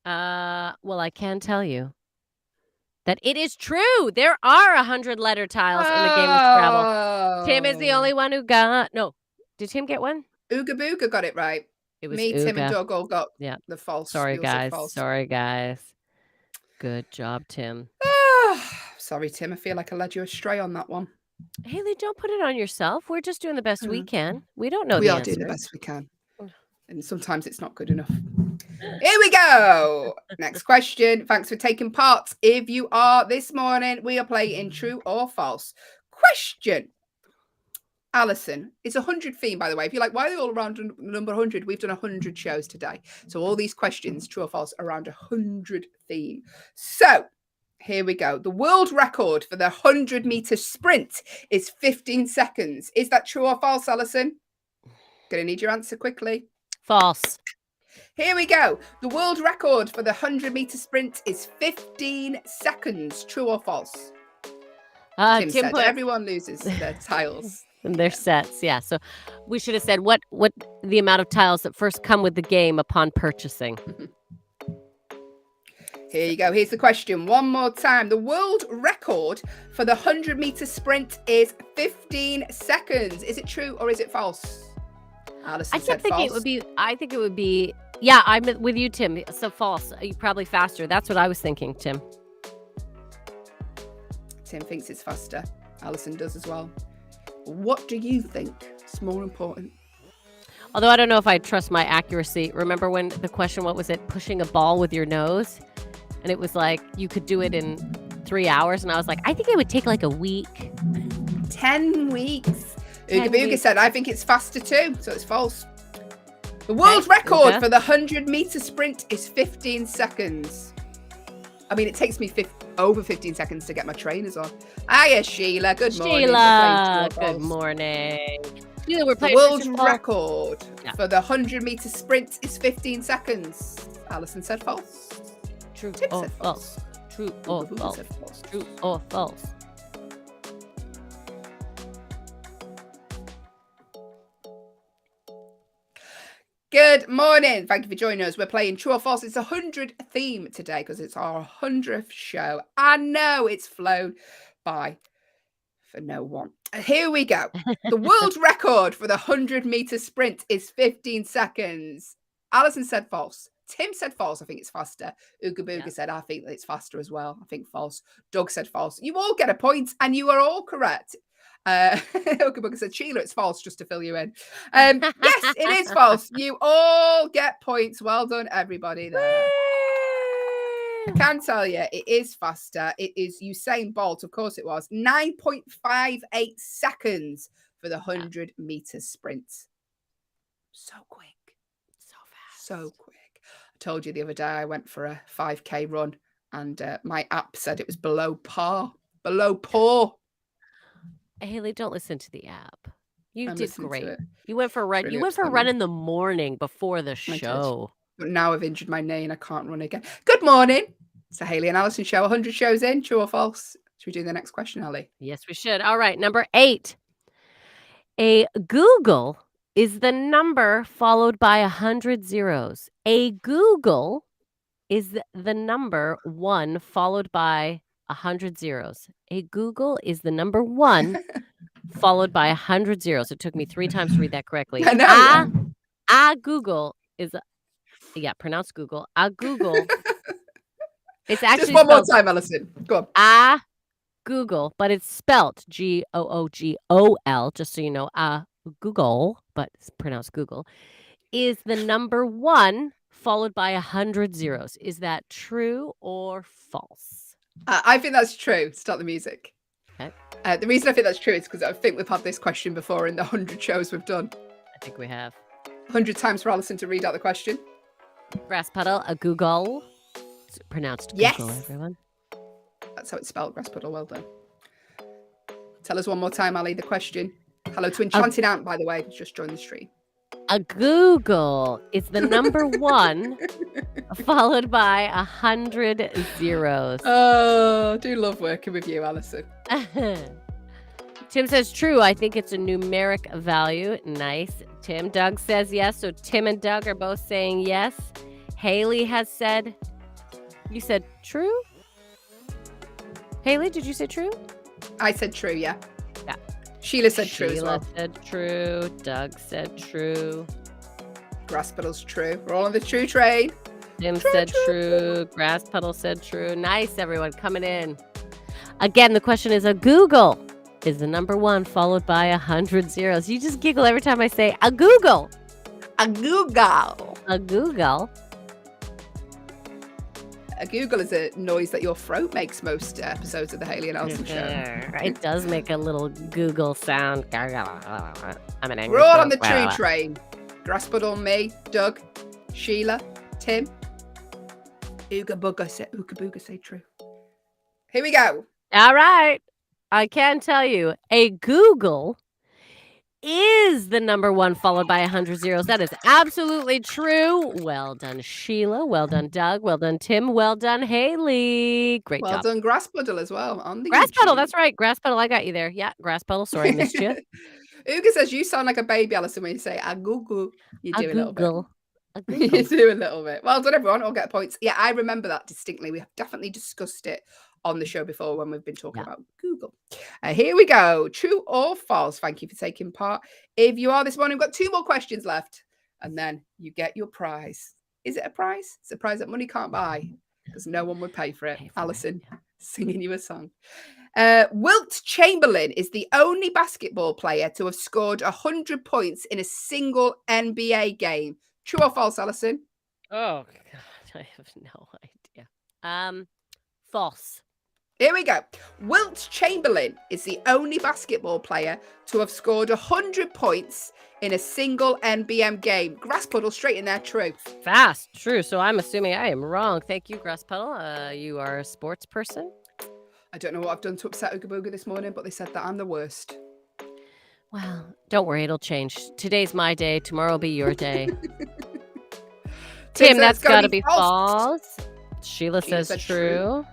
Speaker 2: Well, I can tell you that it is true. There are 100 letter tiles in the game of Scrabble. Tim is the only one who got... No. Did Tim get one?
Speaker 1: Ooga Booga got it right.
Speaker 2: It was
Speaker 1: Me,
Speaker 2: Ooga.
Speaker 1: Tim, and Doug all got
Speaker 2: Yeah.
Speaker 1: the false.
Speaker 2: Sorry,
Speaker 1: We all said
Speaker 2: guys.
Speaker 1: false.
Speaker 2: Sorry, guys. Good job, Tim.
Speaker 1: Sorry, Tim. I feel like I led you astray on that one.
Speaker 2: Hayley, don't put it on yourself. We're just doing the best we can. We don't know
Speaker 1: We
Speaker 2: the
Speaker 1: are
Speaker 2: answer.
Speaker 1: doing the best we can. And sometimes it's not good enough. Here we go. Next question. Thanks for taking part. If you are this morning, we are playing true or false. Question. Allison, it's 100 theme, by the way. If you're like, why are they all around number 100? We've done 100 shows today. So all these questions, true or false, around 100 theme. So here we go. The world record for the 100-meter sprint is 15 seconds. Is that true or false, Allison? Going to need your answer quickly.
Speaker 2: False.
Speaker 1: Here we go. The world record for the 100-meter sprint is 15 seconds. True or false? Tim said
Speaker 2: put
Speaker 1: everyone loses their tiles.
Speaker 2: their sets. Yeah. So we should have said what the amount of tiles that first come with the game upon purchasing.
Speaker 1: Here you go. Here's the question one more time. The world record for the 100-meter sprint is 15 seconds. Is it true or is it false? Allison
Speaker 2: I kept
Speaker 1: said
Speaker 2: thinking
Speaker 1: false.
Speaker 2: it would be. I think it would be. Yeah, I'm with you, Tim. So false. You probably faster. That's what I was thinking, Tim.
Speaker 1: Tim thinks it's faster. Allison does as well. What do you think is more important?
Speaker 2: Although I don't know if I trust my accuracy. Remember when the question, what was it? Pushing a ball with your nose? And it was like, you could do it in 3 hours. And I was like, I think it would take like a week.
Speaker 1: 10 weeks.
Speaker 2: 10
Speaker 1: Ooga Booga
Speaker 2: weeks.
Speaker 1: said, I think it's faster too. So it's false. The world record
Speaker 2: Ooga.
Speaker 1: for the 100-meter sprint is 15 seconds. I mean, it takes me over 15 seconds to get my trainers on. Hiya, Sheila. Good morning.
Speaker 2: Sheila, good morning. Sheila, we're
Speaker 1: The
Speaker 2: playing
Speaker 1: world
Speaker 2: True or False.
Speaker 1: record
Speaker 2: Yeah.
Speaker 1: for the 100-meter sprint is 15 seconds. Allison said false.
Speaker 2: True
Speaker 1: Tim
Speaker 2: or
Speaker 1: said
Speaker 2: false? True or
Speaker 1: Ooga Booga
Speaker 2: false?
Speaker 1: said false.
Speaker 2: True or false?
Speaker 1: Good morning. Thank you for joining us. We're playing True or False. It's a 100 theme today because it's our 100th show. I know it's flown by for no one. Here we go. The world record for the 100-meter sprint is 15 seconds. Allison said false. Tim said false. I think it's faster. Ooga Booga said, I think it's faster as well. I think false. Doug said false. You all get a point and you are all correct. Ooga Booga said, Sheila, it's false, just to fill you in. Yes, it is false. You all get points. Well done, everybody there. I can tell you, it is faster. It is Usain Bolt, of course it was. 9.58 seconds for the 100-meter sprint. So quick.
Speaker 2: So fast.
Speaker 1: So quick. I told you the other day I went for a 5K run and my app said it was below par. Below poor.
Speaker 2: Hayley, don't listen to the app. You
Speaker 1: I'm
Speaker 2: did
Speaker 1: listening to
Speaker 2: great.
Speaker 1: it.
Speaker 2: You went for a run.
Speaker 1: Really
Speaker 2: You went for a
Speaker 1: upset
Speaker 2: run
Speaker 1: me.
Speaker 2: in the morning before the
Speaker 1: did.
Speaker 2: show.
Speaker 1: But now I've injured my knee and I can't run again. Good morning. It's the Hayley and Allison show. 100 shows in. True or false? Should we do the next question, Ellie?
Speaker 2: Yes, we should. All right, number 8. A Google is the number followed by 100 zeros. A Google is the number 1 followed by 100 zeros. A Google is the number 1 followed by 100 zeros. It took me 3 times to read that correctly.
Speaker 1: I know.
Speaker 2: A Google is pronounce Google. A Google. It's actually
Speaker 1: Just one more
Speaker 2: spelled
Speaker 1: time, Allison. Go on.
Speaker 2: A Google, but it's spelled Googol, just so you know. Google, but it's pronounced Google, is the number 1 followed by 100 zeros. Is that true or false?
Speaker 1: I think that's true. Start the music.
Speaker 2: Okay.
Speaker 1: The reason I think that's true is because I think we've had this question before in the 100 shows we've done.
Speaker 2: I think we have.
Speaker 1: 100 times for Allison to read out the question.
Speaker 2: Grass puddle, a Google. It's pronounced
Speaker 1: Yes.
Speaker 2: Google, everyone.
Speaker 1: That's how it's spelled, grass puddle. Well done. Tell us one more time, Ali, the question. Hello to Enchanted Ant, by the way. Just joined the stream.
Speaker 2: A Google is the number 1 followed by 100 zeros.
Speaker 1: Oh, I do love working with you, Allison.
Speaker 2: Tim says true. I think it's a numeric value. Nice. Tim. Doug says yes. So Tim and Doug are both saying yes. Hayley has said, you said true? Hayley, did you say true?
Speaker 1: I said true, yeah.
Speaker 2: Yeah.
Speaker 1: Sheila said true as well.
Speaker 2: Sheila said true. Doug said true.
Speaker 1: Grass puddle's true. We're all on the true train.
Speaker 2: Tim said true. Grass puddle said true. Nice, everyone coming in. Again, the question is a Google is the number 1 followed by 100 zeros. You just giggle every time I say a Google.
Speaker 1: A Google.
Speaker 2: A Google.
Speaker 1: A Google is a noise that your throat makes most episodes of the Hayley and Allison show.
Speaker 2: It does make a little Google sound. I'm an angry
Speaker 1: We're all on the
Speaker 2: throat.
Speaker 1: true train. Grass puddle, me, Doug, Sheila, Tim. Ooga Booga say true. Here we go.
Speaker 2: All right. I can tell you, a Google is the number 1 followed by 100 zeros. That is absolutely true. Well done, Sheila. Well done, Doug. Well done, Tim. Well done, Hayley. Great
Speaker 1: Well
Speaker 2: job.
Speaker 1: done, Grass Puddle as well. On the
Speaker 2: Grass puddle.
Speaker 1: YouTube.
Speaker 2: That's right. Grass puddle. I got you there. Yeah, grass puddle. Sorry, I missed you.
Speaker 1: Ooga says you sound like a baby, Allison, when you say a Google. You do a little bit.
Speaker 2: A
Speaker 1: You
Speaker 2: Google.
Speaker 1: do a little bit. Well done, everyone. All get points. Yeah, I remember that distinctly. We have definitely discussed it on the show before when we've been talking about Google. Here we go. True or false? Thank you for taking part. If you are this morning, we've got 2 more questions left, and then you get your prize. Is it a prize? It's a prize that money can't buy because no one would pay for it. Allison singing you a song. Wilt Chamberlain is the only basketball player to have scored 100 points in a single NBA game. True or false, Allison?
Speaker 2: Oh, God, I have no idea. False.
Speaker 1: Here we go. Wilt Chamberlain is the only basketball player to have scored 100 points in a single NBA game. Grass puddle straight in there, true.
Speaker 2: Fast, true. So I'm assuming I am wrong. Thank you, Grass Puddle. You are a sports person.
Speaker 1: I don't know what I've done to upset Ooga Booga this morning, but they said that I'm the worst.
Speaker 2: Well, don't worry, it'll change. Today's my day. Tomorrow will be your day. Tim, that's got to be false. Sheila says true.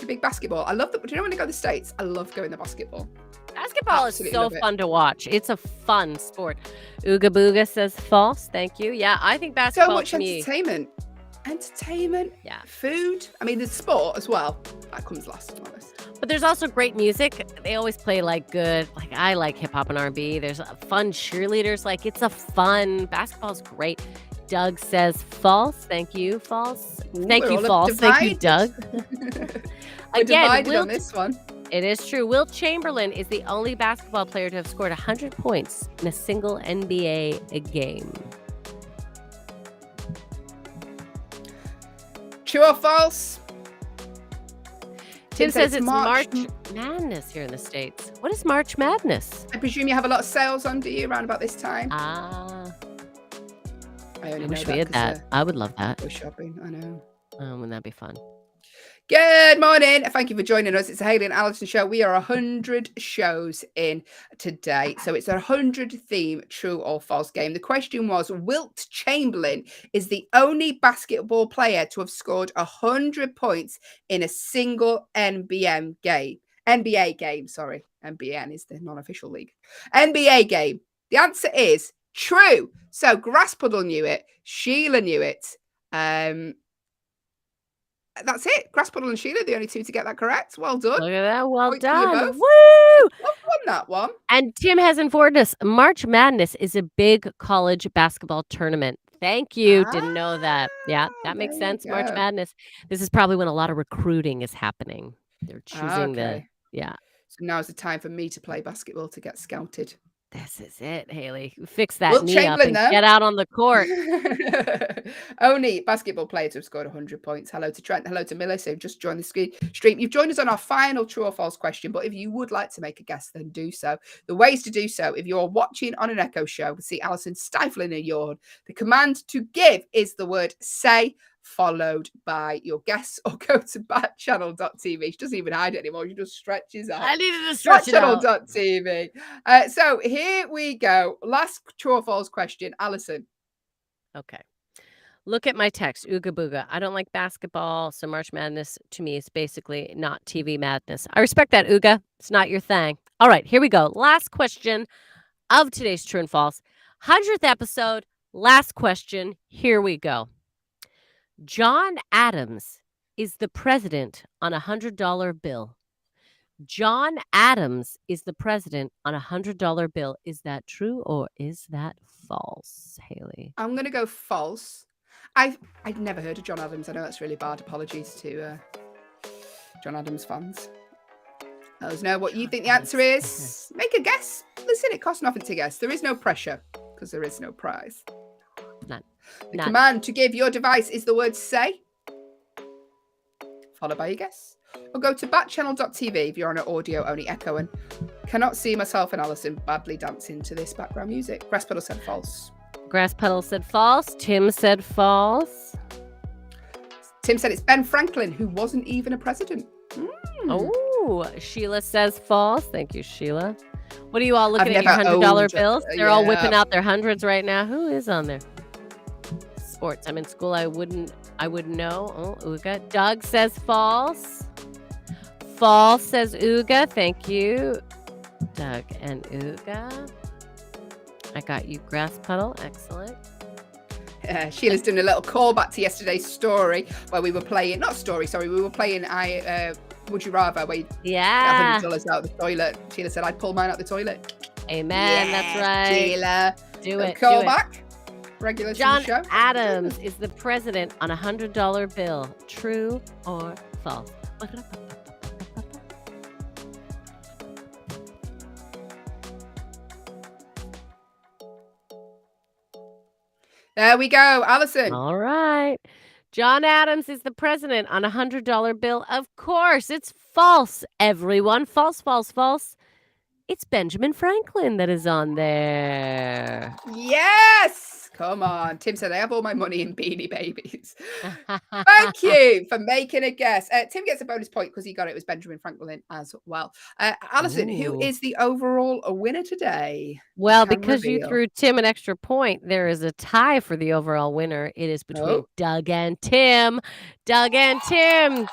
Speaker 1: Big basketball. I love that. Do you know when I go to the States? I love going to basketball.
Speaker 2: Basketball
Speaker 1: Absolutely
Speaker 2: is so
Speaker 1: love it.
Speaker 2: fun to watch. It's a fun sport. Ooga Booga says false. Thank you. Yeah, I think
Speaker 1: So
Speaker 2: basketball
Speaker 1: much
Speaker 2: to me.
Speaker 1: entertainment,
Speaker 2: Yeah.
Speaker 1: food. I mean, there's sport as well. That comes last, to be honest.
Speaker 2: But there's also great music. They always play like good. Like I like hip hop and R&B. There's fun cheerleaders. Like it's a fun. Basketball's great. Doug says false. Thank you, false. Thank
Speaker 1: we're
Speaker 2: you,
Speaker 1: all
Speaker 2: false. Thank you,
Speaker 1: divided.
Speaker 2: Doug.
Speaker 1: We're
Speaker 2: Again,
Speaker 1: divided on this one.
Speaker 2: it is true. Wilt Chamberlain is the only basketball player to have scored 100 points in a single NBA game.
Speaker 1: True or false?
Speaker 2: Tim says
Speaker 1: it's
Speaker 2: it's March Madness here in the States. What is March Madness?
Speaker 1: I presume you have a lot of sales on, do you, around about this time?
Speaker 2: Ah,
Speaker 1: I only
Speaker 2: I wish
Speaker 1: know
Speaker 2: we had
Speaker 1: 'cause,
Speaker 2: that. I would love that.
Speaker 1: go shopping. I know.
Speaker 2: Wouldn't that be fun?
Speaker 1: Good morning. Thank you for joining us. It's a Hayley and Allison show. We are 100 shows in today. So it's a 100 theme true or false game. The question was, Wilt Chamberlain is the only basketball player to have scored 100 points in a single NBA game. NBN is the non-official league. NBA game. The answer is true. So Grass Puddle knew it. Sheila knew it. That's it. Grass Puddle and Sheila, the only two to get that correct. Well done.
Speaker 2: Look at that. Well
Speaker 1: Point to you
Speaker 2: done.
Speaker 1: both.
Speaker 2: Woo!
Speaker 1: I've won that one.
Speaker 2: And Tim has informed us March Madness is a big college basketball tournament. Thank you. Didn't know that. Yeah, that makes
Speaker 1: there you
Speaker 2: sense. March
Speaker 1: go.
Speaker 2: Madness. This is probably when a lot of recruiting is happening. They're choosing
Speaker 1: So now's the time for me to play basketball to get scouted.
Speaker 2: This is it, Haley. Fix that
Speaker 1: Wilt
Speaker 2: knee up
Speaker 1: Chamberlain,
Speaker 2: and
Speaker 1: though.
Speaker 2: get out on the court.
Speaker 1: Only basketball player to have scored 100 points. Hello to Trent. Hello to Miller. So just joined the stream. You've joined us on our final true or false question. But if you would like to make a guess, then do so. The ways to do so, if you're watching on an Echo show, see Allison stifling a yawn. The command to give is the word say, followed by your guess, or go to backchannel.tv. She doesn't even hide it anymore. She just stretches out.
Speaker 2: I needed to stretch it out.
Speaker 1: Backchannel.tv. So here we go. Last true or false question. Allison.
Speaker 2: Okay. Look at my text, Ooga Booga. I don't like basketball, so March Madness to me is basically not TV madness. I respect that, Ooga. It's not your thing. All right, here we go. Last question of today's true and false. 100th episode. Last question. Here we go. John Adams is the president on a $100 bill. John Adams is the president on a $100 bill. Is that true or is that false, Haley?
Speaker 1: I'm going to go false. I'd never heard of John Adams. I know that's really bad. Apologies to John Adams fans. Let us know what you think the answer is. Make a guess. Listen, it costs nothing to guess. There is no pressure because there is no prize.
Speaker 2: None.
Speaker 1: The
Speaker 2: None.
Speaker 1: command to give your device is the word say, followed by your guess. Or go to backchannel.tv if you're on an audio only echo and cannot see myself and Allison badly dancing to this background music. Grass Puddle said false.
Speaker 2: Grass Puddle said false. Tim said false.
Speaker 1: Tim said it's Ben Franklin, who wasn't even a president.
Speaker 2: Oh, Sheila says false. Thank you, Sheila. What are you all looking
Speaker 1: I've
Speaker 2: at? Your
Speaker 1: never
Speaker 2: $100
Speaker 1: owned-
Speaker 2: bills? They're all
Speaker 1: yeah.
Speaker 2: whipping out their hundreds right now. Who is on there? Sports. I'm in school. I wouldn't know. Oh, Ooga. Doug says false. False says Ooga. Thank you, Doug and Ooga. I got you, Grass Puddle. Excellent.
Speaker 1: Sheila's doing a little callback to yesterday's story where we were playing, we were playing Would You Rather, where you
Speaker 2: Yeah.
Speaker 1: get $100 out of the toilet. Sheila said, I'd pull mine out the toilet.
Speaker 2: Amen.
Speaker 1: Yeah,
Speaker 2: That's right.
Speaker 1: Sheila.
Speaker 2: Do it.
Speaker 1: Call
Speaker 2: do it.
Speaker 1: back. Regular to
Speaker 2: John
Speaker 1: the show.
Speaker 2: Adams is the president on a $100 bill. True or false?
Speaker 1: There we go. Allison.
Speaker 2: All right. John Adams is the president on a $100 bill. Of course, it's false, everyone. False, false, false. It's Benjamin Franklin that is on there.
Speaker 1: Yes. Come on. Tim said, I have all my money in Beanie Babies. Thank you for making a guess. Tim gets a bonus point because he got it. It was Benjamin Franklin as well. Allison, who
Speaker 2: Ooh.
Speaker 1: is the overall winner today?
Speaker 2: Well,
Speaker 1: Can
Speaker 2: because you
Speaker 1: reveal.
Speaker 2: threw Tim an extra point, there is a tie for the overall winner. It is between
Speaker 1: Oh.
Speaker 2: Doug and Tim. Doug and Tim,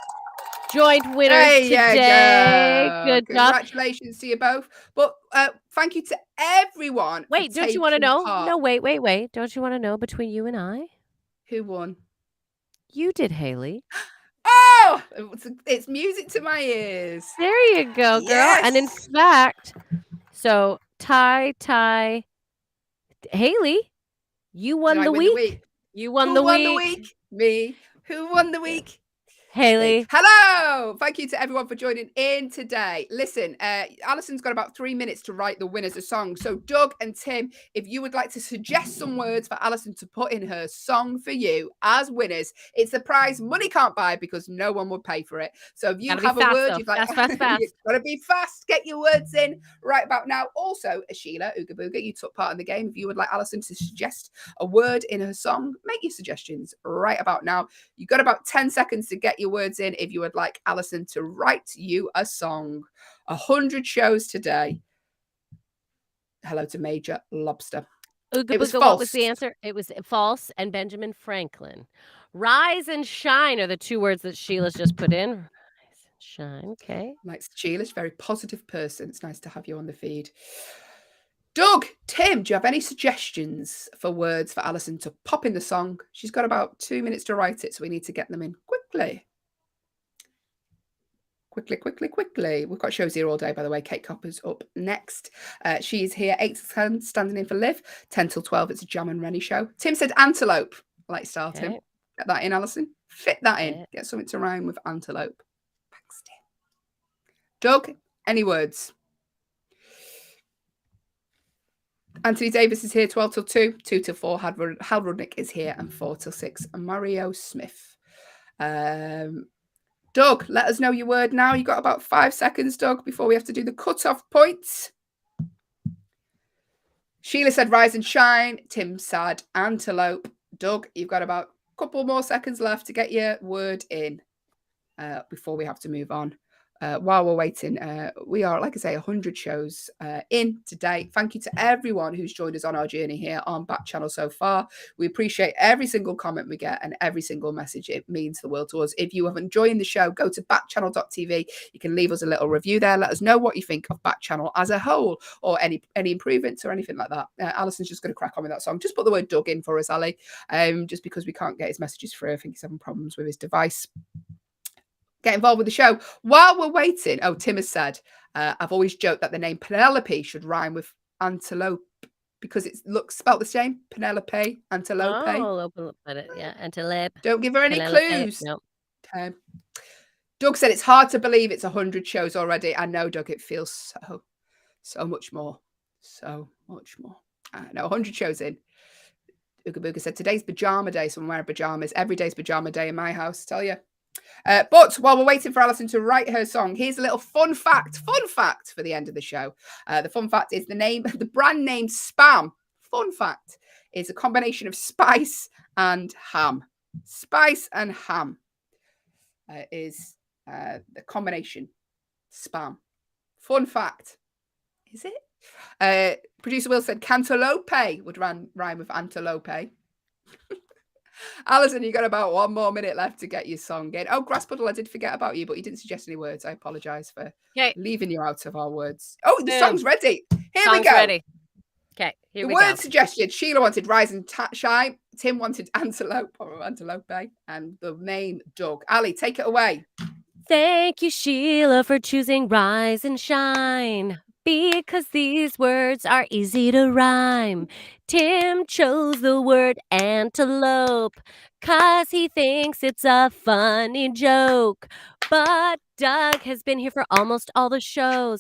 Speaker 2: joint winners
Speaker 1: There you
Speaker 2: today.
Speaker 1: go.
Speaker 2: Good job.
Speaker 1: Congratulations to you both. But thank you to everyone.
Speaker 2: Wait, don't you want to know? No, wait. Don't you want to know between you and I?
Speaker 1: Who won?
Speaker 2: You did, Hayley.
Speaker 1: Oh, it's music to my ears.
Speaker 2: There you go, girl. And in
Speaker 1: Yes.
Speaker 2: fact, so tie. Hayley, you won
Speaker 1: Did I
Speaker 2: the
Speaker 1: win the
Speaker 2: week.
Speaker 1: week?
Speaker 2: You won
Speaker 1: Who
Speaker 2: the
Speaker 1: won
Speaker 2: week.
Speaker 1: the week? Me. Who won the week?
Speaker 2: Haley.
Speaker 1: Hello. Thank you to everyone for joining in today. Listen, Allison's got about 3 minutes to write the winners a song. So Doug and Tim, if you would like to suggest some words for Allison to put in her song for you as winners, it's a prize money can't buy because no one would pay for it. So if you
Speaker 2: Gotta be
Speaker 1: have a
Speaker 2: fast,
Speaker 1: word,
Speaker 2: though.
Speaker 1: you'd like
Speaker 2: Fast.
Speaker 1: you've got to be fast. Get your words in right about now. Also, Sheila Ooga Booga, you took part in the game. If you would like Allison to suggest a word in her song, make your suggestions right about now. You've got about 10 seconds to get your words in if you would like Allison to write you a song. 100 shows today. Hello to Major Lobster.
Speaker 2: Ooga
Speaker 1: It was
Speaker 2: Booga, what was
Speaker 1: false.
Speaker 2: the answer? It was false and Benjamin Franklin. Rise and shine are the two words that Sheila's just put in. Rise and shine, okay.
Speaker 1: Like Sheila's a very positive person. It's nice to have you on the feed. Doug, Tim, do you have any suggestions for words for Allison to pop in the song? She's got about 2 minutes to write it, so we need to get them in quickly. Quickly. We've got shows here all day, by the way. Kate Copper's up next. She's here 8 to 10, standing in for Liv. 10 till 12, it's a Jam and Rennie show. Tim said antelope. I like start him.
Speaker 2: Okay.
Speaker 1: Get that in, Allison. Fit that in.
Speaker 2: Yeah.
Speaker 1: Get something to rhyme with antelope. Thanks, Tim. Doug, any words? Anthony Davis is here 12 till 2, 2 till 4. Hal Rudnick is here, and 4 till 6. And Mario Smith. Doug, let us know your word now. You've got about 5 seconds, Doug, before we have to do the cut-off points. Sheila said rise and shine. Tim said antelope. Doug, you've got about a couple more seconds left to get your word in before we have to move on. While we're waiting, we are, like I say, 100 shows in today. Thank you to everyone who's joined us on our journey here on Backchannel so far. We appreciate every single comment we get and every single message. It means the world to us. If you have enjoyed the show, go to backchannel.tv. You can leave us a little review there. Let us know what you think of Backchannel as a whole, or any improvements or anything like that. Allison's just going to crack on with that song. Just put the word Doug in for us, Ali, just because we can't get his messages through. I think he's having problems with his device. Get involved with the show. While we're waiting, Tim has said, I've always joked that the name Penelope should rhyme with antelope because it looks spelled the same. Penelope, antelope.
Speaker 2: Oh, yeah, antelope.
Speaker 1: Don't give her any
Speaker 2: Penelope.
Speaker 1: clues.
Speaker 2: No.
Speaker 1: Doug said it's hard to believe it's 100 shows already. I know, Doug, it feels so much more. So much more. No, 100 shows in. Ooga Booga said, today's pajama day, so I'm wearing pajamas. Every day's pajama day in my house, tell you. But while we're waiting for Allison to write her song, here's a little fun fact for the end of the show. The fun fact is the brand name Spam. Fun fact is a combination of spice and ham. Spice and ham is the combination. Spam. Fun fact. Is it? Producer Will said cantaloupe would rhyme with antelope. Allison, you got about 1 more minute left to get your song in. Oh, Grass Puddle, I did forget about you, but you didn't suggest any words. I apologise for leaving you out of our words. Oh, the song's ready. Here we go. Ready.
Speaker 2: Okay, here
Speaker 1: we
Speaker 2: go.
Speaker 1: The word suggested, Sheila wanted rise and shine. Tim wanted antelope, and the name Doug. Ali, take it away.
Speaker 2: Thank you, Sheila, for choosing rise and shine. Because these words are easy to rhyme. Tim chose the word antelope, 'cause he thinks it's a funny joke. But Doug has been here for almost all the shows,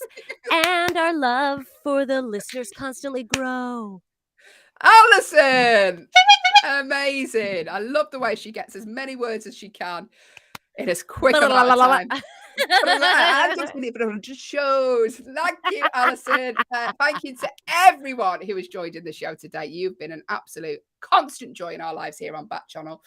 Speaker 2: and our love for the listeners constantly grow.
Speaker 1: Allison! Amazing. I love the way she gets as many words as she can in as quick amount of time. And it's been 100 shows. Thank you, Allison. Thank you to everyone who has joined in the show today. You've been an absolute constant joy in our lives here on Backchannel.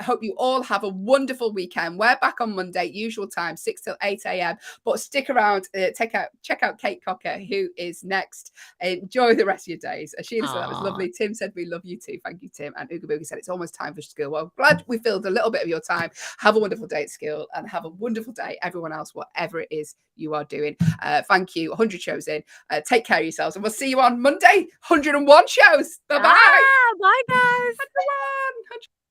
Speaker 1: Hope you all have a wonderful weekend. We're back on Monday, usual time, 6 till 8 a.m. But stick around, check out Kate Cocker, who is next. Enjoy the rest of your days. Sheila said that was lovely. Tim said we love you too. Thank you, Tim. And Ooga Boogie said it's almost time for school. Well, glad we filled a little bit of your time. Have a wonderful day at school and have a wonderful day, everyone else, whatever it is you are doing. Thank you. 100 shows in. Take care of yourselves, and we'll see you on Monday. 101 shows. Bye-bye.
Speaker 2: Bye, guys.
Speaker 1: 101.